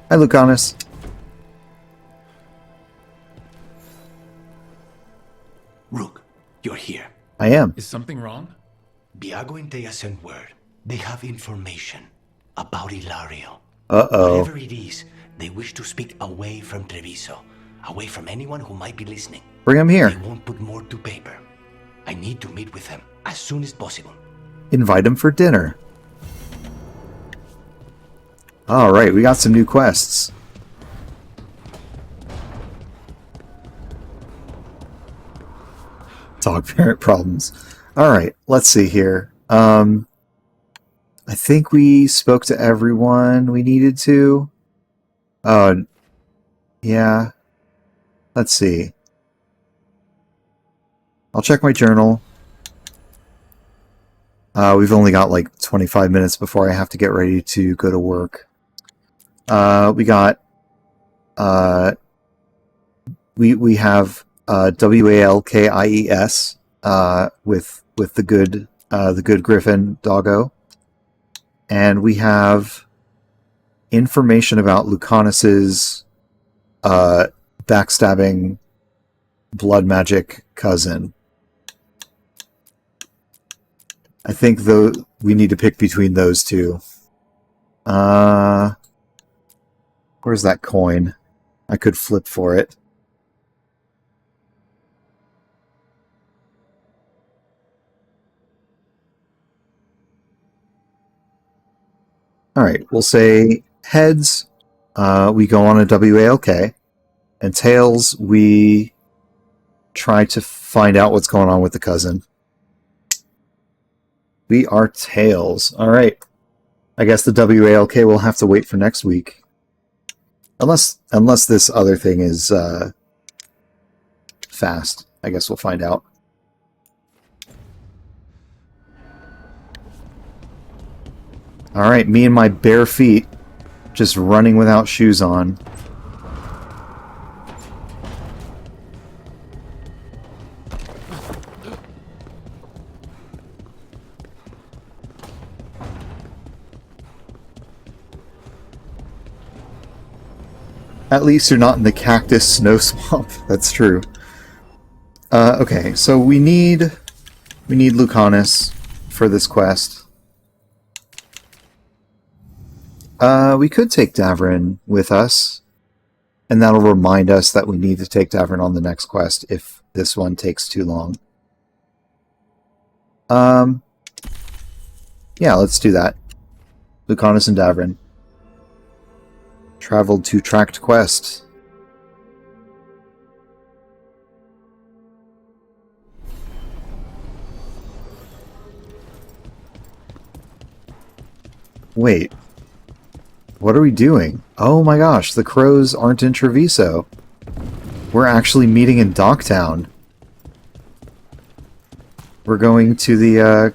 A: Hi, Lucanis.
O: Rook, you're here.
A: I am.
D: Is something wrong?
O: Biago and Thea sent word. They have information about Ilario.
A: Uh-oh.
O: Whatever it is, they wish to speak away from Treviso, away from anyone who might be listening.
A: Bring him here.
O: They won't put more to paper. I need to meet with them as soon as possible.
A: Invite him for dinner. Alright, we got some new quests. Dog parent problems. Alright, let's see here. I think we spoke to everyone we needed to. Oh, yeah. Let's see. I'll check my journal. We've only got like 25 minutes before I have to get ready to go to work. We got... We have Walkies with the good Griffin doggo. And we have information about Lucanis's backstabbing blood magic cousin. I think we need to pick between those two. Where's that coin? I could flip for it. Alright, we'll say heads, we go on a WALK, and tails, we try to find out what's going on with the cousin. We are tails. Alright. I guess the WALK will have to wait for next week. Unless this other thing is fast. I guess we'll find out. Alright, me and my bare feet just running without shoes on. At least you're not in the cactus snow swamp. That's true. Okay, so we need Lucanis for this quest. We could take Davrin with us, and that'll remind us that we need to take Davrin on the next quest if this one takes too long. Yeah, let's do that. Lucanis and Davrin. Traveled to Tract Quest. Wait. What are we doing? Oh my gosh, the crows aren't in Treviso. We're actually meeting in Docktown. We're going to the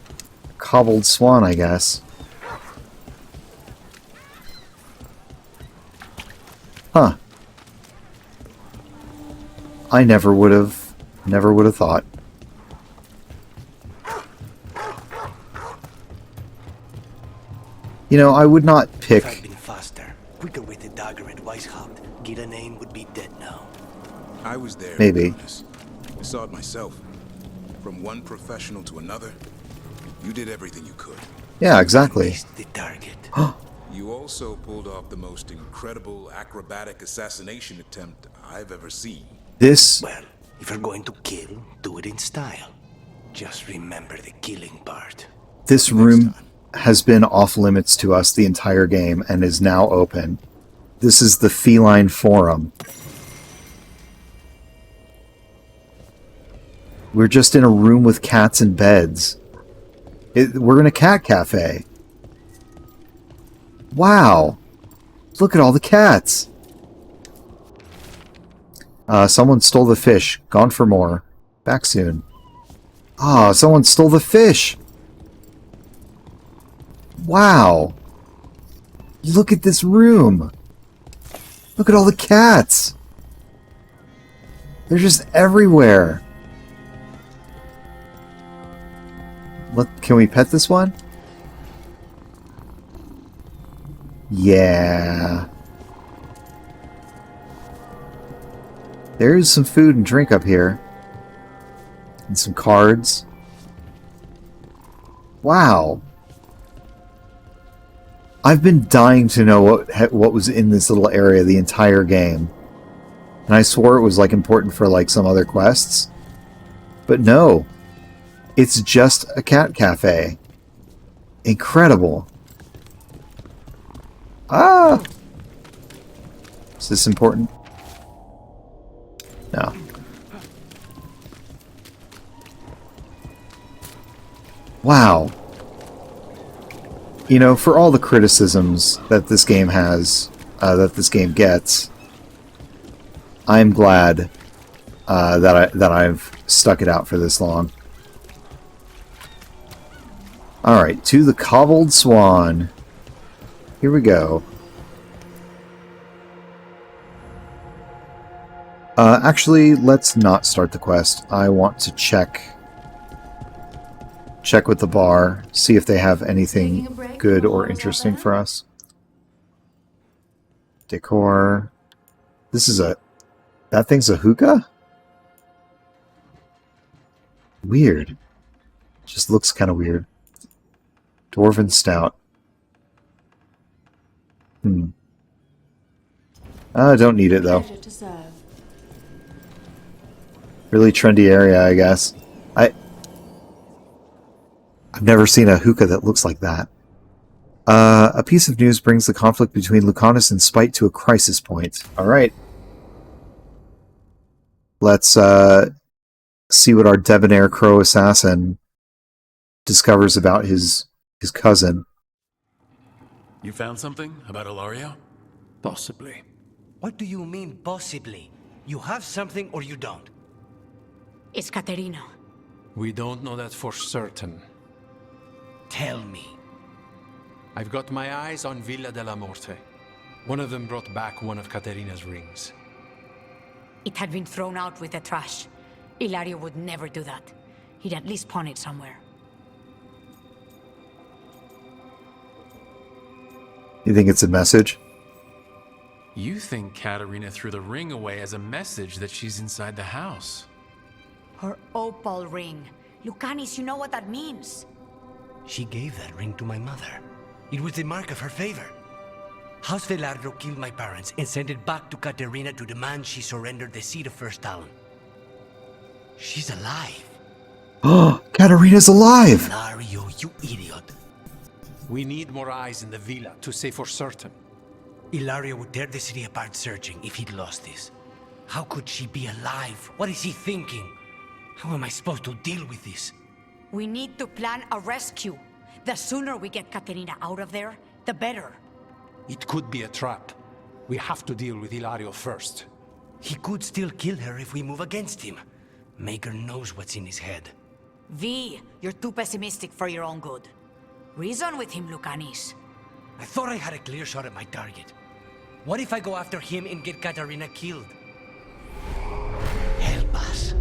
A: Cobbled Swan, I guess. Huh. I never would have thought. You know, I would not pick...
O: If I'd been faster, quicker with the dagger at Weishaupt, Gillenane would be dead now.
B: I was there.
A: Maybe.
B: I saw it myself. From one professional to another, you did everything you could.
A: Yeah, exactly.
O: Missed the target.
B: You also pulled off the most incredible acrobatic assassination attempt I've ever seen.
A: This...
O: Well, if you're going to kill, do it in style. Just remember the killing part.
A: This room has been off limits to us the entire game and is now open. This is the Feline Forum. We're just in a room with cats and beds. We're in a cat cafe. Wow. Look at all the cats. Someone stole the fish. Gone for more. Back soon. Ah, someone stole the fish. Wow. Look at this room. Look at all the cats. They're just everywhere. Can we pet this one? Yeah. There's some food and drink up here. And some cards. Wow. I've been dying to know what was in this little area the entire game. And I swore it was like important for like some other quests. But no. It's just a cat cafe. Incredible. Ah! Is this important? No. Wow. You know, for all the criticisms that this game has, that this game gets, I'm glad that I've stuck it out for this long. Alright, to the Cobbled Swan. Here we go. Actually, let's not start the quest. I want to check with the bar, see if they have anything good or interesting for us. Decor. This is that thing's a hookah? Weird. Just looks kind of weird. Dwarven Stout. I don't need it, though. Really trendy area, I guess. I've never seen a hookah that looks like that. A piece of news brings the conflict between Lucanis and Spite to a crisis point. Alright. Let's see what our debonair crow assassin discovers about his cousin.
D: You found something about Ilario?
L: Possibly.
P: What do you mean, possibly? You have something or you don't?
Q: It's Caterina.
M: We don't know that for certain.
P: Tell me.
M: I've got my eyes on Villa della Morte. One of them brought back one of Caterina's rings.
Q: It had been thrown out with the trash. Ilario would never do that. He'd at least pawn it somewhere.
A: You think it's a message?
D: You think Katerina threw the ring away as a message that she's inside the house.
Q: Her opal ring. Lucanis, you know what that means.
P: She gave that ring to my mother. It was the mark of her favor. House Veilguard killed my parents and sent it back to Caterina to demand she surrendered the seat of First Talon. She's alive.
A: Oh, Katerina's alive!
P: Ilario, you idiot.
M: We need more eyes in the villa to say for certain.
P: Ilario would tear the city apart searching if he'd lost this. How could she be alive? What is he thinking? How am I supposed to deal with this?
Q: We need to plan a rescue. The sooner we get Caterina out of there, the better.
M: It could be a trap. We have to deal with Ilario first.
P: He could still kill her if we move against him. Maker knows what's in his head.
Q: V, you're too pessimistic for your own good. Reason with him, Lucanis.
P: I thought I had a clear shot at my target. What if I go after him and get Caterina killed? Help us.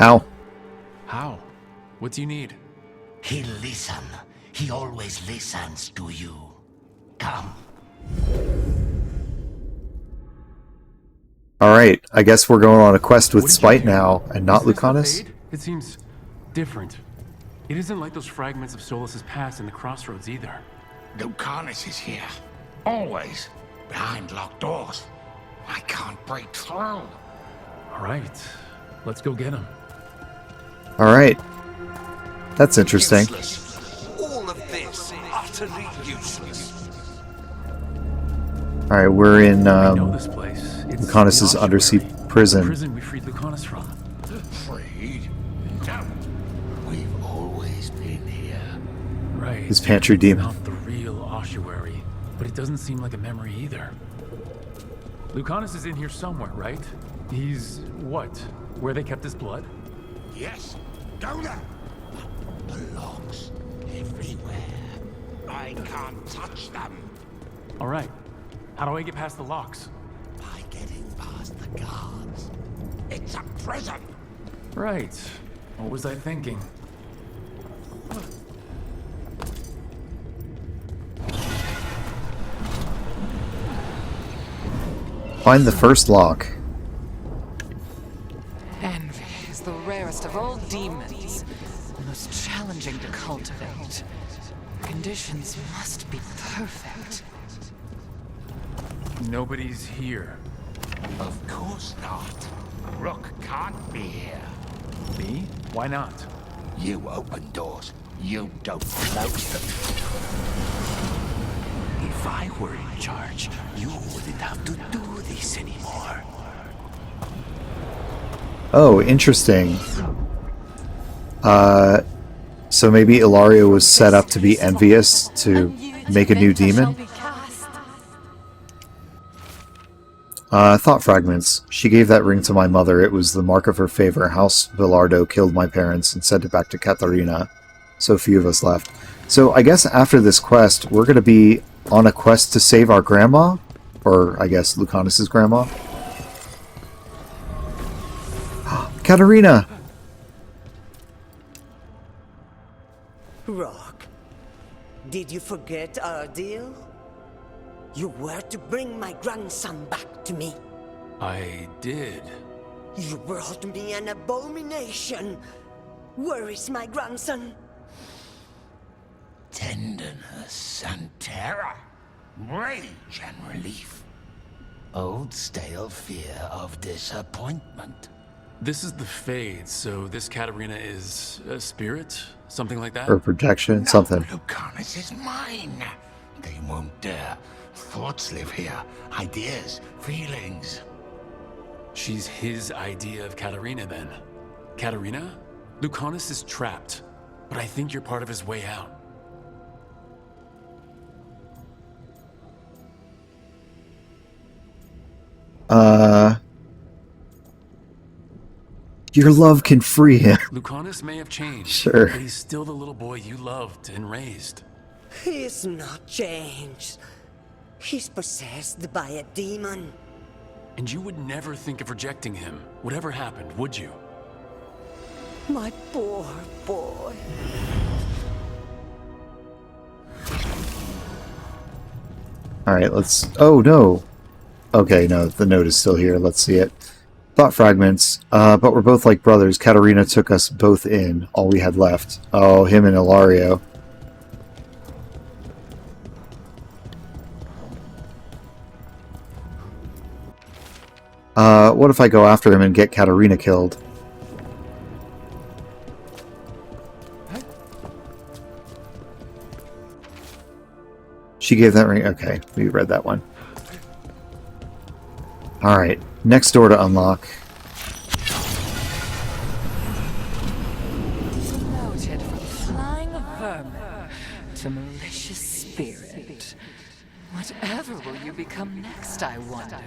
A: How?
D: How? What do you need?
O: He'll listen. He always listens to you. Come.
A: Alright, I guess we're going on a quest with Spite now, and not Lucanis?
L: It seems different. It isn't like those fragments of Solas's past in the crossroads either.
J: Lucanis is here. Always. Behind locked doors. I can't break through.
L: Alright, let's go get him.
A: Alright. That's interesting.
O: Useless. All of this utterly useless.
A: Alright, we're in
L: I know this place. It's
A: Lucanis'
L: the
A: undersea
L: ossuary.
A: prison.
L: The prison we freed Lucanis from.
J: Freed? No. We've always been here.
L: Right.
A: His pantry
L: It's
A: demon.
L: not the real ossuary, but it doesn't seem like a memory either. Lucanis is in here somewhere, right? He's what? Where they kept his blood?
J: Yes. Go there. The locks everywhere. I can't touch them.
L: All right. How do I get past the locks?
J: By getting past the guards. It's a prison.
L: Right. What was I thinking?
A: Find the first lock.
Q: Envy is the rarest of all demons, the most challenging to cultivate. Conditions must be perfect.
L: Nobody's here.
J: Of course not. Rook can't be here.
L: Me? Why not?
J: You open doors. You don't close them. If I were in charge, you wouldn't have to do this anymore.
A: Oh, interesting. So maybe Ilario was set up to be envious to make a new demon? Thought fragments. She gave that ring to my mother. It was the mark of her favor. House Veilguard killed my parents and sent it back to Katarina. So few of us left. So I guess after this quest, we're going to be on a quest to save our grandma? Or, I guess, Lucanis' grandma? Katarina!
G: Rock, did you forget our deal? You were to bring my grandson back to me.
L: I did.
G: You brought me an abomination. Where is my grandson?
J: Tenderness and terror. Rage and relief. Old stale fear of disappointment.
D: This is the Fade, so this Katarina is a spirit? Something like that?
A: Or protection, something.
J: Lucanis is mine. They won't dare. Thoughts live here. Ideas, feelings.
D: She's his idea of Katarina, then. Katarina? Lucanis is trapped, but I think you're part of his way out.
A: Your love can free him.
D: Lucanis may have changed,
A: Sure.
D: but he's still the little boy you loved and raised.
G: He's not changed. He's possessed by a demon.
D: And you would never think of rejecting him, whatever happened, would you?
G: My poor boy.
A: Alright, let's... Oh, no! Okay, no, the note is still here. Let's see it. Thought fragments. But we're both like brothers. Katarina took us both in. All we had left. Oh, him and Ilario. What if I go after him and get Katarina killed? She gave that ring... Okay, we read that one. Alright, next door to unlock.
Q: Promoted from flying vermin to malicious spirit. Whatever will you become next, I wonder?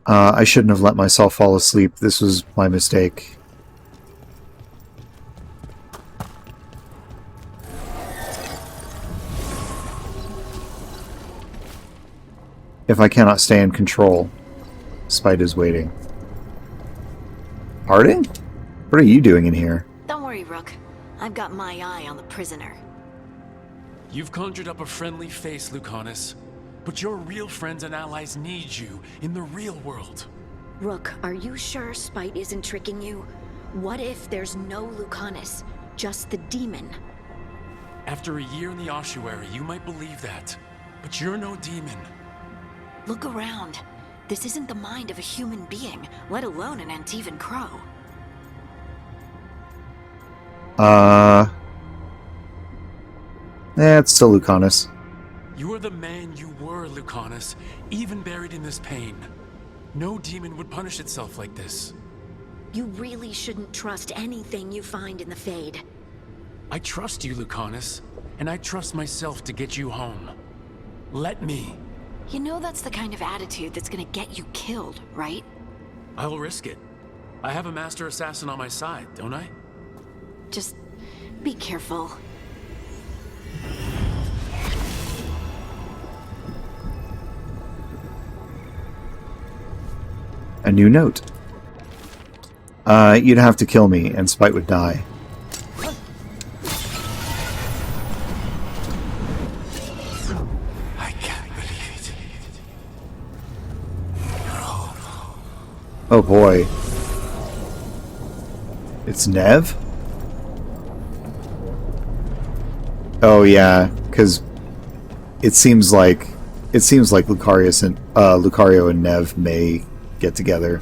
A: I shouldn't have let myself fall asleep. This was my mistake. If I cannot stay in control. Spite is waiting. Harding? What are you doing in here?
N: Don't worry, Rook. I've got my eye on the prisoner.
D: You've conjured up a friendly face, Lucanis. But your real friends and allies need you in the real world.
N: Rook, are you sure Spite isn't tricking you? What if there's no Lucanis, just the demon?
D: After a year in the ossuary, you might believe that. But you're no demon.
N: Look around. This isn't the mind of a human being, let alone an Antivan crow.
A: It's still Lucanis.
D: You are the man you were, Lucanis, even buried in this pain. No demon would punish itself like this.
N: You really shouldn't trust anything you find in the Fade.
D: I trust you, Lucanis, and I trust myself to get you home. Let me.
N: You know that's the kind of attitude that's gonna get you killed, right?
D: I'll risk it. I have a master assassin on my side, don't I?
N: Just be careful.
A: A new note. You'd have to kill me, and Spite would die.
O: I can't believe it.
A: Oh boy. It's Nev? Oh yeah, because it seems like Lucario and Nev may get together.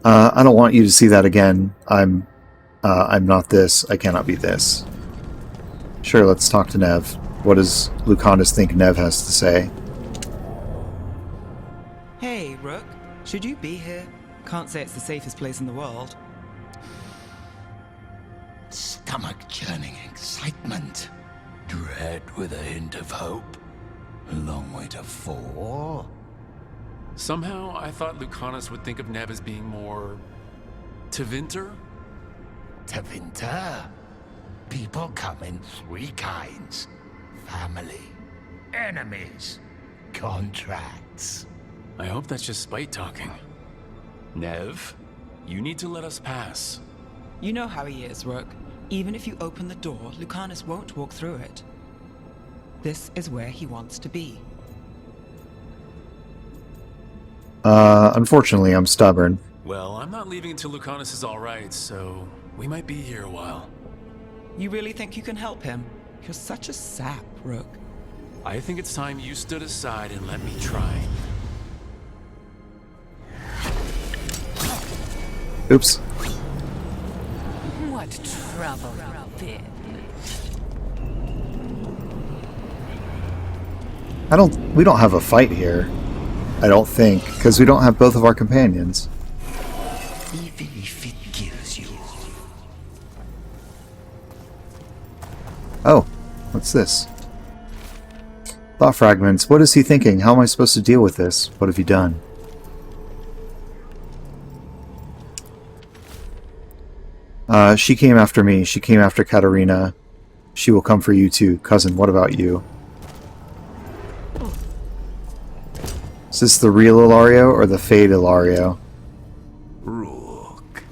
A: I don't want you to see that again. I'm not this. I cannot be this. Sure, let's talk to Nev. What does Lucanis think Nev has to say?
I: Hey, Rook. Should you be here? Can't say it's the safest place in the world.
O: Stomach-churning excitement. Dread with a hint of hope. A long way to fall.
D: Somehow, I thought Lucanis would think of Nev as being more... Tevinter?
O: Tevinter? People come in three kinds. Family, enemies, contracts.
D: I hope that's just Spite talking. Nev, you need to let us pass.
I: You know how he is, Rook. Even if you open the door, Lucanis won't walk through it. This is where he wants to be.
A: Unfortunately, I'm stubborn.
D: Well, I'm not leaving until Lucanis is alright, so we might be here a while.
I: You really think you can help him? You're such a sap, Rook.
D: I think it's time you stood aside and let me try.
A: Oops.
Q: What trouble been?
A: We don't have a fight here. I don't think, because we don't have both of our companions.
O: Even if it kills you.
A: Oh, what's this? Thought fragments. What is he thinking? How am I supposed to deal with this? What have you done? She came after me. She came after Katarina. She will come for you too. Cousin, what about you? Is this the real Ilario or the Fade Ilario?
O: Rook,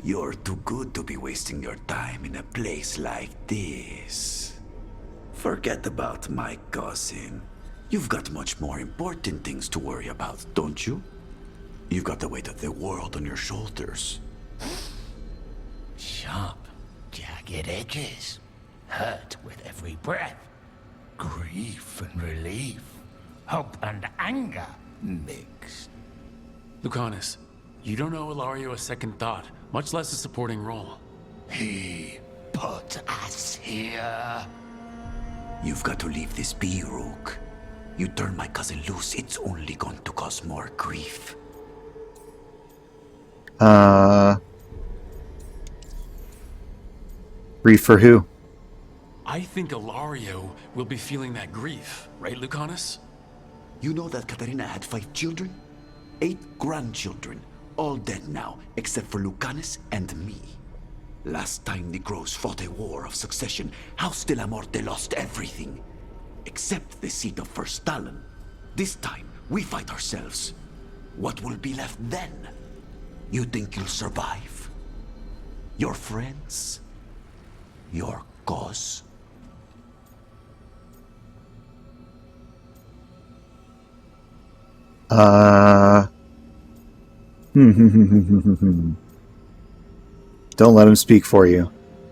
O: you're too good to be wasting your time in a place like this. Forget about my cousin. You've got much more important things to worry about, don't you? You've got the weight of the world on your shoulders. Sharp, jagged edges. Hurt with every breath. Grief and relief. Hope and anger mixed.
D: Lucanis, you don't owe Ilario a second thought, much less a supporting role.
O: He put us here. You've got to leave this be, Rook. You turn my cousin loose, it's only going to cause more grief.
A: Grief for who?
D: I think Ilario will be feeling that grief, right, Lucanis?
O: You know that Katarina had 5 children? 8 grandchildren, all dead now, except for Lucanis and me. Last time the Grows fought a war of succession, House de la Morte lost everything. Except the seat of First Talon. This time, we fight ourselves.
C: What will be left then? You think you'll survive? Your friends? Your cause?
A: Don't let him speak for you.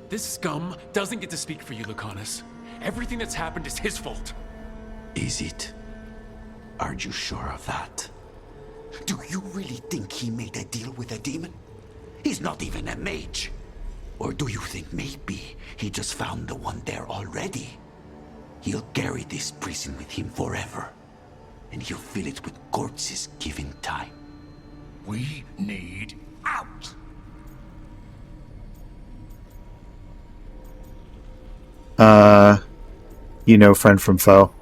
D: This scum doesn't get to speak for you, Lucanis. Everything that's happened is his fault.
C: Is it? Are you sure of that? Do you really think he made a deal with a demon? He's not even a mage. Or do you think maybe he just found the one there already? He'll carry this prison with him forever. And he'll fill it with corpses given time.
J: We need out!
A: You know friend from foe.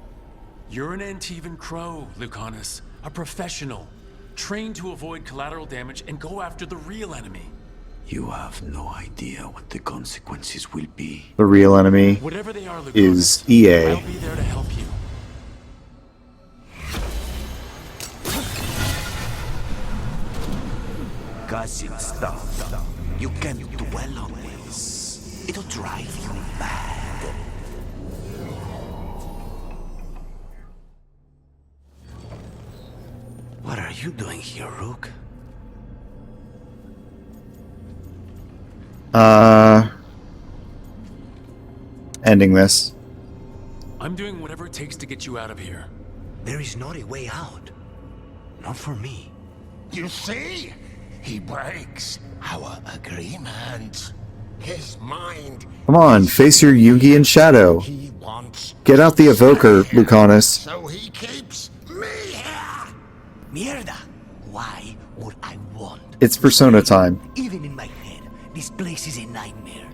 D: You're an Antivan Crow, Lucanis. A professional. Trained to avoid collateral damage and go after the real enemy.
C: You have no idea what the consequences will be.
A: The real enemy
D: Whatever they are, Lucanis,
A: is EA.
D: I'll be there to help you.
C: Cousin stuff. You can't dwell on this. It'll drive you mad. What are you doing here, Rook?
A: Ending this.
D: I'm doing whatever it takes to get you out of here.
P: There is not a way out. Not for me.
J: You see? He breaks our agreement. His mind.
A: Come on, face your Jungian shadow.
J: He wants.
A: Get out the evoker, Lucanis.
J: So he keeps me here.
P: Mierda! Why would I want?
A: It's Persona time.
P: Even in my head, this place is a nightmare.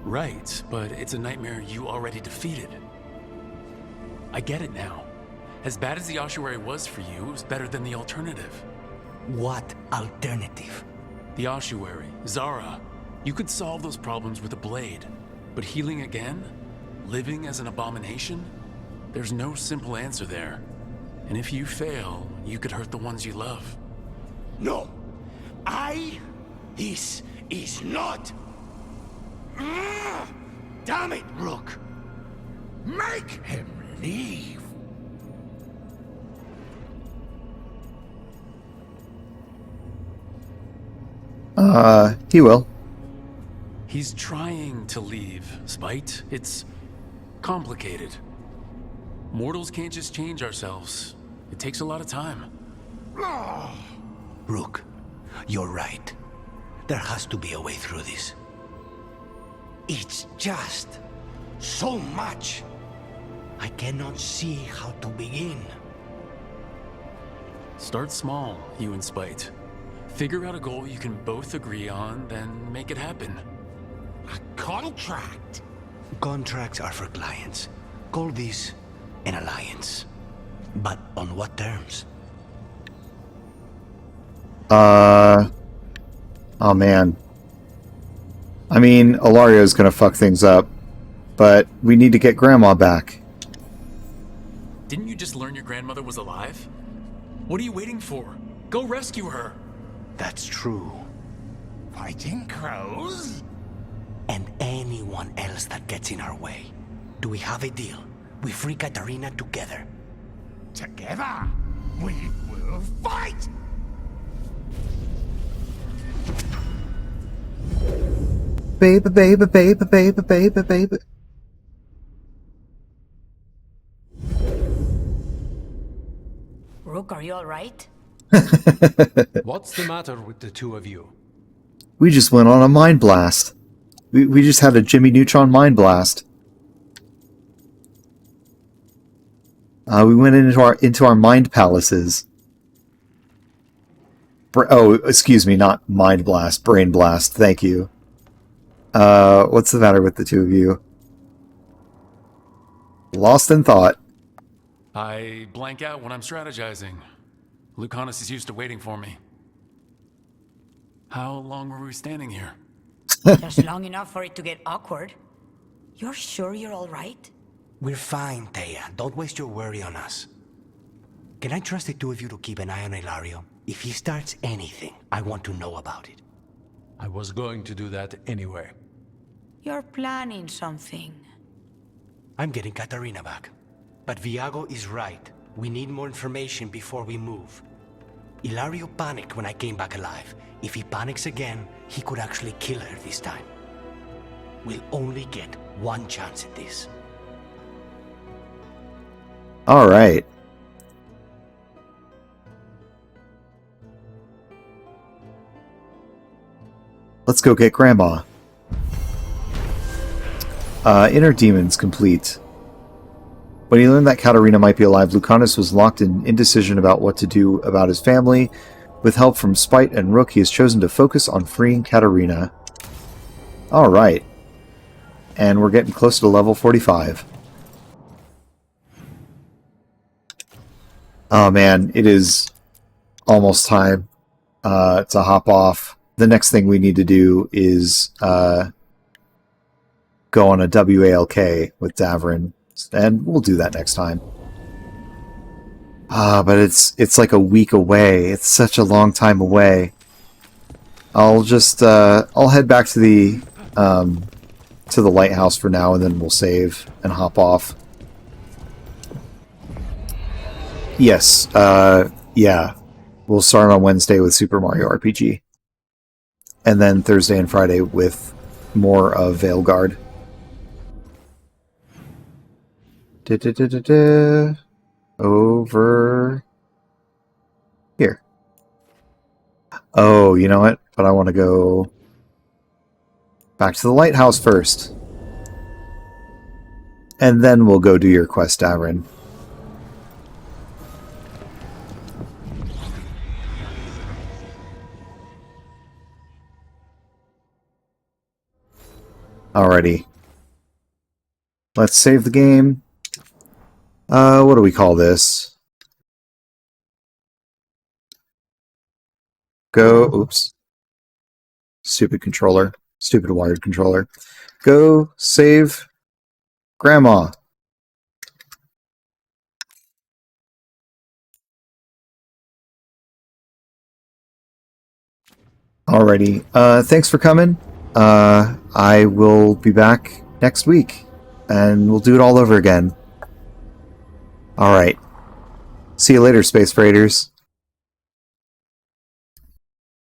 D: Right, but it's a nightmare you already defeated. I get it now. As bad as the ossuary was for you, it was better than the alternative.
P: What alternative?
D: The ossuary, Zara. You could solve those problems with a blade. But healing again? Living as an abomination? There's no simple answer there. And if you fail, you could hurt the ones you love.
J: No. This is not. Damn it, Rook. Make him leave.
A: He will.
D: He's trying to leave, Spite. It's complicated. Mortals can't just change ourselves. It takes a lot of time.
P: Rook, you're right. There has to be a way through this. It's just so much. I cannot see how to begin.
D: Start small, you and Spite. Figure out a goal you can both agree on, then make it happen.
J: A contract?
P: Contracts are for clients. Call this an alliance. But on what terms?
A: Oh man. I mean, Ilario's gonna fuck things up, but we need to get Grandma back.
D: Didn't you just learn your grandmother was alive? What are you waiting for? Go rescue her!
P: That's true.
J: Fighting crows?
P: And anyone else that gets in our way. Do we have a deal? We free Katarina together.
J: Together, we will fight!
A: Baby, baby, baby, baby, baby, baby.
T: Rook, are you alright?
M: What's the matter with the two of you?
A: We just went on a mind blast. We just had a Jimmy Neutron mind blast. We went into our mind palaces. Oh, excuse me, not mind blast, brain blast. Thank you. What's the matter with the two of you? Lost in thought.
D: I blank out when I'm strategizing. Lucanis is used to waiting for me. How long were we standing here?
T: Just long enough for it to get awkward. You're sure you're alright?
P: We're fine, Thea. Don't waste your worry on us. Can I trust the two of you to keep an eye on Ilario? If he starts anything, I want to know about it.
M: I was going to do that anyway.
T: You're planning something.
P: I'm getting Katarina back. But Viago is right. We need more information before we move. Ilario panicked when I came back alive. If he panics again, he could actually kill her this time. We'll only get one chance at this.
A: All right. Let's go get Grandma. Inner demons complete. When he learned that Katarina might be alive, Lucanis was locked in indecision about what to do about his family. With help from Spite and Rook, he has chosen to focus on freeing Katarina. Alright. And we're getting close to level 45. Oh man, it is almost time to hop off. The next thing we need to do is go on a WALK with Davrin, and we'll do that next time. But it's like a week away. It's such a long time away. I'll just I'll head back to the lighthouse for now, and then we'll save and hop off. Yes, yeah. We'll start on Wednesday with Super Mario RPG. And then Thursday and Friday with more of Veilguard. Over here. Oh, you know what? But I want to go back to the lighthouse first. And then we'll go do your quest, Davrin. Alrighty. Let's save the game. What do we call this? Go, oops. Stupid controller. Stupid wired controller. Go save Grandma. Alrighty. Thanks for coming. I will be back next week, and we'll do it all over again. Alright. See you later, Space Freighters.